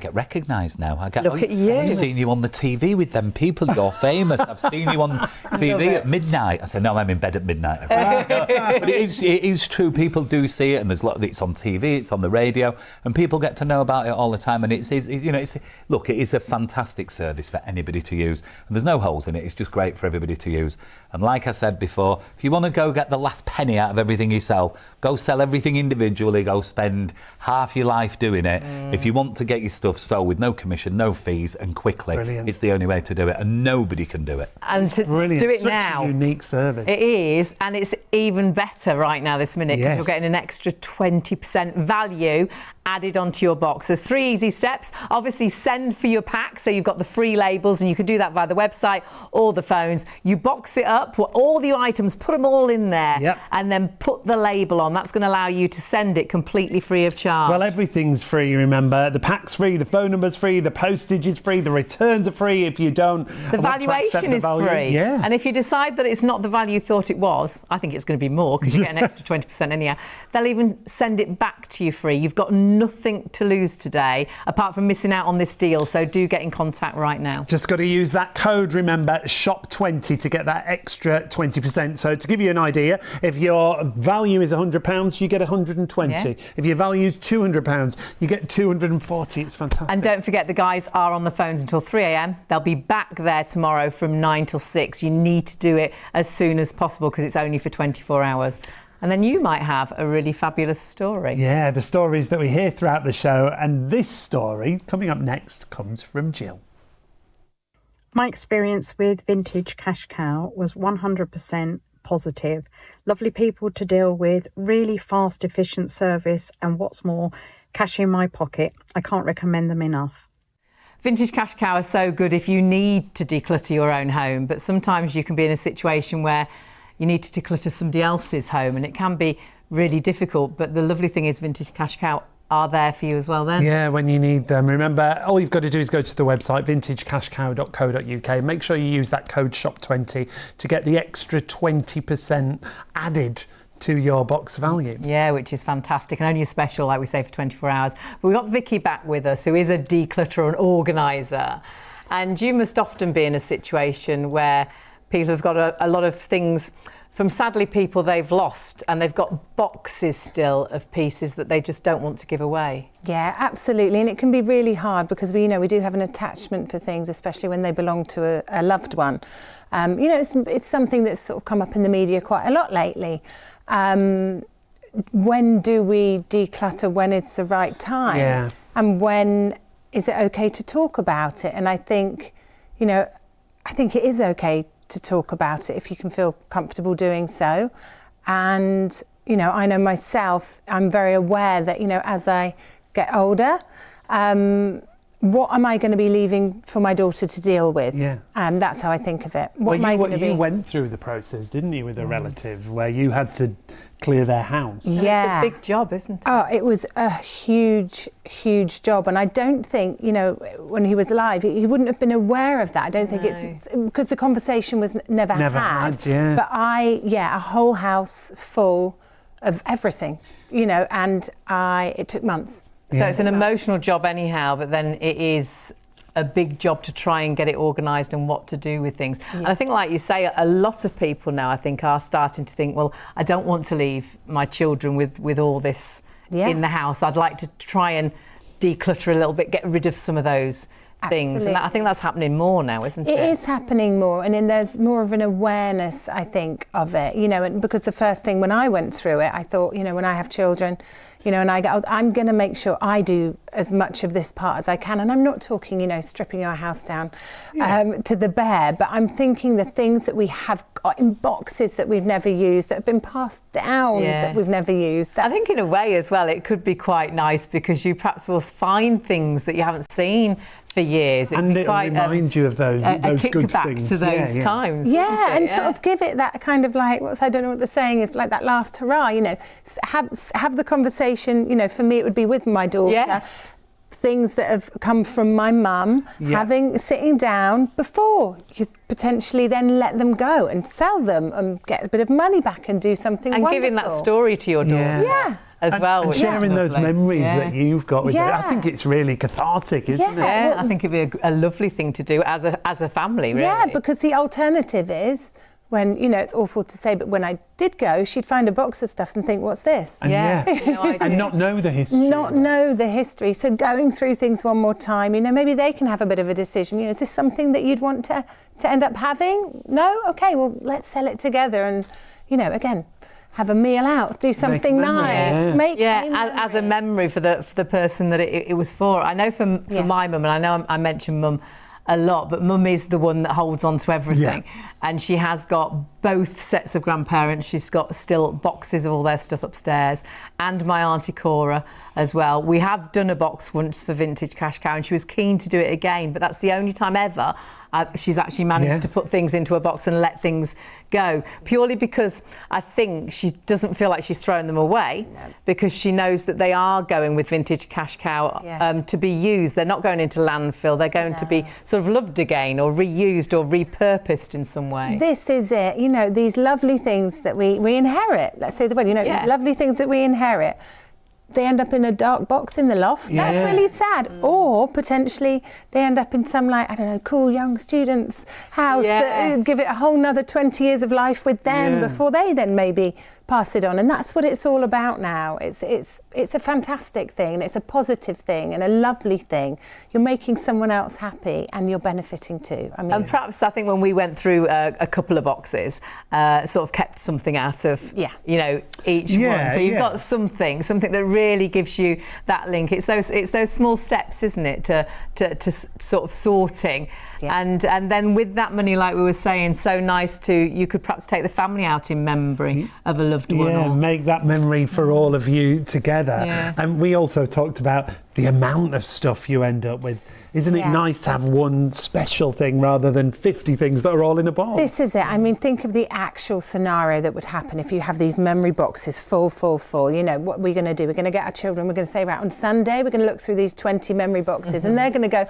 get recognised now. Look at you. I've seen you on the TV with them people. You're famous. I've seen you on TV at midnight. I said, no, I'm in bed at midnight. But it is true. People do see it, and it's on TV, it's on the radio, and people get to know about it all the time. And it is a fantastic service for anybody to use. And there's no holes in it. It's just great for everybody to use. And like I said before, if you want to go get the last penny out of everything you sell, go sell everything individually. Go spend half your life doing it. If you want to get your stuff sold with no commission, no fees, and quickly, it's the only way to do it, and nobody can do it. And to do it Such now, a unique service. it is, and it's even better right now this minute because you're getting an extra 20% value added onto your box. There's 3 easy steps. Obviously, send for your pack, so you've got the free labels, and you can do that via the website or the phones. You box it up, all the items, put them all in there, and then put the label on. That's going to allow you to send it completely free of charge. Well, everything's everything's free, remember. The pack's free, the phone number's free, the postage is free, the returns are free if you don't. The valuation is free. Yeah. And if you decide that it's not the value you thought it was, I think it's going to be more because you get an extra 20% anyhow, they'll even send it back to you free. You've got nothing to lose today apart from missing out on this deal, so do get in contact right now. Just got to use that code, remember, SHOP20 to get that extra 20%. So to give you an idea, if your value is £100, you get 120. Yeah. If your value is £200, you get 240. It's fantastic. And don't forget, the guys are on the phones until 3 a.m. They'll be back there tomorrow from 9 till 6. You need to do it as soon as possible because it's only for 24 hours. And then you might have a really fabulous story. Yeah, the stories that we hear throughout the show. And this story, coming up next, comes from Jill. My experience with Vintage Cash Cow was 100% positive. Lovely people to deal with, really fast, efficient service, and what's more, cash in my pocket. I can't recommend them enough. Vintage Cash Cow is so good if you need to declutter your own home, but sometimes you can be in a situation where you need to declutter somebody else's home and it can be really difficult. But the lovely thing is Vintage Cash Cow are there for you as well then. Yeah, when you need them. Remember, all you've got to do is go to the website vintagecashcow.co.uk. Make sure you use that code SHOP20 to get the extra 20% added to your box value. Yeah, which is fantastic and only a special, like we say, for 24 hours. But we've got Vicky back with us, who is a declutterer and organiser. And you must often be in a situation where people have got a lot of things from, sadly, people they've lost, and they've got boxes still of pieces that they just don't want to give away. Yeah, absolutely. And it can be really hard because we do have an attachment for things, especially when they belong to a loved one. It's something that's sort of come up in the media quite a lot lately. When do we declutter when it's the right time? Yeah. And when is it okay to talk about it? And I think it is okay to talk about it if you can feel comfortable doing so. And, I know myself, I'm very aware that, as I get older, what am I going to be leaving for my daughter to deal with? Yeah. That's how I think of it. You went through the process, didn't you, with a relative where you had to clear their house? Yeah. It's a big job, isn't it? Oh, it was a huge, huge job. And I don't think, when he was alive, he wouldn't have been aware of that. I don't think it's because the conversation was never had. Yeah. But a whole house full of everything, and it took months. So it's an emotional job anyhow, but then it is a big job to try and get it organised and what to do with things. Yeah. And I think, like you say, a lot of people now, I think, are starting to think, well, I don't want to leave my children with all this in the house. I'd like to try and declutter a little bit, get rid of some of those things. And I think that's happening more now, isn't it? It is happening more, and then there's more of an awareness, I think, of it, and because the first thing when I went through it, I thought, when I have children, and I go, I'm going to make sure I do as much of this part as I can. And I'm not talking, stripping our house down to the bare, but I'm thinking the things that we have got in boxes that we've never used, that have been passed down that we've never used. I think in a way as well, it could be quite nice because you perhaps will find things that you haven't seen for years. And it'll remind you of those good things. To those times. Yeah, and sort of give it that kind of like, I don't know what the saying is, but like that last hurrah, have the conversation, for me it would be with my daughter. Yes. Things that have come from my mum, sitting down before you potentially then let them go and sell them and get a bit of money back and do something and wonderful. Giving that story to your daughter. Yeah. As well, and sharing those memories that you've got with it. I think it's really cathartic, isn't it? Yeah, I think it'd be a lovely thing to do as a family, really. Yeah, because the alternative is when, it's awful to say, but when I did go, she'd find a box of stuff and think, what's this? And and not know the history. Not know the history. So going through things one more time, maybe they can have a bit of a decision. Is this something that you'd want to end up having? No? Okay, well, let's sell it together and, again, have a meal out, do something nice. As a memory for the person that it was for. I know for my mum, and I know I mention mum a lot, but mum is the one that holds on to everything. And she has got both sets of grandparents. She's got still boxes of all their stuff upstairs, and my auntie Cora as well. We have done a box once for Vintage Cash Cow, and she was keen to do it again, but that's the only time ever she's actually managed to put things into a box and let things go, purely because I think she doesn't feel like she's thrown them away, because she knows that they are going with Vintage Cash Cow to be used. They're not going into landfill. They're going to be sort of loved again or reused or repurposed in some way. This is it. You know, these lovely things that we inherit. Let's say the word. You know, lovely things that we inherit. They end up in a dark box in the loft. Yeah. That's really sad. Or potentially they end up in some, like, I don't know, cool young student's house that give it a whole nother 20 years of life with them before they then maybe pass it on. And that's what it's all about now. It's a fantastic thing, and it's a positive thing and a lovely thing. You're making someone else happy and you're benefiting too. I mean, and perhaps I think when we went through a couple of boxes, sort of kept something out of you know, each one. So you've got something that really gives you that link. It's those small steps, isn't it, to sort of sorting. And then with that money, like we were saying, so nice you could perhaps take the family out in memory of a loved one. Yeah, make that memory for all of you together. Yeah. And we also talked about the amount of stuff you end up with. Isn't it nice to have one special thing rather than 50 things that are all in a box? This is it. I mean, think of the actual scenario that would happen if you have these memory boxes full. You know, what we're going to do, we're going to get our children, we're going to say, right, on Sunday, we're going to look through these 20 memory boxes, and they're going to go,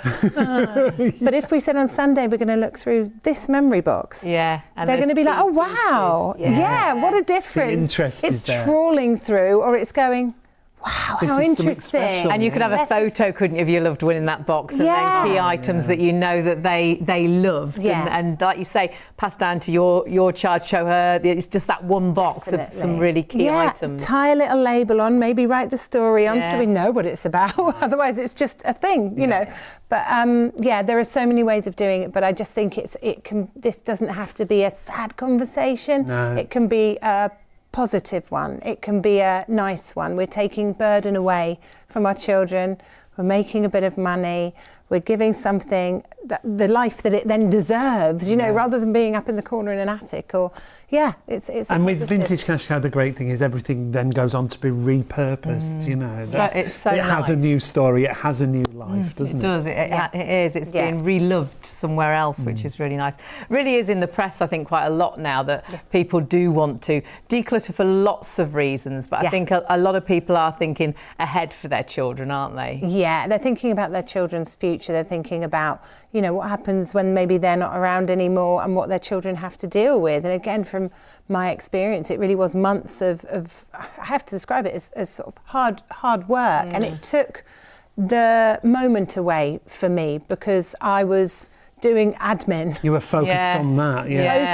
But if we said on Sunday, we're going to look through this memory box. And they're going to be like, oh, wow. Yeah, what a difference. The interest it's is there. Trawling through, or it's going, wow, This how is something interesting. special. And you could have a photo, couldn't you, of your loved one in that box, and then key items that you know that they loved. And like you say, pass down to your child, show her. It's just that one box of some really key items. Tie a little label on, maybe write the story on so we know what it's about. Otherwise, it's just a thing, you know. But there are so many ways of doing it. But I just think this doesn't have to be a sad conversation. No. It can be a positive one. It can be a nice one. We're taking burden away from our children. We're making a bit of money. We're giving something the life that it then deserves, you know, rather than being up in the corner in an attic or it's and with Vintage Cash Cow, the great thing is everything then goes on to be repurposed, you know. It has a new story, it has a new life, doesn't it? It does, it is. It's being reloved somewhere else, which is really nice. Really is in the press, I think, quite a lot now that people do want to declutter for lots of reasons, but I think a lot of people are thinking ahead for their children, aren't they? Yeah, they're thinking about their children's future. They're thinking about, you know, what happens when maybe they're not around anymore and what their children have to deal with. And again, from my experience, it really was months of I have to describe it as sort of hard work. And it took the moment away for me because I was doing admin. You were focused on that,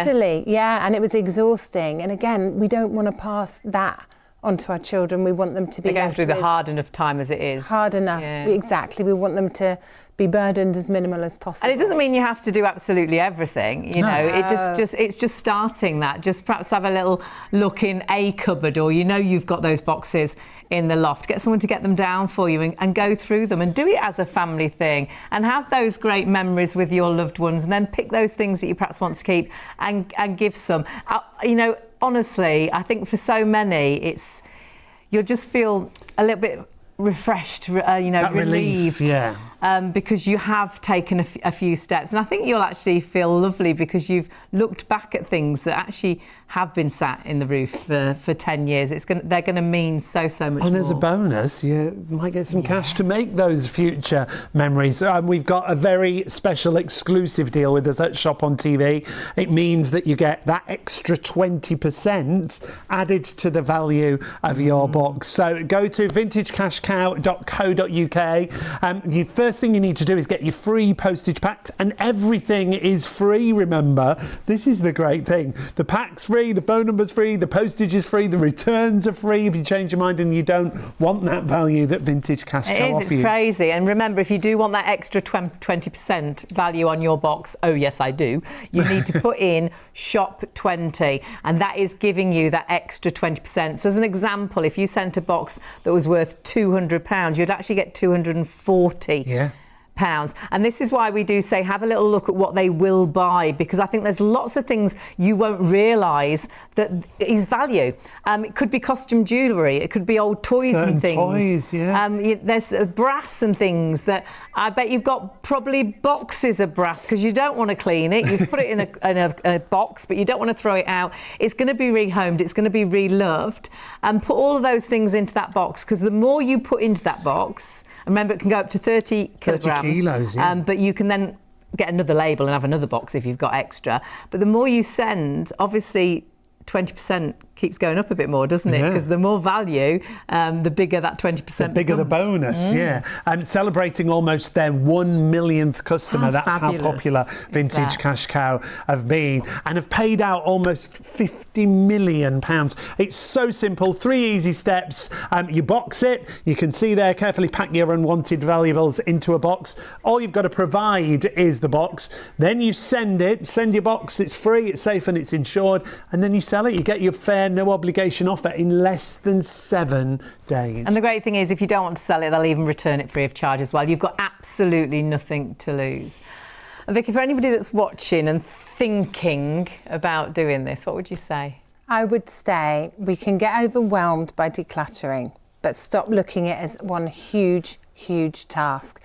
Totally, and it was exhausting. And again, we don't want to pass that onto our children. We want them to be going through the hard enough time as it is. Hard enough, exactly. We want them to be burdened as minimal as possible. And it doesn't mean you have to do absolutely everything, you know. It's just starting that. Just perhaps have a little look in a cupboard, or you know you've got those boxes in the loft. Get someone to get them down for you and go through them and do it as a family thing and have those great memories with your loved ones, and then pick those things that you perhaps want to keep and give some. You know, honestly, I think for so many, you'll just feel a little bit refreshed, you know, relieved. Because you have taken a few steps, and I think you'll actually feel lovely because you've looked back at things that actually have been sat in the roof for 10 years. They're going to mean so much more. And as a bonus, you might get some cash to make those future memories. We've got a very special exclusive deal with us at Shop on TV. It means that you get that extra 20% added to the value of your box. So go to vintagecashcow.co.uk. The first thing you need to do is get your free postage pack, and everything is free, remember. This is the great thing. The pack's free, the phone number's free, the postage is free, the returns are free if you change your mind and you don't want that value that Vintage Cash Cow offers you. It's crazy. And remember, if you do want that extra 20% value on your box, oh yes I do, you need to put in shop 20, and that is giving you that extra 20%. So as an example, if you sent a box that was worth £200, you'd actually get 240 And this is why we do say have a little look at what they will buy, because I think there's lots of things you won't realise that is value. It could be costume jewellery, it could be old toys and things. Toys, yeah. There's brass and things that I bet you've got probably boxes of brass because you don't want to clean it. You've put it in a box, but you don't want to throw it out. It's going to be rehomed, it's going to be reloved, and put all of those things into that box, because the more you put into that box, remember it can go up to 30 kilograms. 30 kilos, yeah. But you can then get another label and have another box if you've got extra. But the more you send, obviously 20% keeps going up a bit more, doesn't it? Because the more value, the bigger that 20% becomes. The bigger the bonus, yeah. And celebrating almost their 1 millionth customer. That's how popular Vintage Cash Cow have been, and have paid out almost £50 million. It's so simple, 3 easy steps. You box it, you can see there, carefully pack your unwanted valuables into a box. All you've got to provide is the box. Then you send your box, it's free, it's safe and it's insured, and then you sell it. You get your fair, no obligation offer in less than 7 days. And the great thing is, if you don't want to sell it, they'll even return it free of charge as well. You've got absolutely nothing to lose. And Vicky, for anybody that's watching and thinking about doing this, what would you say? I would say we can get overwhelmed by decluttering, but stop looking at it as one huge, huge task.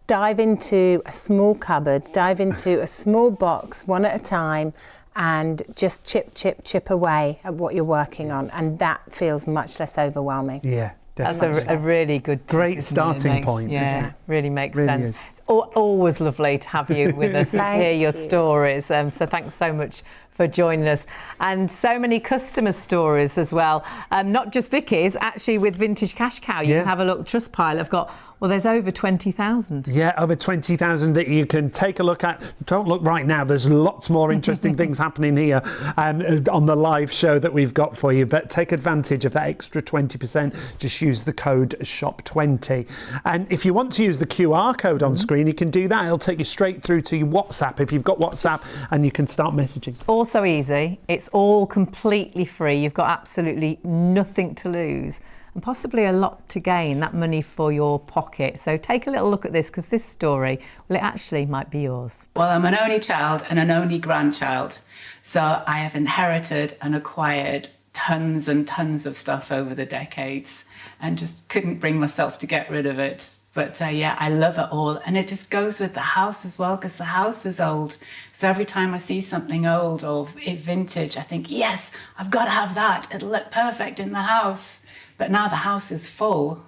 Dive into a small cupboard, dive into a small box, one at a time, and just chip away at what you're working on, and that feels much less overwhelming. Yeah, definitely. That's a really good tip, great starting point. Yeah, really makes really sense. Is. It's always lovely to have you with us and to hear your stories. So thanks so much for joining us, and so many customer stories as well. Not just Vicky's, actually with Vintage Cash Cow, you can have a look. Trustpilot, I've got. Well, there's over 20,000. Yeah, over 20,000 that you can take a look at. Don't look right now. There's lots more interesting things happening here on the live show that we've got for you. But take advantage of that extra 20%. Just use the code SHOP20. And if you want to use the QR code on screen, you can do that. It'll take you straight through to your WhatsApp if you've got WhatsApp, and you can start messaging. Also easy. It's all completely free. You've got absolutely nothing to lose, and possibly a lot to gain, that money for your pocket. So take a little look at this, because this story, well, it actually might be yours. Well, I'm an only child and an only grandchild, so I have inherited and acquired tons and tons of stuff over the decades, and just couldn't bring myself to get rid of it. But yeah, I love it all. And it just goes with the house as well, because the house is old. So every time I see something old or vintage, I think, yes, I've got to have that. It'll look perfect in the house. But now the house is full,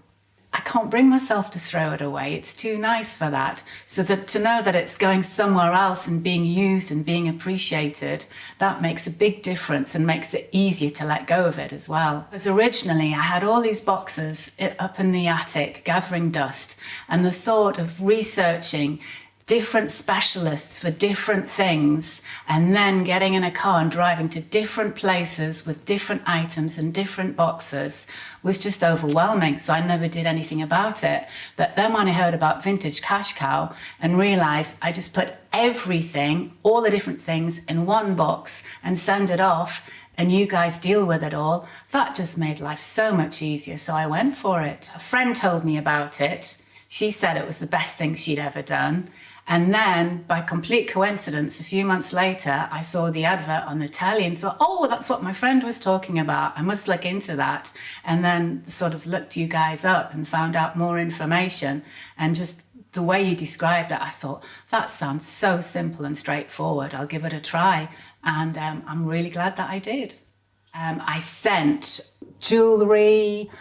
I can't bring myself to throw it away. It's too nice for that. So that to know that it's going somewhere else and being used and being appreciated, that makes a big difference and makes it easier to let go of it as well. Because originally I had all these boxes up in the attic gathering dust, and the thought of researching different specialists for different things, and then getting in a car and driving to different places with different items and different boxes was just overwhelming. So I never did anything about it. But then when I heard about Vintage Cash Cow and realized I just put everything, all the different things in one box and send it off, and you guys deal with it all, that just made life so much easier. So I went for it. A friend told me about it. She said it was the best thing she'd ever done. And then, by complete coincidence, a few months later, I saw the advert on the telly and thought, oh, that's what my friend was talking about. I must look into that. And then sort of looked you guys up and found out more information. And just the way you described it, I thought, that sounds so simple and straightforward. I'll give it a try. And I'm really glad that I did. I sent jewellery,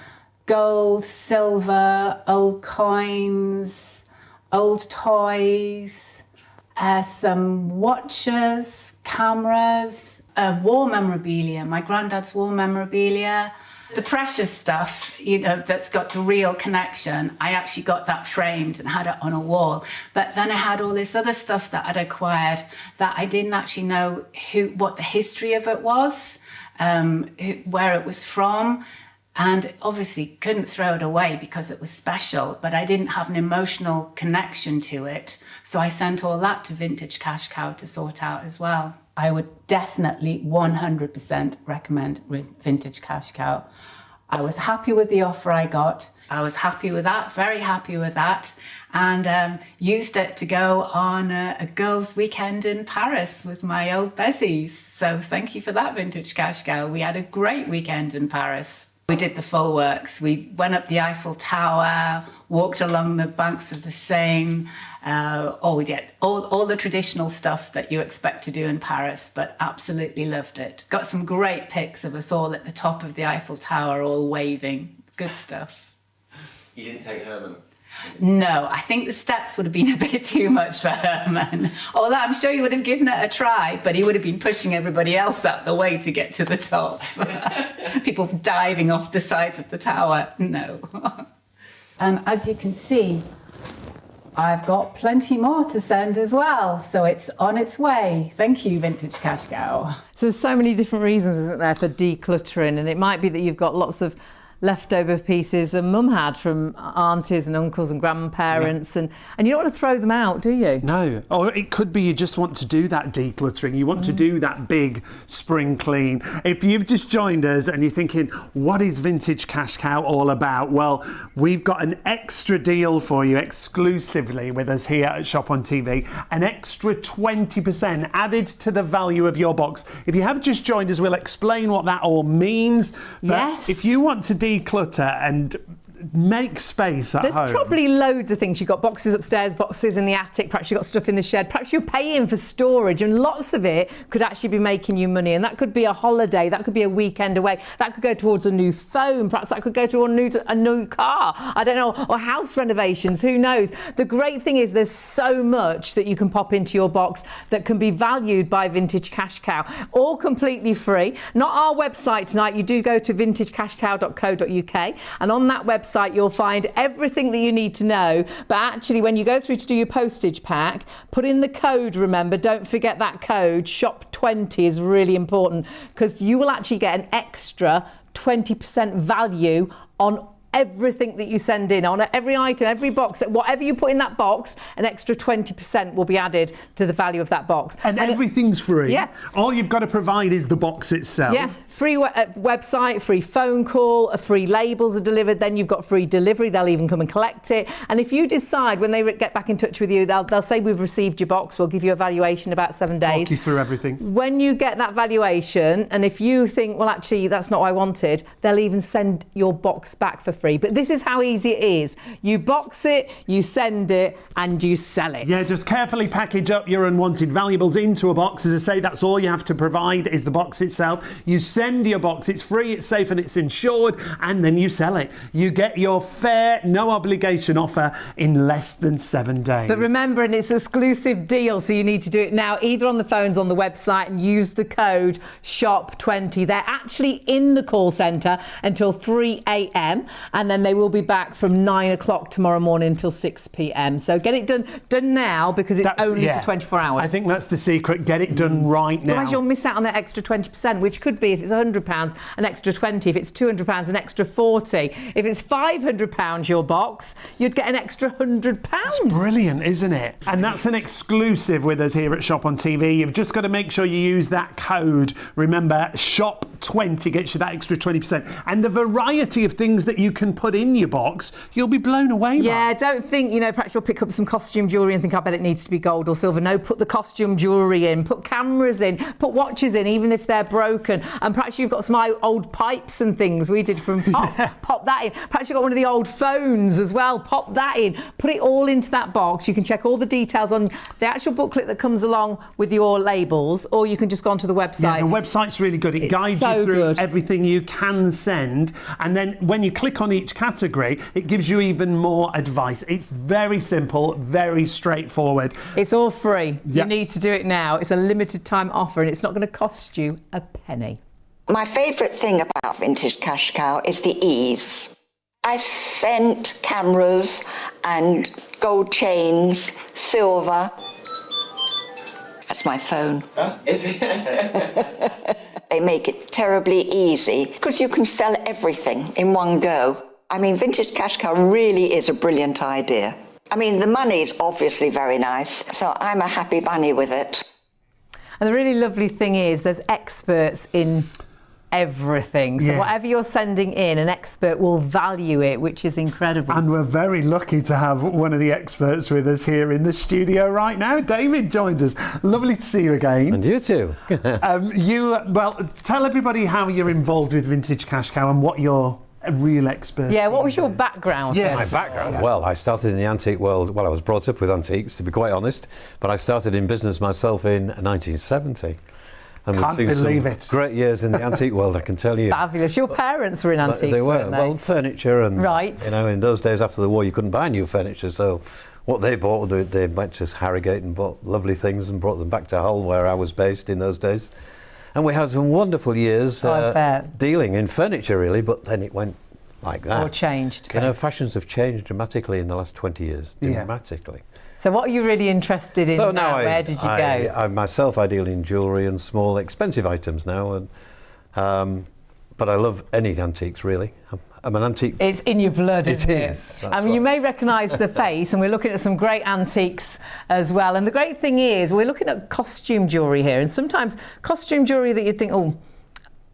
gold, silver, old coins, old toys, some watches, cameras, war memorabilia, my granddad's war memorabilia. The precious stuff, you know, that's got the real connection, I actually got that framed and had it on a wall. But then I had all this other stuff that I'd acquired that I didn't actually know what the history of it was, where it was from. And obviously couldn't throw it away because it was special, but I didn't have an emotional connection to it. So I sent all that to Vintage Cash Cow to sort out as well. I would definitely 100% recommend Vintage Cash Cow. I was happy with the offer I got. I was happy with that, very happy with that, and used it to go on a girls' weekend in Paris with my old bezies. So thank you for that, Vintage Cash Cow. We had a great weekend in Paris. We did the full works. We went up the Eiffel Tower, walked along the banks of the Seine. We did all the traditional stuff that you expect to do in Paris, but absolutely loved it. Got some great pics of us all at the top of the Eiffel Tower, all waving. Good stuff. You didn't take Herman? No, I think the steps would have been a bit too much for Herman. Although I'm sure he would have given it a try, but he would have been pushing everybody else out the way to get to the top. People diving off the sides of the tower, no. And as you can see, I've got plenty more to send as well, so it's on its way. Thank you, Vintage Cash Cow. So there's so many different reasons, isn't there, for decluttering, and it might be that you've got lots of leftover pieces and mum had from aunties and uncles and grandparents, and you don't want to throw them out, do you? No. Or it could be you just want to do that decluttering. You want to do that big spring clean. If you've just joined us and you're thinking, what is Vintage Cash Cow all about? Well, we've got an extra deal for you exclusively with us here at Shop on TV. An extra 20% added to the value of your box. If you have just joined us, we'll explain what that all means. But yes. If you want to declutter and make space at home. There's probably loads of things. You've got boxes upstairs, boxes in the attic, perhaps you've got stuff in the shed, perhaps you're paying for storage, and lots of it could actually be making you money. And that could be a holiday, that could be a weekend away, that could go towards a new phone, perhaps that could go to a new car, I don't know, or house renovations, who knows. The great thing is there's so much that you can pop into your box that can be valued by Vintage Cash Cow, all completely free. Not our website tonight. You do go to vintagecashcow.co.uk, and on that website you'll find everything that you need to know. But actually, when you go through to do your postage pack, put in the code, remember, don't forget that code. SHOP20 is really important, because you will actually get an extra 20% value on everything that you send in, on every item, every box, whatever you put in that box, an extra 20% will be added to the value of that box. And everything's free. Yeah. All you've got to provide is the box itself. Yeah, free website, free phone call, free labels are delivered, then you've got free delivery, they'll even come and collect it. And if you decide, when they get back in touch with you, they'll say, we've received your box, we'll give you a valuation in about 7 days. Talk you through everything. When you get that valuation, and if you think, well, actually, that's not what I wanted, they'll even send your box back for free. But this is how easy it is. You box it, you send it, and you sell it. Yeah, just carefully package up your unwanted valuables into a box. As I say, that's all you have to provide is the box itself. You send your box, it's free, it's safe, and it's insured, and then you sell it. You get your fair, no obligation offer in less than 7 days. But remember, and it's an exclusive deal, so you need to do it now, either on the phones, on the website, and use the code SHOP20. They're actually in the call centre until 3 a.m, and then they will be back from 9 o'clock tomorrow morning until 6 p.m. So get it done now, because it's only for 24 hours. I think that's the secret. Get it done right now. Otherwise you'll miss out on that extra 20%, which could be, if it's £100, an extra 20, if it's £200, an extra 40. If it's £500 your box, you'd get an extra £100. That's brilliant, isn't it? And that's an exclusive with us here at Shop on TV. You've just got to make sure you use that code. Remember, SHOP20 gets you that extra 20%. And the variety of things that you can put in your box, you'll be blown away by. Yeah, don't think, perhaps you'll pick up some costume jewellery and think, I bet it needs to be gold or silver. No, put the costume jewellery in, put cameras in, put watches in, even if they're broken. And perhaps you've got some old pipes and things we did from Pop. Pop that in. Perhaps you've got one of the old phones as well. Pop that in. Put it all into that box. You can check all the details on the actual booklet that comes along with your labels, or you can just go onto the website. Yeah, the website's really good. It guides you through everything you can send. And then when you click on each category, it gives you even more advice. It's very simple, very straightforward. It's all free. You need to do it now. It's a limited time offer, and it's not going to cost you a penny. My favourite thing about Vintage Cash Cow is the ease. I sent cameras and gold chains, silver. That's my phone. Huh? Is it? They make it terribly easy, because you can sell everything in one go. I mean, Vintage Cash Cow really is a brilliant idea. I mean, the money's obviously very nice, so I'm a happy bunny with it. And the really lovely thing is there's experts in everything. So Yeah. whatever you're sending in, an expert will value it, which is incredible. And we're very lucky to have one of the experts with us here in the studio right now. David joins us. Lovely to see you again. And you too. Tell everybody how you're involved with Vintage Cash Cow and what your real expert. Yeah, what was your background? Yes. My background? Well, I started in the antique world. Well, I was brought up with antiques, to be quite honest. But I started in business myself in 1970. And Can't we've seen believe some it. Great years in the antique world, I can tell you. Fabulous. Your parents were in antiques, They were. weren't they? Well, furniture and, Right. you know, in those days after the war, you couldn't buy new furniture. So what they bought, they went to Harrogate and bought lovely things and brought them back to Hull, where I was based in those days. And we had some wonderful years I bet. dealing in furniture, really, but then it went like that. Or changed. You know, fashions have changed dramatically in the last 20 years. Yeah. Dramatically. So what are you really interested in So now? now Where did you go? I myself, I deal in jewellery and small, expensive items now, and but I love any antiques, really. I'm an antique. It's in your blood, isn't it? It is. That's I mean, you right. may recognise the face, and we're looking at some great antiques as well. And the great thing is, we're looking at costume jewellery here, and sometimes costume jewellery that you think, oh,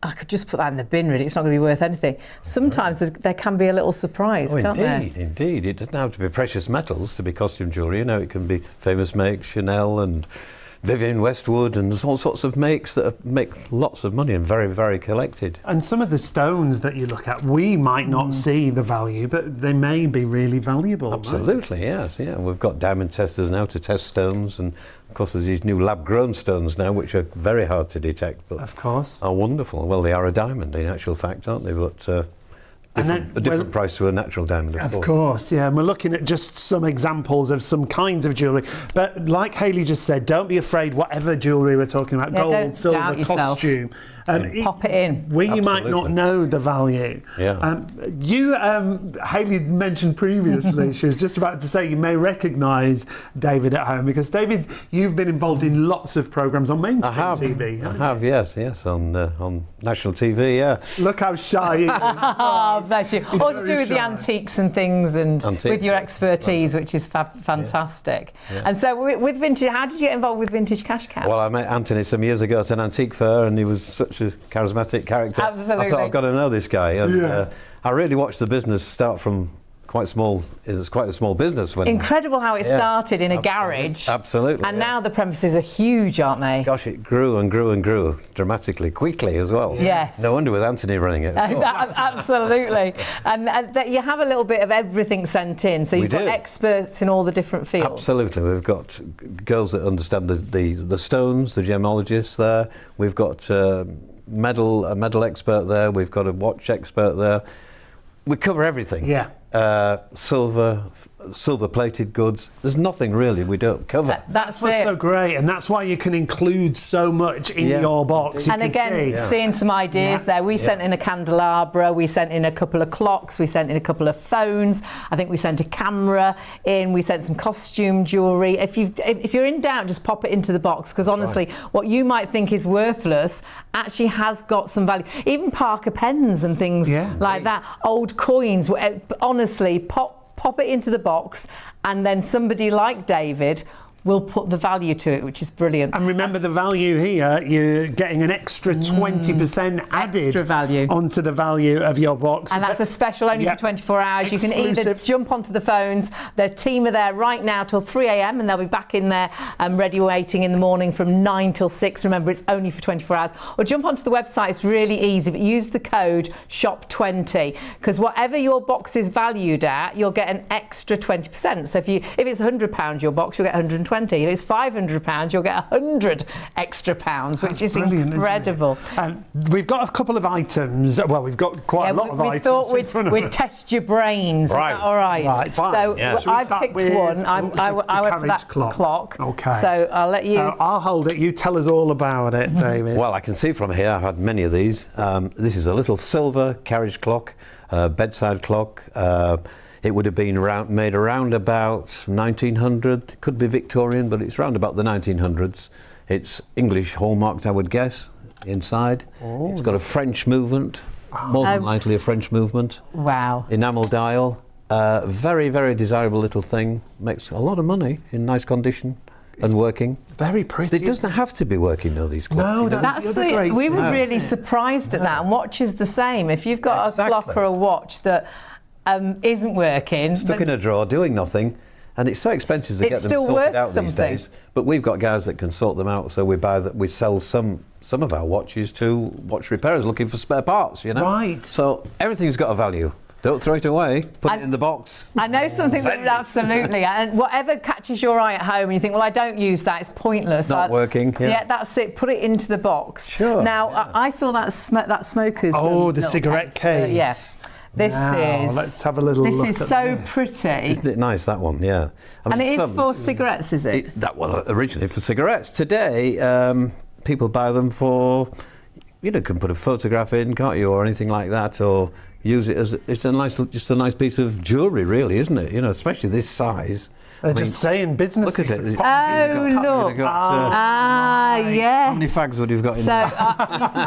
I could just put that in the bin, really. It's not going to be worth anything. Sometimes there can be a little surprise, can't there? Indeed. It doesn't have to be precious metals to be costume jewellery. You know, it can be famous makes, Chanel and Vivienne Westwood, and there's all sorts of makes that make lots of money and very, very collected. And some of the stones that you look at, we might not see the value, but they may be really valuable. Absolutely, yes. Yeah, we've got diamond testers now to test stones, and of course there's these new lab-grown stones now, which are very hard to detect, but of course are wonderful. Well, they are a diamond in actual fact, aren't they? But a different price to a natural diamond, Of course, yeah. And we're looking at just some examples of some kinds of jewellery. But like Hayley just said, don't be afraid, whatever jewellery we're talking about, Yeah, gold, don't doubt silver, yourself. costume. Pop it in. We might not Absolutely. know the value. Yeah. Hayley mentioned previously, she was just about to say you may recognise David at home, because David, you've been involved in lots of programmes on mainstream TV. I have, yes, on national TV, yeah. Look how shy he is. Oh, bless you. All to do with the antiques and things, and with your expertise, which is fantastic. Yeah. And so with vintage, how did you get involved with Vintage Cash Cow? Well, I met Anthony some years ago at an antique fair, and he was such a charismatic character. Absolutely. I thought, I've got to know this guy. And I really watched the business start from quite small. It was quite a small business when. Incredible how it started in a garage. Absolutely. And now the premises are huge, aren't they? Gosh, it grew and grew and grew dramatically, quickly as well. Yes. No wonder with Anthony running it. of course. Absolutely. And that you have a little bit of everything sent in. So you've got experts in all the different fields. Absolutely. We've got girls that understand the stones, the gemologists there. We've got a medal expert there. We've got a watch expert there. We cover everything. Yeah. Silver plated goods. There's nothing really we don't cover. That's what's it. so great, and that's why you can include so much in your box. You And can again, see. seeing some ideas there. We sent in a candelabra, we sent in a couple of clocks, we sent in a couple of phones. I think we sent a camera in. We sent some costume jewellery. If you're in doubt, just pop it into the box, because honestly, what you might think is worthless actually has got some value. Even Parker pens and things like that. Old coins. Honestly, pop it into the box, and then somebody like David will put the value to it, which is brilliant. And remember the value here, you're getting an extra 20% added extra value onto the value of your box. And that's a special only for 24 hours. You can either Exclusive. jump onto the phones. The team are there right now till 3 a.m. and they'll be back in there ready waiting in the morning from 9 till 6. Remember, it's only for 24 hours. Or jump onto the website. It's really easy, but use the code SHOP20, because whatever your box is valued at, you'll get an extra 20%. So if it's £100 your box, you'll get 120. If it's £500, you'll get 100 extra pounds, which is brilliant, incredible. We've got a couple of items. Well, we've got quite a lot of items. We thought we'd test your brains. Right. Is that all right? Right, fine. So Should we I've start picked with one. I went for that carriage clock. Okay. So I'll let you. So I'll hold it. You tell us all about it, David. Well, I can see from here, I've had many of these. This is a little silver carriage clock, bedside clock. It would have been made around about 1900. Could be Victorian, but it's around about the 1900s. It's English hallmarked, I would guess, inside. It's got a French movement, more than likely a French movement. Wow. Enamel dial. Very, very desirable little thing. Makes a lot of money in nice condition. and working. Very pretty. It doesn't have to be working though, these clocks. No, you know? that's the other great we were thing, really isn't it? surprised at that, and watch is the same. If you've got a Exactly. clock or a watch that isn't working, Stuck in a drawer doing nothing, and it's so expensive to It's get them still sorted worth out something. these days. But we've got guys that can sort them out, so we sell some of our watches to watch repairers looking for spare parts, you know. Right. So everything's got a value. Don't throw it away. Put it in the box. I know something that absolutely, and whatever catches your eye at home, and you think, well, I don't use that; it's pointless. It's not working. Yeah. That's it. Put it into the box. Sure. Now, I saw that smoker's. Oh, the little cigarette case. Yes. This Now, is. let's have a little This look is at so this. pretty. Isn't it nice, that one? Yeah. And it is for cigarettes, is it? That one originally for cigarettes. Today, people buy them for, you can put a photograph in, can't you, or anything like that, or use it as just a nice piece of jewellery, really, isn't it? Especially this size. They're just saying business. Look at it. Oh, look. Yes. How many fags would you've got in there?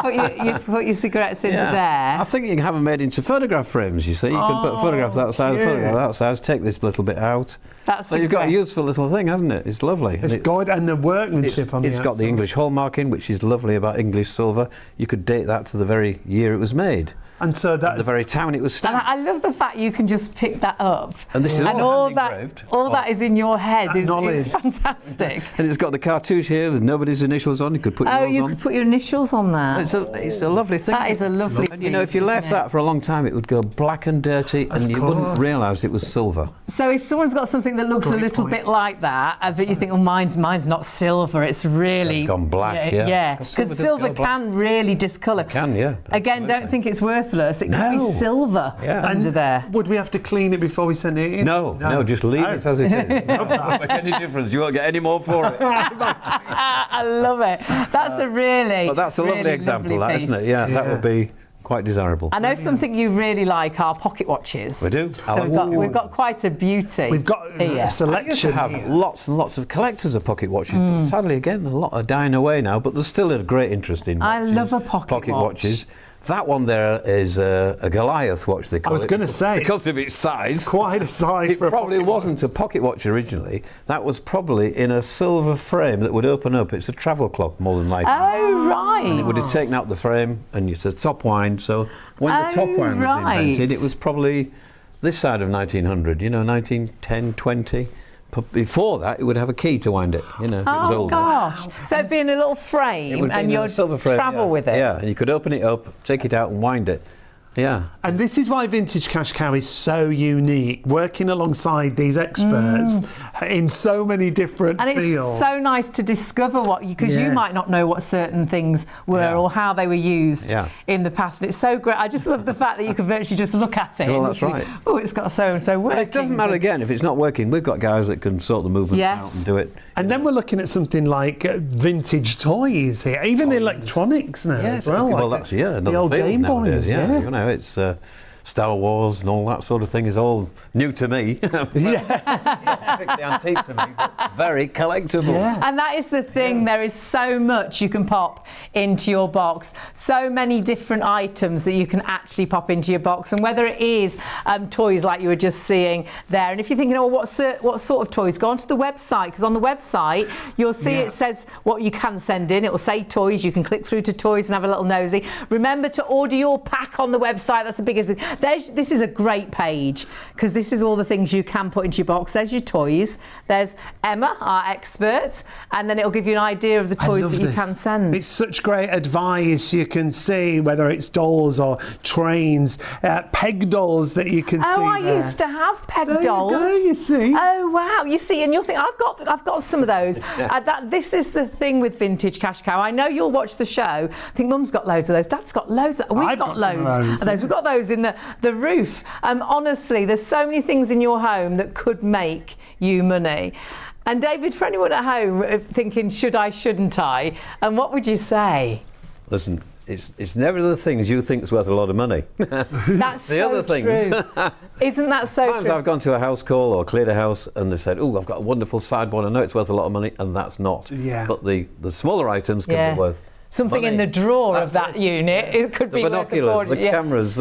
So you put your cigarettes into there. I think you can have them made into photograph frames, you see. You can put a photograph that size, a photograph that size, take this little bit out. So you've got a useful little thing, haven't it? It's lovely. It's good, and the workmanship on it. It's got the English hallmarking, which is lovely about English silver. You could date that to the very year it was made. And so that the very town it was stamped. And I love the fact you can just pick that up. And this is all hand that engraved. that is in your head is knowledge. fantastic. And it's got the cartouche here with nobody's initials on. You could put yours on. You could put your initials on that. It's a lovely thing. That is a lovely And if you left that for a long time, it would go black and dirty, and you wouldn't realise it was silver. So if someone's got something that looks a little bit like that, but you think, oh, mine's not silver, it's really... It's gone black, yeah. Because silver can really discolour. Can, yeah. Again, don't think it's worthless. It can be silver under there. Would we have to clean it before we send it in? No, just leave it as it is. It won't make any difference. You won't get any more for it. I love it. That's a really... But that's a lovely example, that, isn't it? Yeah, that would be quite desirable. I know something you really like are pocket watches. We do. So we've got quite a beauty. We've got here. a selection. I used to have lots and lots of collectors of pocket watches, but sadly, again, a lot are dying away now, but there's still a great interest in watches. I love a pocket watch. Watches. That one there is a Goliath watch, they call it. I was going to say. Because of its size. It's quite a size It for a probably pocket wasn't a pocket watch originally. That was probably in a silver frame that would open up. It's a travel clock, more than likely. Oh, right. And it would have taken out the frame, and it's a top wind. So when the top wind was invented, it was probably this side of 1900, 1910, 20. But before that, it would have a key to wind it, if it was older. Gosh. So it'd be in a little frame and you'd travel with it. Yeah, and you could open it up, take it out and wind it. Yeah. And this is why Vintage Cash Cow is so unique, working alongside these experts in so many different fields. It's so nice to discover because you might not know what certain things were or how they were used in the past. And it's so great. I just love the fact that you can virtually just look at it. Well, that's right. Oh, it's got so working. But it doesn't matter again if it's not working. We've got guys that can sort the movements out and do it. And then we're looking at something like vintage toys here, even electronics now as well. Well, like that's another the old field Game nowadays, Boys. Yeah. It's Star Wars and all that sort of thing is all new to me. It's not strictly antique to me, but very collectible. And that is the thing, there is so much you can pop into your box, so many different items that you can actually pop into your box, and whether it is toys like you were just seeing there, and if you're thinking, what sort of toys, go onto the website, because on the website you'll see it says what you can send in. It will say toys, you can click through to toys and have a little nosy. Remember to order your pack on the website, that's the biggest thing. This is a great page because this is all the things you can put into your box. There's your toys, there's Emma, our expert, and then it'll give you an idea of the toys that you can send. It's such great advice. You can see whether it's dolls or trains, peg dolls that you can see. Oh, I used to have peg dolls. There you go, you see. Oh wow, you see, and you'll think I've got some of those. This is the thing with Vintage Cash Cow. I know you'll watch the show. I think Mum's got loads of those. Dad's got loads. We've got loads of those. We've got those in the roof. Honestly, there's so many things in your home that could make you money. And David, for anyone at home thinking, should I, shouldn't I? And what would you say? Listen, it's never the things you think's worth a lot of money. That's the other things. True. Isn't that so Sometimes true? I've gone to a house call or cleared a house and they've said, oh, I've got a wonderful sideboard, I know it's worth a lot of money, and that's not. Yeah. But the smaller items can be worth something money. in the drawer of that unit. It could the be binoculars, worth the cameras,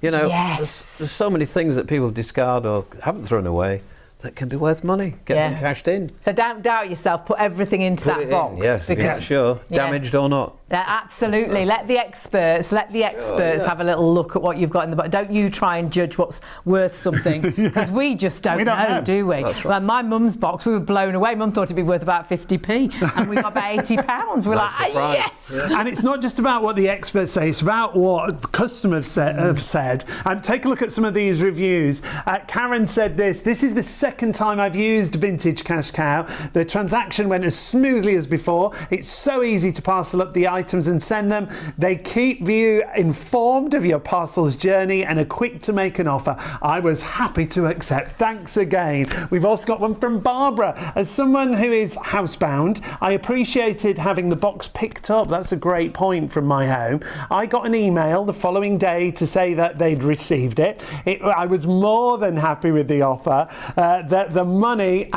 there's so many things that people discard or haven't thrown away that can be worth money. Get them cashed in. So don't doubt yourself. Put everything into Put that it box. in, yes, because, yeah, sure. Damaged or not. Absolutely. Let the experts have a little look at what you've got in the box. Don't you try and judge what's worth something, because we just don't know, do we? That's right. Well, my mum's box, we were blown away. Mum thought it'd be worth about 50p, and we got about £80. We're like, yes. Yeah. And it's not just about what the experts say; it's about what the customers have said. And take a look at some of these reviews. Karen said this: "This is the second time I've used Vintage Cash Cow. The transaction went as smoothly as before. It's so easy to parcel up the items and send them. They keep you informed of your parcel's journey and are quick to make an offer. I was happy to accept. Thanks again." We've also got one from Barbara. "As someone who is housebound, I appreciated having the box picked up." That's a great point from my home. "I got an email the following day to say that they'd received it. I was more than happy with the offer, that the money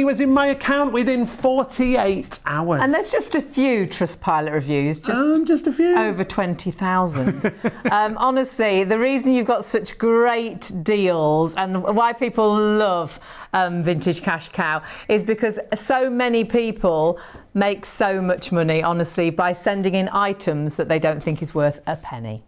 was in my account within 48 hours. And there's just a few Trustpilot reviews. Just a few. Over 20,000. Honestly, the reason you've got such great deals and why people love Vintage Cash Cow is because so many people make so much money, honestly, by sending in items that they don't think is worth a penny.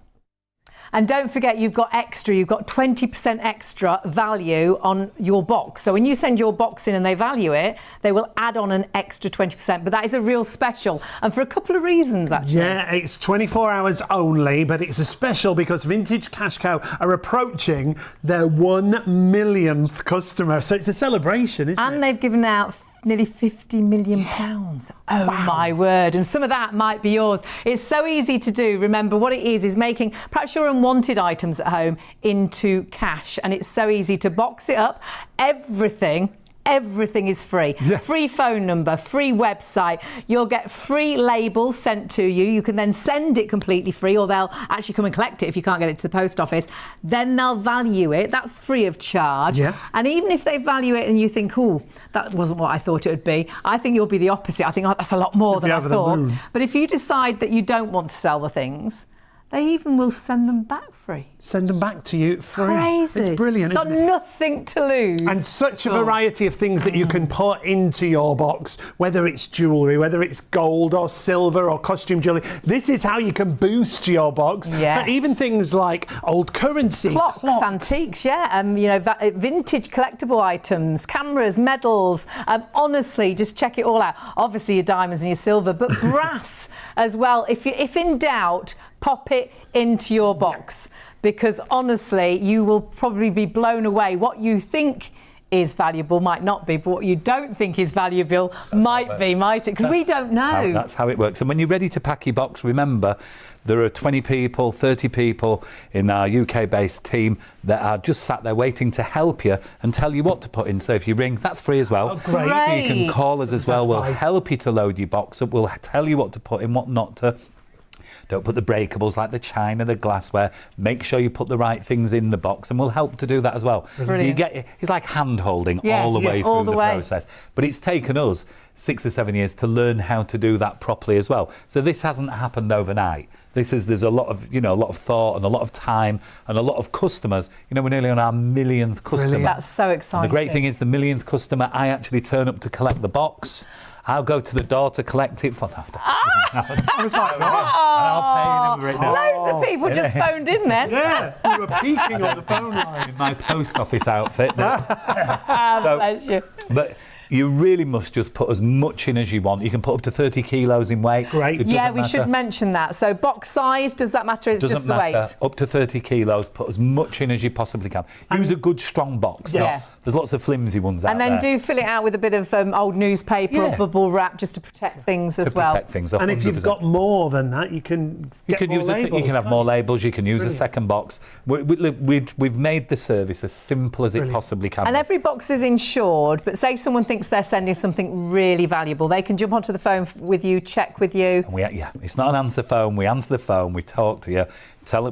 And don't forget, you've got 20% extra value on your box. So when you send your box in and they value it, they will add on an extra 20%. But that is a real special, and for a couple of reasons, actually. Yeah, it's 24 hours only, but it's a special because Vintage Cash Cow are approaching their 1 millionth customer. So it's a celebration, isn't it? And they've given out nearly £50 million. Oh my word. And some of that might be yours. It's so easy to do. Remember, what it is making perhaps your unwanted items at home into cash. And it's so easy to box it up. Everything is free. Yeah. Free phone number, free website. You'll get free labels sent to you. You can then send it completely free, or they'll actually come and collect it if you can't get it to the post office. Then they'll value it. That's free of charge. Yeah. And even if they value it and you think, oh, that wasn't what I thought it would be, I think you'll be the opposite. I think, oh, that's a lot more than I thought. But if you decide that you don't want to sell the things, they even will send them back free. Send them back to you free. Crazy. It's brilliant, isn't it? Got nothing to lose. And such a variety of things that you can put into your box, whether it's jewellery, whether it's gold or silver or costume jewellery. This is how you can boost your box. Yes. But even things like old currency, clocks. Antiques, vintage collectible items, cameras, medals. Honestly, just check it all out. Obviously, your diamonds and your silver, but brass as well. If in doubt, pop it into your box, because honestly, you will probably be blown away. What you think is valuable might not be, but what you don't think is valuable might it? Because we don't know. That's how it works. And when you're ready to pack your box, remember, there are 20 people, 30 people in our UK-based team that are just sat there waiting to help you and tell you what to put in. So if you ring, that's free as well. Oh, great. So you can call us as well. We'll help you to load your box up. We'll tell you what to put in, what not to. Don't put the breakables like the china, the glassware. Make sure you put the right things in the box, and we'll help to do that as well. Brilliant. So you get, it's like hand holding all the way through the process. But it's taken us 6 or 7 years to learn how to do that properly as well. So this hasn't happened overnight. There's a lot of thought and a lot of time and a lot of customers. We're nearly on our millionth customer. Brilliant. That's so exciting. And the great thing is, the millionth customer, I actually turn up to collect the box. I'll go to the door to collect it for that. I was like, I'll pay them right now. Loads of people just phoned in then. Yeah, you were peeking on the phone line. In my post office outfit. Bless you. But you really must just put as much in as you want. You can put up to 30 kilos in weight. Great. Yeah, we should mention that. So box size, does that matter? It's just the weight. Up to 30 kilos, put as much in as you possibly can. Use a good strong box. Yeah. There's lots of flimsy ones out there. And then do fill it out with a bit of old newspaper or bubble wrap just to protect things as well. Protect things, and if you've got more than that, you can get more labels. You can have more labels. You can use a second box. We've made the service as simple as it possibly can. And every box is insured, but say someone thinks they're sending something really valuable, they can jump onto the phone with you, check with you. And it's not an answer phone. We answer the phone, we talk to you,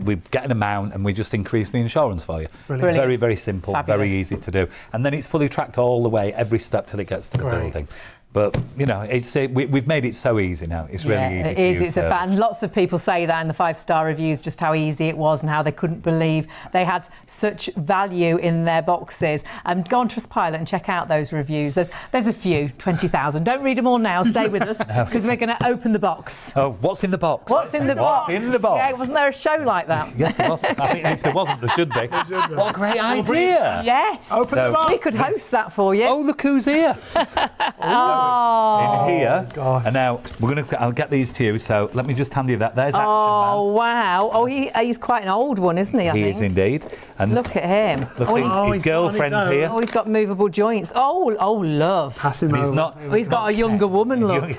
we get an amount, and we just increase the insurance for you. Brilliant. Very, very simple, Fabulous. very easy to do. And then it's fully tracked all the way, every step till it gets to the building. But, you know, we've made it so easy now. It's really easy to use. It's a fan. Lots of people say that in the 5-star reviews, just how easy it was and how they couldn't believe they had such value in their boxes. Go on Trustpilot and check out those reviews. There's a few, 20,000. Don't read them all now. Stay with us because we're going to open the box. Oh, what's in the box? What's in the box? What's in the box? Yeah, wasn't there a show like that? Yes, there was. I think if there wasn't, there should be. What a great idea! Yes. Open the box. We could host that for you. Oh, look who's here. Oh. In here. Gosh. And now I'll get these to you. So let me just hand you that. There's Action Oh, Man. wow. Oh, he's quite an old one, isn't he? I He think. is indeed. And Look at him. look, his he's girlfriend's on his here. own. Oh, he's got movable joints. Oh, love. Pass him And he's over. not. Oh, he's got a younger woman look.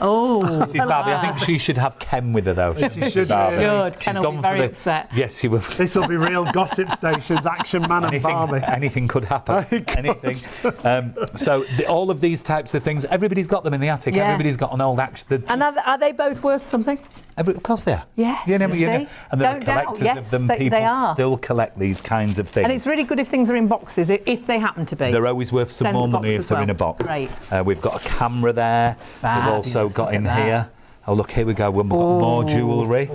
Oh, This is Barbie. I think she should have Ken with her though. She should, Barbie. Good. She's Ken will gone be for very the- upset. Yes, she will. This will be real gossip stations, Action Man and Barbie. Anything could happen. Anything. So all of these types of things, everybody's got them in the attic. Yeah. Everybody's got an old Action. And are they both worth something? Of course they are. Yes, You know, you and there are Don't doubt, collectors yes, of them. they People are. still collect these kinds of things. And it's really good if things are in boxes, if they happen to be. They're always worth some Send more the box money if as they're well. in a box. Great. We've got a camera there. We've also Fabulous, got look in at that. here. Oh, look, here we go. We've got more jewellery,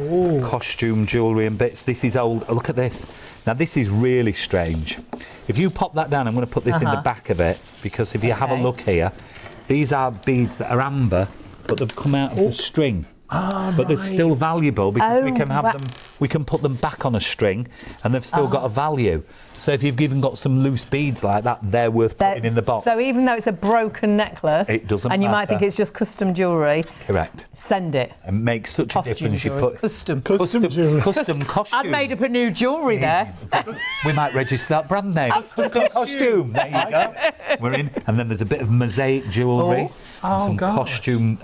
costume jewellery and bits. This is old. Oh, look at this. Now, this is really strange. If you pop that down, I'm going to put this in the back of it because if you have a look here, these are beads that are amber, but they've come out of the string. But they're still valuable because we can have them. We can put them back on a string, and they've still got a value. So if you've even got some loose beads like that, they're worth putting in the box. So even though it's a broken necklace, It doesn't and you might matter. think it's just custom jewellery, Correct. send it. And makes such a difference. You jewellery. put Custom jewellery. Custom costume. I'd made up a new jewellery there. We might register that brand name. Custom costume. There you go. We're in. And then there's a bit of mosaic jewellery. Some costume.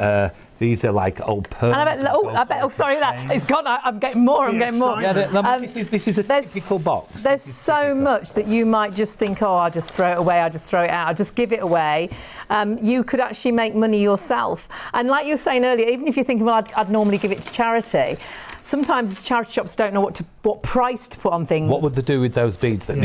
These are like old pearls. And sorry, it's gone. I'm getting more. I'm getting more. Yeah, this is a typical box. There's so much that you might just think, oh, I'll just throw it away, I'll just throw it out, I'll just give it away. You could actually make money yourself. And like you were saying earlier, even if you're thinking, well, I'd normally give it to charity, sometimes charity shops don't know what price to put on things. What would they do with those beads? They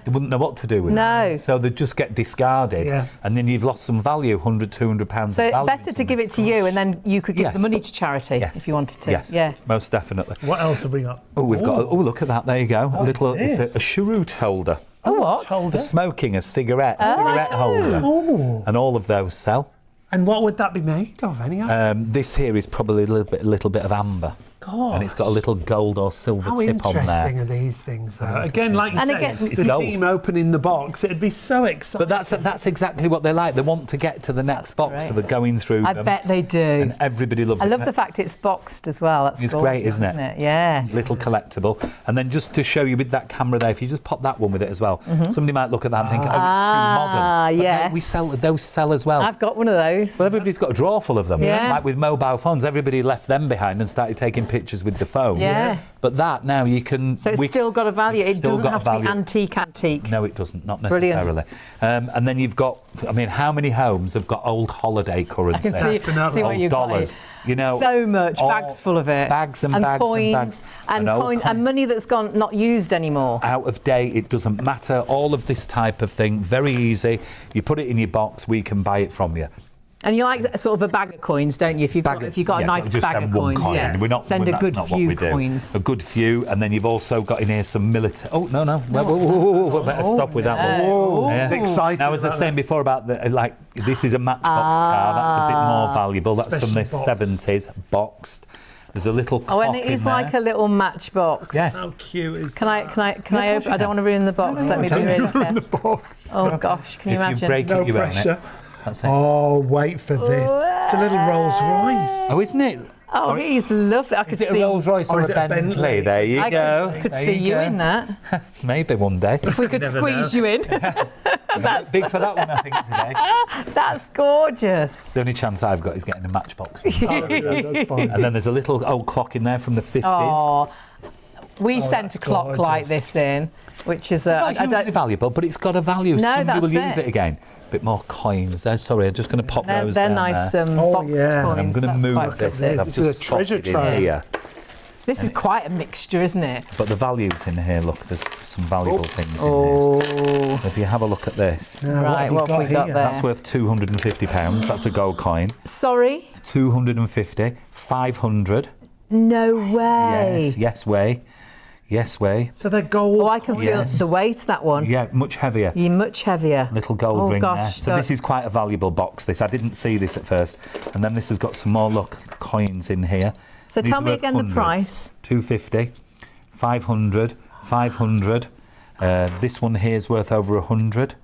wouldn't know what to do with them. So they'd just get discarded, and then you've lost some value, £100, £200 So of value. better to give it to you, and then you could give the money to charity if you wanted to. Yes, yeah, most definitely. What else have we got? Oh, we've got. Oh, look at that! There you go. What is It's a cheroot holder. Oh, what? For smoking, a cigarette holder, and all of those sell. And what would that be made of, anyhow? This here is probably a little bit of amber. God. And it's got a little gold or silver How tip on there. interesting are these things, though? Again, like you And say, again- the theme opening the box, it'd be so exciting. But that's exactly what they like. They want to get to the next box, so they're going through I them. bet they do. And everybody loves it. I love the fact it's boxed as well. That's It's gorgeous, great, isn't it? Yeah. Little collectible. And then just to show you with that camera there, if you just pop that one with it as well, somebody might look at that and think, oh, it's too modern. But yes. no, we sell those as well. I've got one of those. Well, everybody's got a drawer full of them. Yeah. Like with mobile phones, everybody left them behind and started taking pictures with the phone. Yeah. But that now you can. So it's still got a value. it's It still doesn't got a have to be value. antique. No, it doesn't. Not Brilliant. necessarily. And then you've got. I mean, how many homes have got old holiday currency? I can see what you've got dollars. here. You know, so much, all bags full of it. Bags and bags coins, and bags. and old coin, and money that's gone not used anymore. Out of date, it doesn't matter. All of this type of thing, very easy. You put it in your box, we can buy it from you. And you like sort of a bag of coins, don't you? If you've got a nice just bag send of one coins, coin. yeah. We're not, Send a that's good not what few we do. coins. A good few, and then you've also got in here some military. Oh no, whoa, better stop with that one. Oh, it's exciting. Now, as I was saying before about this is a Matchbox car. That's a bit more valuable. That's from the Especially 70s, boxed. There's a little clock Oh, and it in is there. like a little matchbox. Yes. How cute is Can I open? I don't want to ruin the box. Let me be don't really ruin the careful. box. Oh gosh, can you If imagine? you break No it, you own pressure. it. That's it. Oh, wait for this. It's a little Rolls Royce. Oh, isn't it? Oh, he's lovely. I could Is it see. a Rolls Royce or is a it a Bentley? Bentley? There you I go. could There see you you go. in that. Maybe one day. If we could never squeeze know. you in. That's big for that one, I think, today. That's gorgeous. The only chance I've got is getting a Matchbox one. Oh, yeah, that's fine. And then there's a little old clock in there from the 50s. Oh, we sent a that's clock gorgeous. like this in, which is Not I hugely don't. valuable, but it's got a value. No, Somebody will that's use it. it again. A bit more coins there. Sorry, I'm just going to pop those They're down nice there. boxed yeah. coins. And I'm going to That's move quite this. good. I've This is just a treasure spotted in trove. here. This is quite a mixture, isn't it? But the values in here, look, there's some valuable things in Oh. here. So if you have a look at this. Right, what have we got there? That's worth £250. That's a gold coin. Sorry? 250, 500. No way. Yes way. Yes way. So they're gold. Oh, I can feel the weight, that one. Yeah, much heavier. You're much heavier. Little gold ring there. Gosh, So this is quite a valuable box, this. I didn't see this at first. And then this has got some more, look, coins in here. So These tell me are worth again the hundreds. price. 250, 500, 500. This one here is worth over 100.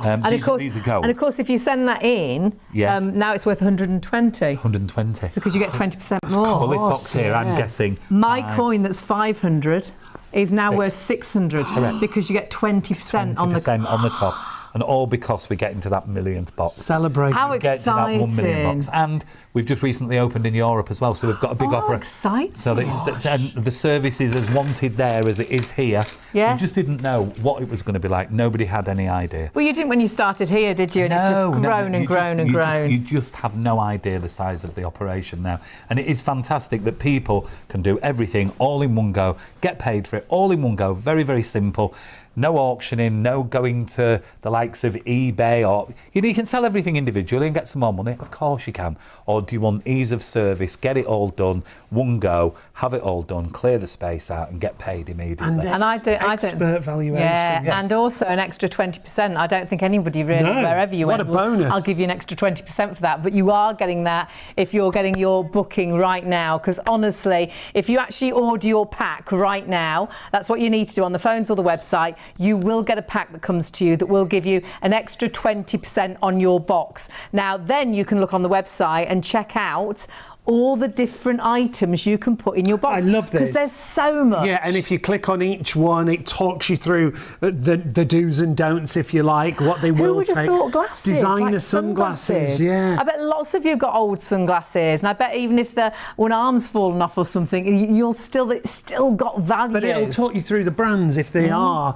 And of course, these are gold. and of course, if you send that in, Yes. now it's worth 120 120. because you get 20% more. Well, this box here, I'm guessing. My coin that's 500 is now worth 600 Correct. because you get 20% on the 20% on the top. And all because we're getting to that millionth box. Celebrating. How We're getting to that 1 million box. exciting. And we've just recently opened in Europe as well, so we've got a big opera. Exciting. So that and the service is as wanted there as it is here. Yeah. We just didn't know what it was going to be like. Nobody had any idea. Well, you didn't when you started here, did you? And it's just grown and grown and grown. You just have no idea the size of the operation now. And it is fantastic that people can do everything all in one go, get paid for it all in one go. Very, very simple. No auctioning, no going to the likes of eBay, or you can sell everything individually and get some more money. Of course you can. Or do you want ease of service? Get it all done, one go, have it all done, clear the space out, and get paid immediately. And I don't. Expert valuation. Yeah, Yes. and also an extra 20%. I don't think anybody really, No, wherever you what went, a bonus. I'll give you an extra 20% for that. But you are getting that if you're getting your booking right now. Because honestly, if you actually order your pack right now, that's what you need to do on the phones or the website. You will get a pack that comes to you that will give you an extra 20% on your box. Now, then you can look on the website and check out all the different items you can put in your box. I love this. Because there's so much. Yeah, and if you click on each one, it talks you through the do's and don'ts, if you like, what they will Who would take. have thought glasses? Designer like sunglasses, yeah. I bet lots of you have got old sunglasses, and I bet even if one arm's fallen off or something, it's still got value. But it'll talk you through the brands if they are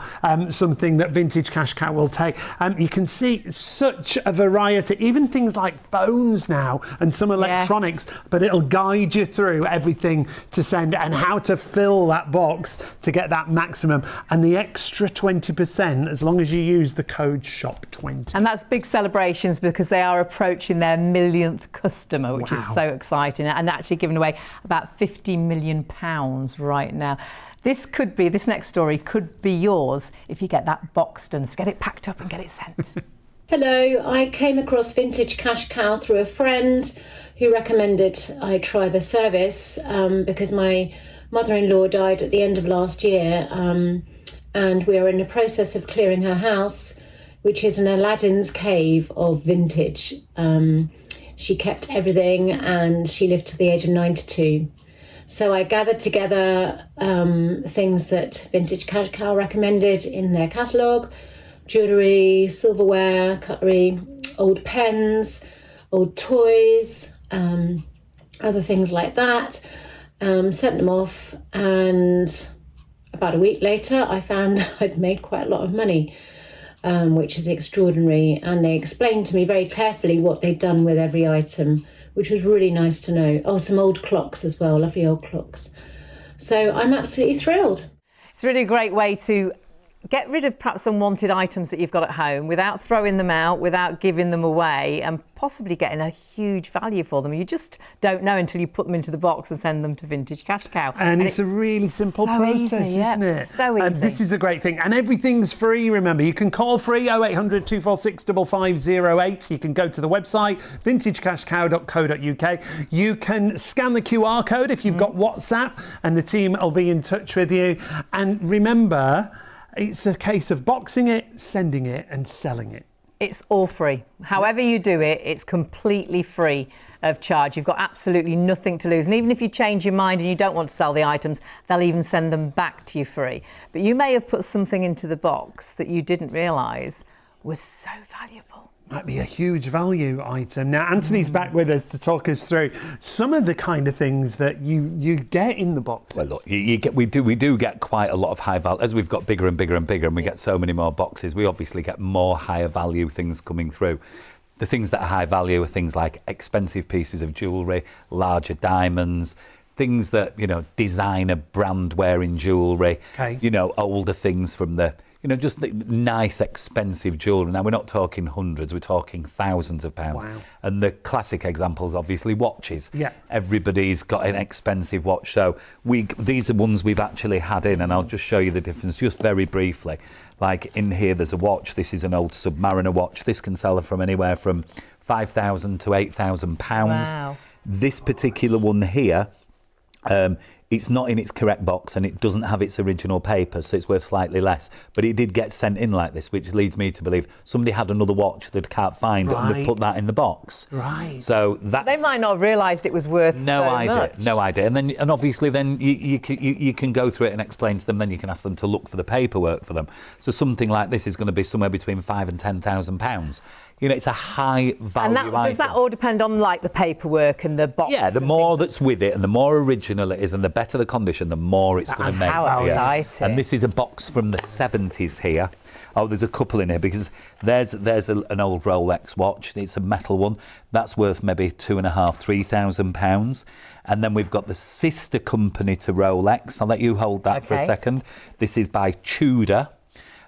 something that Vintage Cash Cow will take. You can see such a variety, even things like phones now and some electronics, but it'll guide you through everything to send and how to fill that box to get that maximum. And the extra 20% as long as you use the code SHOP20. And that's big celebrations because they are approaching their millionth customer, which is so exciting, and actually giving away about £50 million right now. This next story could be yours if you get that boxed and get it packed up and get it sent. Hello, I came across Vintage Cash Cow through a friend who recommended I try the service because my mother-in-law died at the end of last year and we are in the process of clearing her house, which is an Aladdin's cave of vintage. She kept everything and she lived to the age of 92. So I gathered together things that Vintage Cash Cow recommended in their catalogue: jewellery, silverware, cutlery, old pens, old toys, other things like that. Sent them off, and about a week later I found I'd made quite a lot of money, which is extraordinary, and they explained to me very carefully what they'd done with every item, which was really nice to know. Oh, some old clocks as well, lovely old clocks. So I'm absolutely thrilled. It's really a great way to get rid of perhaps unwanted items that you've got at home without throwing them out, without giving them away, and possibly getting a huge value for them. You just don't know until you put them into the box and send them to Vintage Cash Cow. And it's a really simple process, easy, isn't it? So easy. And this is a great thing. And everything's free, remember. You can call free 0800 246 5508. You can go to the website, vintagecashcow.co.uk. You can scan the QR code if you've got WhatsApp, and the team will be in touch with you. And remember, it's a case of boxing it, sending it, and selling it. It's all free. However you do it, it's completely free of charge. You've got absolutely nothing to lose. And even if you change your mind and you don't want to sell the items, they'll even send them back to you free. But you may have put something into the box that you didn't realise was so valuable. Might be a huge value item. Now, Anthony's back with us to talk us through some of the kind of things that you get in the box. Well, look, we do get quite a lot of high value. As we've got bigger and bigger and bigger, and we get so many more boxes, we obviously get more higher value things coming through. The things that are high value are things like expensive pieces of jewellery, larger diamonds, things that, you know, designer brand wearing jewellery, Okay. you know, older things from the, you know, just the nice, expensive jewellery. Now, we're not talking hundreds, we're talking thousands of pounds. Wow. And the classic examples, obviously, watches. Yeah. Everybody's got an expensive watch. So these are ones we've actually had in, and I'll just show you the difference just very briefly. Like in here, there's a watch. This is an old Submariner watch. This can sell from anywhere from £5,000 to £8,000. Wow. This particular one here, it's not in its correct box and it doesn't have its original paper, so it's worth slightly less. But it did get sent in like this, which leads me to believe somebody had another watch that they can't find and they've put that in the box. Right. So that's... They might not have realised it was worth so much. No idea. And obviously then you can go through it and explain to them, then you can ask them to look for the paperwork for them. So something like this is going to be somewhere between £5,000 and £10,000. You know, it's a high value And item. does that all depend on like the paperwork and the box? Yeah, the more that's with it and the more original it is and the better the condition, the more it's going to make. How exciting. And this is a box from the 70s here. Oh, there's a couple in here because there's an old Rolex watch. It's a metal one. That's worth maybe £2,500, £3,000. And then we've got the sister company to Rolex. I'll let you hold that for a second. This is by Tudor.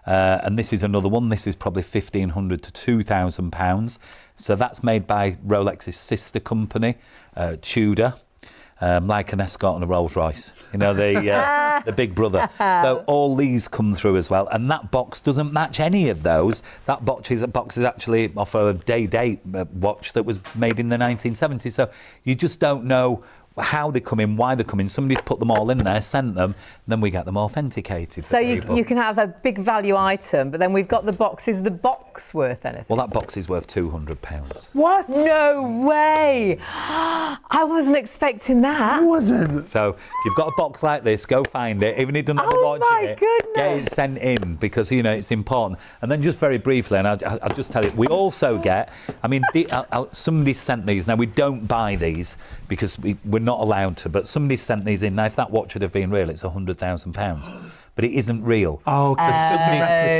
And this is another one. This is probably £1,500 to £2,000. So that's made by Rolex's sister company, Tudor, like an Escort and a Rolls Royce. You know, the big brother. So all these come through as well. And that box doesn't match any of those. That box is actually off a day-date watch that was made in the 1970s. So you just don't know how they come in, why they come in. Somebody's put them all in there, sent them, then we get them authenticated. So you can have a big value item, but then we've got the box. Is the box worth anything? Well, that box is worth £200. What? No way! I wasn't expecting that. I wasn't. So if you've got a box like this, go find it. Even if it doesn't have the watch in it, get it sent in because, you know, it's important. And then just very briefly, and I'll just tell you, we also get, I mean, somebody sent these. Now, we don't buy these because we're not allowed to, but somebody sent these in. Now, if that watch would have been real, it's £100,000. But it isn't real. Oh,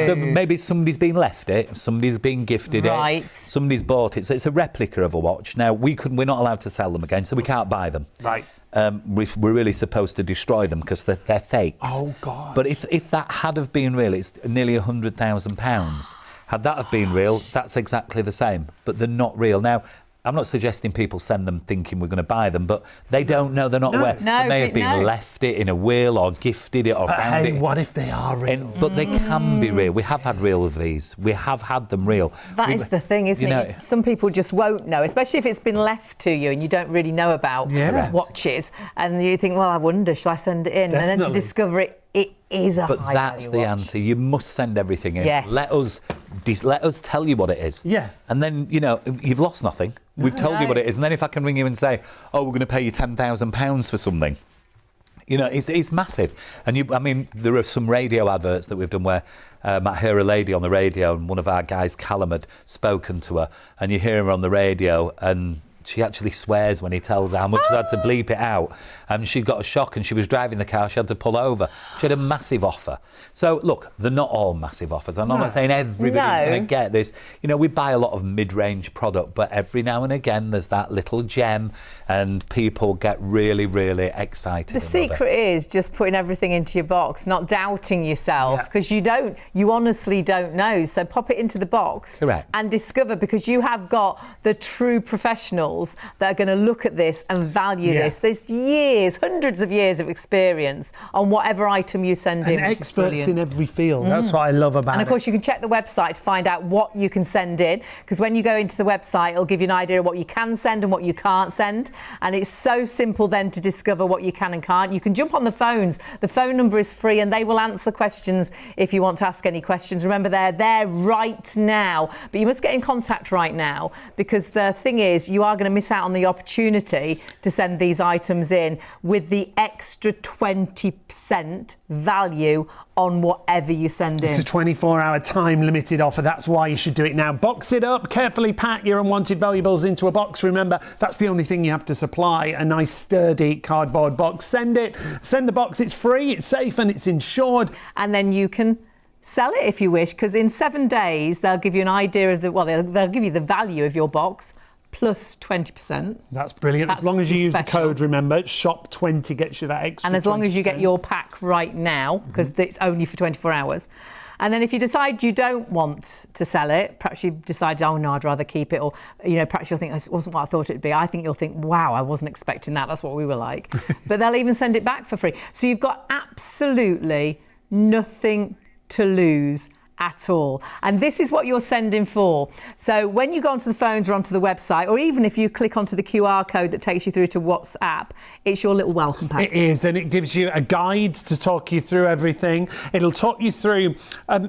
so maybe somebody's been left it, somebody's been gifted it, somebody's bought it. So it's a replica of a watch. Now, we're not allowed to sell them again, so we can't buy them. Right. We're really supposed to destroy them because they're fakes. Oh, God. But if that had have been real, it's nearly £100,000. Had that have been real, that's exactly the same. But they're not real. Now, I'm not suggesting people send them thinking we're going to buy them, but they don't know, they're not aware. They may have been left it in a will or gifted it or found it. What if they are real? But they can be real. We have had real of these. We have had them real. That is the thing, isn't it? Some people just won't know, especially if it's been left to you and you don't really know about watches. And you think, well, I wonder, shall I send it in? Definitely. And then to discover it is a But high that's value the watch. answer. You must send everything in. Yes. Let us tell you what it is. Yeah. And then, you know, you've lost nothing. We've told you what it is. And then if I can ring you and say, oh, we're going to pay you £10,000 for something, you know, it's massive. And I mean, there are some radio adverts that we've done where I hear a lady on the radio and one of our guys, Callum, had spoken to her, and you hear her on the radio and she actually swears when he tells her how much they had to bleep it out. And she got a shock and she was driving the car, she had to pull over. She had a massive offer. So, look, they're not all massive offers. I'm not saying everybody's going to get this. You know, we buy a lot of mid-range product, but every now and again there's that little gem and people get really, really excited. The secret is just putting everything into your box, not doubting yourself, because you honestly don't know. So pop it into the box and discover, because you have got the true professionals that are going to look at this and value this. There's years, hundreds of years of experience on whatever item you send in. And experts in every field. That's what I love about it. And of course, you can check the website to find out what you can send in, because when you go into the website, it'll give you an idea of what you can send and what you can't send. And it's so simple then to discover what you can and can't. You can jump on the phones. The phone number is free and they will answer questions if you want to ask any questions. Remember, they're there right now, but you must get in contact right now, because the thing is, you are going to miss out on the opportunity to send these items in with the extra 20% value on whatever you send in. It's a 24-hour time-limited offer. That's why you should do it now. Box it up, carefully pack your unwanted valuables into a box. Remember, that's the only thing you have to supply, a nice sturdy cardboard box. Send the box. It's free, it's safe and it's insured. And then you can sell it if you wish, because in 7 days they'll give you an idea of they'll give you the value of your box plus 20%. That's brilliant. As long as you use the code, remember, shop20 gets you that extra. And as long as you get your pack right now, because it's only for 24 hours. And then if you decide you don't want to sell it, perhaps you decide, oh no, I'd rather keep it, or perhaps you'll think this wasn't what I thought it'd be. I think you'll think, wow, I wasn't expecting that. That's what we were like. But they'll even send it back for free. So you've got absolutely nothing to lose at all. And this is what you're sending for. So when you go onto the phones or onto the website, or even if you click onto the QR code that takes you through to WhatsApp, it's your little welcome pack. It is, and it gives you a guide to talk you through everything. It'll talk you through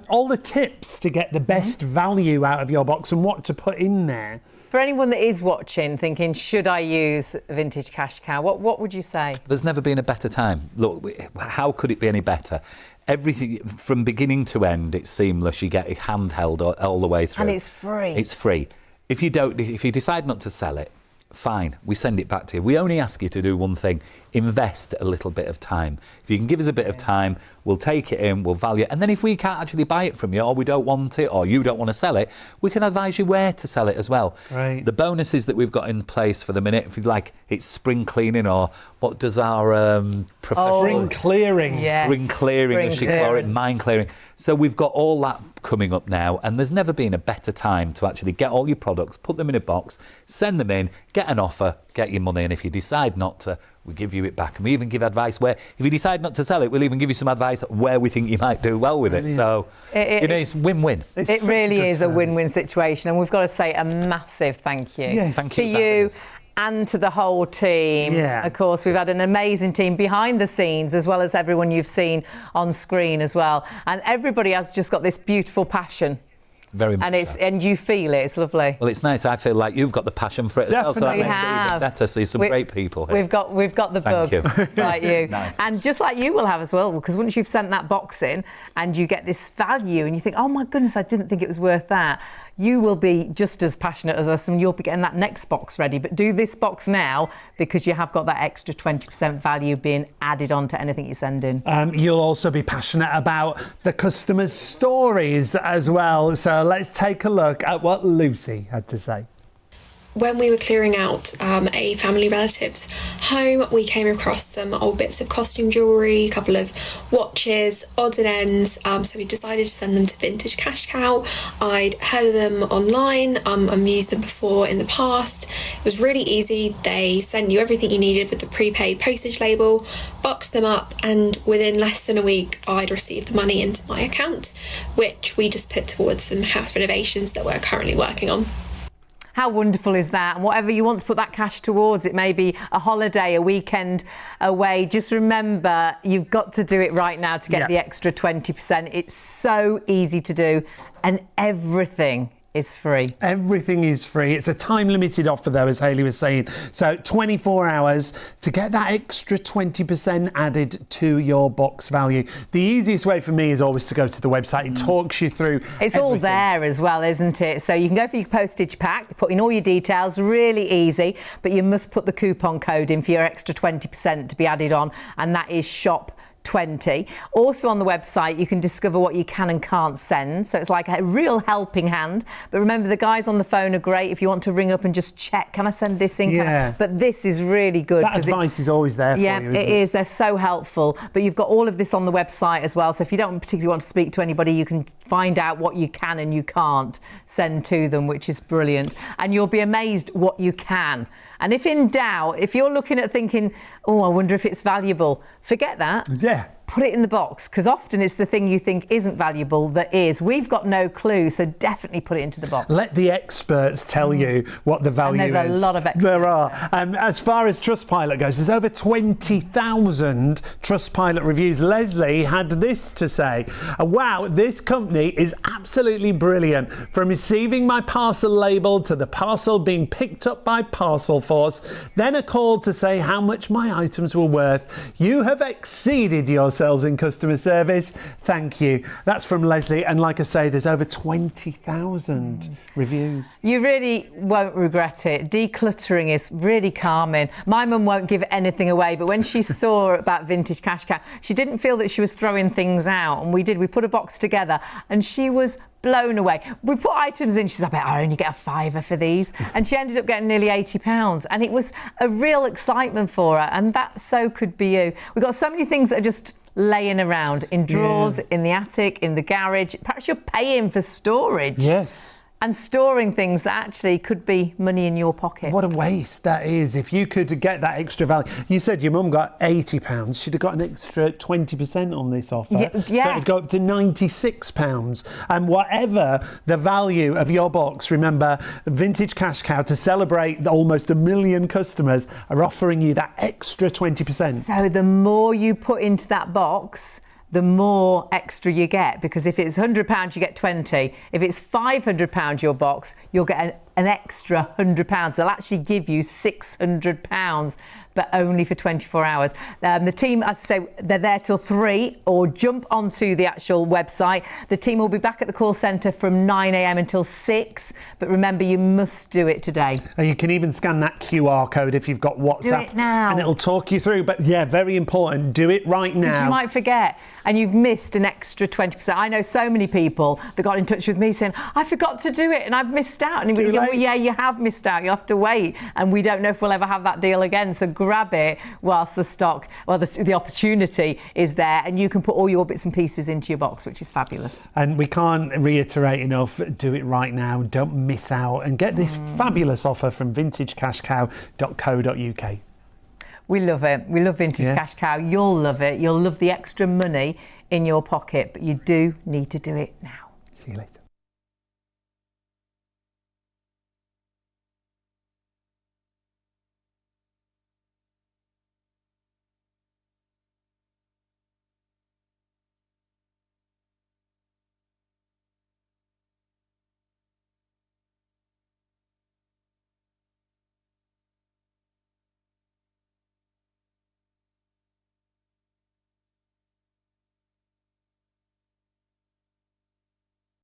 all the tips to get the best value out of your box and what to put in there. For anyone that is watching, thinking, should I use Vintage Cash Cow? What would you say? There's never been a better time. Look, how could it be any better? Everything from beginning to end, it's seamless. You get it handheld all the way through. And it's free. It's free. If you decide not to sell it, fine, we send it back to you. We only ask you to do one thing: invest a little bit of time. If you can give us a bit of time, we'll take it in, we'll value it, and then if we can't actually buy it from you, or we don't want it, or you don't want to sell it, we can advise you where to sell it as well. Right. The bonuses that we've got in place for the minute, if you like, it's spring cleaning, or what does our professional... Spring clearing. Yes. Spring clearing, as you call it, mine clearing. So we've got all that coming up now, and there's never been a better time to actually get all your products, put them in a box, send them in, get an offer, get your money, and if you decide not to, we give you it back. And we even give advice where, if you decide not to sell it, we'll even give you some advice where we think you might do well with it. So, it's win-win. It really is a win-win situation. And we've got to say a massive thank you Thank to you. you and to the whole team. Yeah. Of course, we've had an amazing team behind the scenes, as well as everyone you've seen on screen as well. And everybody has just got this beautiful passion. Very much. And you feel it. It's lovely. Well, it's nice. I feel like you've got the passion for it as well, so that We makes it even have. better. So you're some great people here. We've got the Thank bug, you. like you. Nice. And just like you will have as well, because once you've sent that box in and you get this value and you think, oh my goodness, I didn't think it was worth that, you will be just as passionate as us and you'll be getting that next box ready. But do this box now, because you have got that extra 20% value being added on to anything you send in. You'll also be passionate about the customers' stories as well. So let's take a look at what Lucy had to say. When we were clearing out a family relative's home, we came across some old bits of costume jewellery, a couple of watches, odds and ends, so we decided to send them to Vintage Cash Cow. I'd heard of them online, I've used them before in the past. It was really easy. They sent you everything you needed with the prepaid postage label, boxed them up, and within less than a week I'd received the money into my account, which we just put towards some house renovations that we're currently working on. How wonderful is that? And whatever you want to put that cash towards, it may be a holiday, a weekend away. Just remember, you've got to do it right now to get the extra 20%. It's so easy to do, and everything is free. Everything is free. It's a time-limited offer, though, as Hayley was saying. So 24 hours to get that extra 20% added to your box value. The easiest way for me is always to go to the website. It talks you through It's everything. all there as well, isn't it? So you can go for your postage pack, put in all your details, really easy, but you must put the coupon code in for your extra 20% to be added on, and that is shop20. Also on the website, you can discover what you can and can't send. So it's like a real helping hand. But remember, the guys on the phone are great if you want to ring up and just check, can I send this in? Yeah. But this is really good. That advice is always there for you, isn't it is. They're so helpful. But you've got all of this on the website as well. So if you don't particularly want to speak to anybody, you can find out what you can and you can't send to them, which is brilliant. And you'll be amazed what you can. And if in doubt, if you're looking at thinking, oh, I wonder if it's valuable, forget that. Yeah. Put it in the box, because often it's the thing you think isn't valuable that is. We've got no clue, so definitely put it into the box. Let the experts tell you what the value is. And there's a lot of experts. There are. As far as Trustpilot goes, there's over 20,000 Trustpilot reviews. Leslie had this to say. Wow, this company is absolutely brilliant. From receiving my parcel label to the parcel being picked up by Parcel Force, then a call to say how much my items were worth. You have exceeded yourselves in customer service. Thank you. That's from Leslie. And like I say, there's over 20,000 reviews. You really won't regret it. Decluttering is really calming. My mum won't give anything away, but when she saw about Vintage Cash Cow, she didn't feel that she was throwing things out. And we did. We put a box together and she was blown away. We put items in, she's like, I only get a £5 for these. And she ended up getting nearly £80. And it was a real excitement for her. And that so could be you. We've got so many things that are just laying around in drawers, in the attic, in the garage. Perhaps you're paying for storage. Yes. And storing things that actually could be money in your pocket. What a waste that is. If you could get that extra value. You said your mum got £80. She'd have got an extra 20% on this offer. Yeah. So it'd go up to £96. And whatever the value of your box, remember, Vintage Cash Cow, to celebrate almost 1 million customers, are offering you that extra 20%. So the more you put into that box, the more extra you get, because if it's £100 you get 20. If it's £500 your box, you'll get an extra £100. They'll actually give you £600, but only for 24 hours. The team, as I say, they're there till 3, or jump onto the actual website. The team will be back at the call centre from 9 a.m. until 6, but remember, you must do it today. You can even scan that QR code if you've got WhatsApp. Do it now. And it'll talk you through. But yeah, very important, do it right now. Because you might forget, and you've missed an extra 20%. I know so many people that got in touch with me saying, I forgot to do it and I've missed out. And you go, well, yeah, you have missed out. You'll have to wait. And we don't know if we'll ever have that deal again. So grab it whilst the stock, well, the opportunity is there, and you can put all your bits and pieces into your box, which is fabulous. And we can't reiterate enough, do it right now. Don't miss out and get this fabulous offer from vintagecashcow.co.uk. We love it. We love Vintage Cash Cow. You'll love it. You'll love the extra money in your pocket, but you do need to do it now. See you later.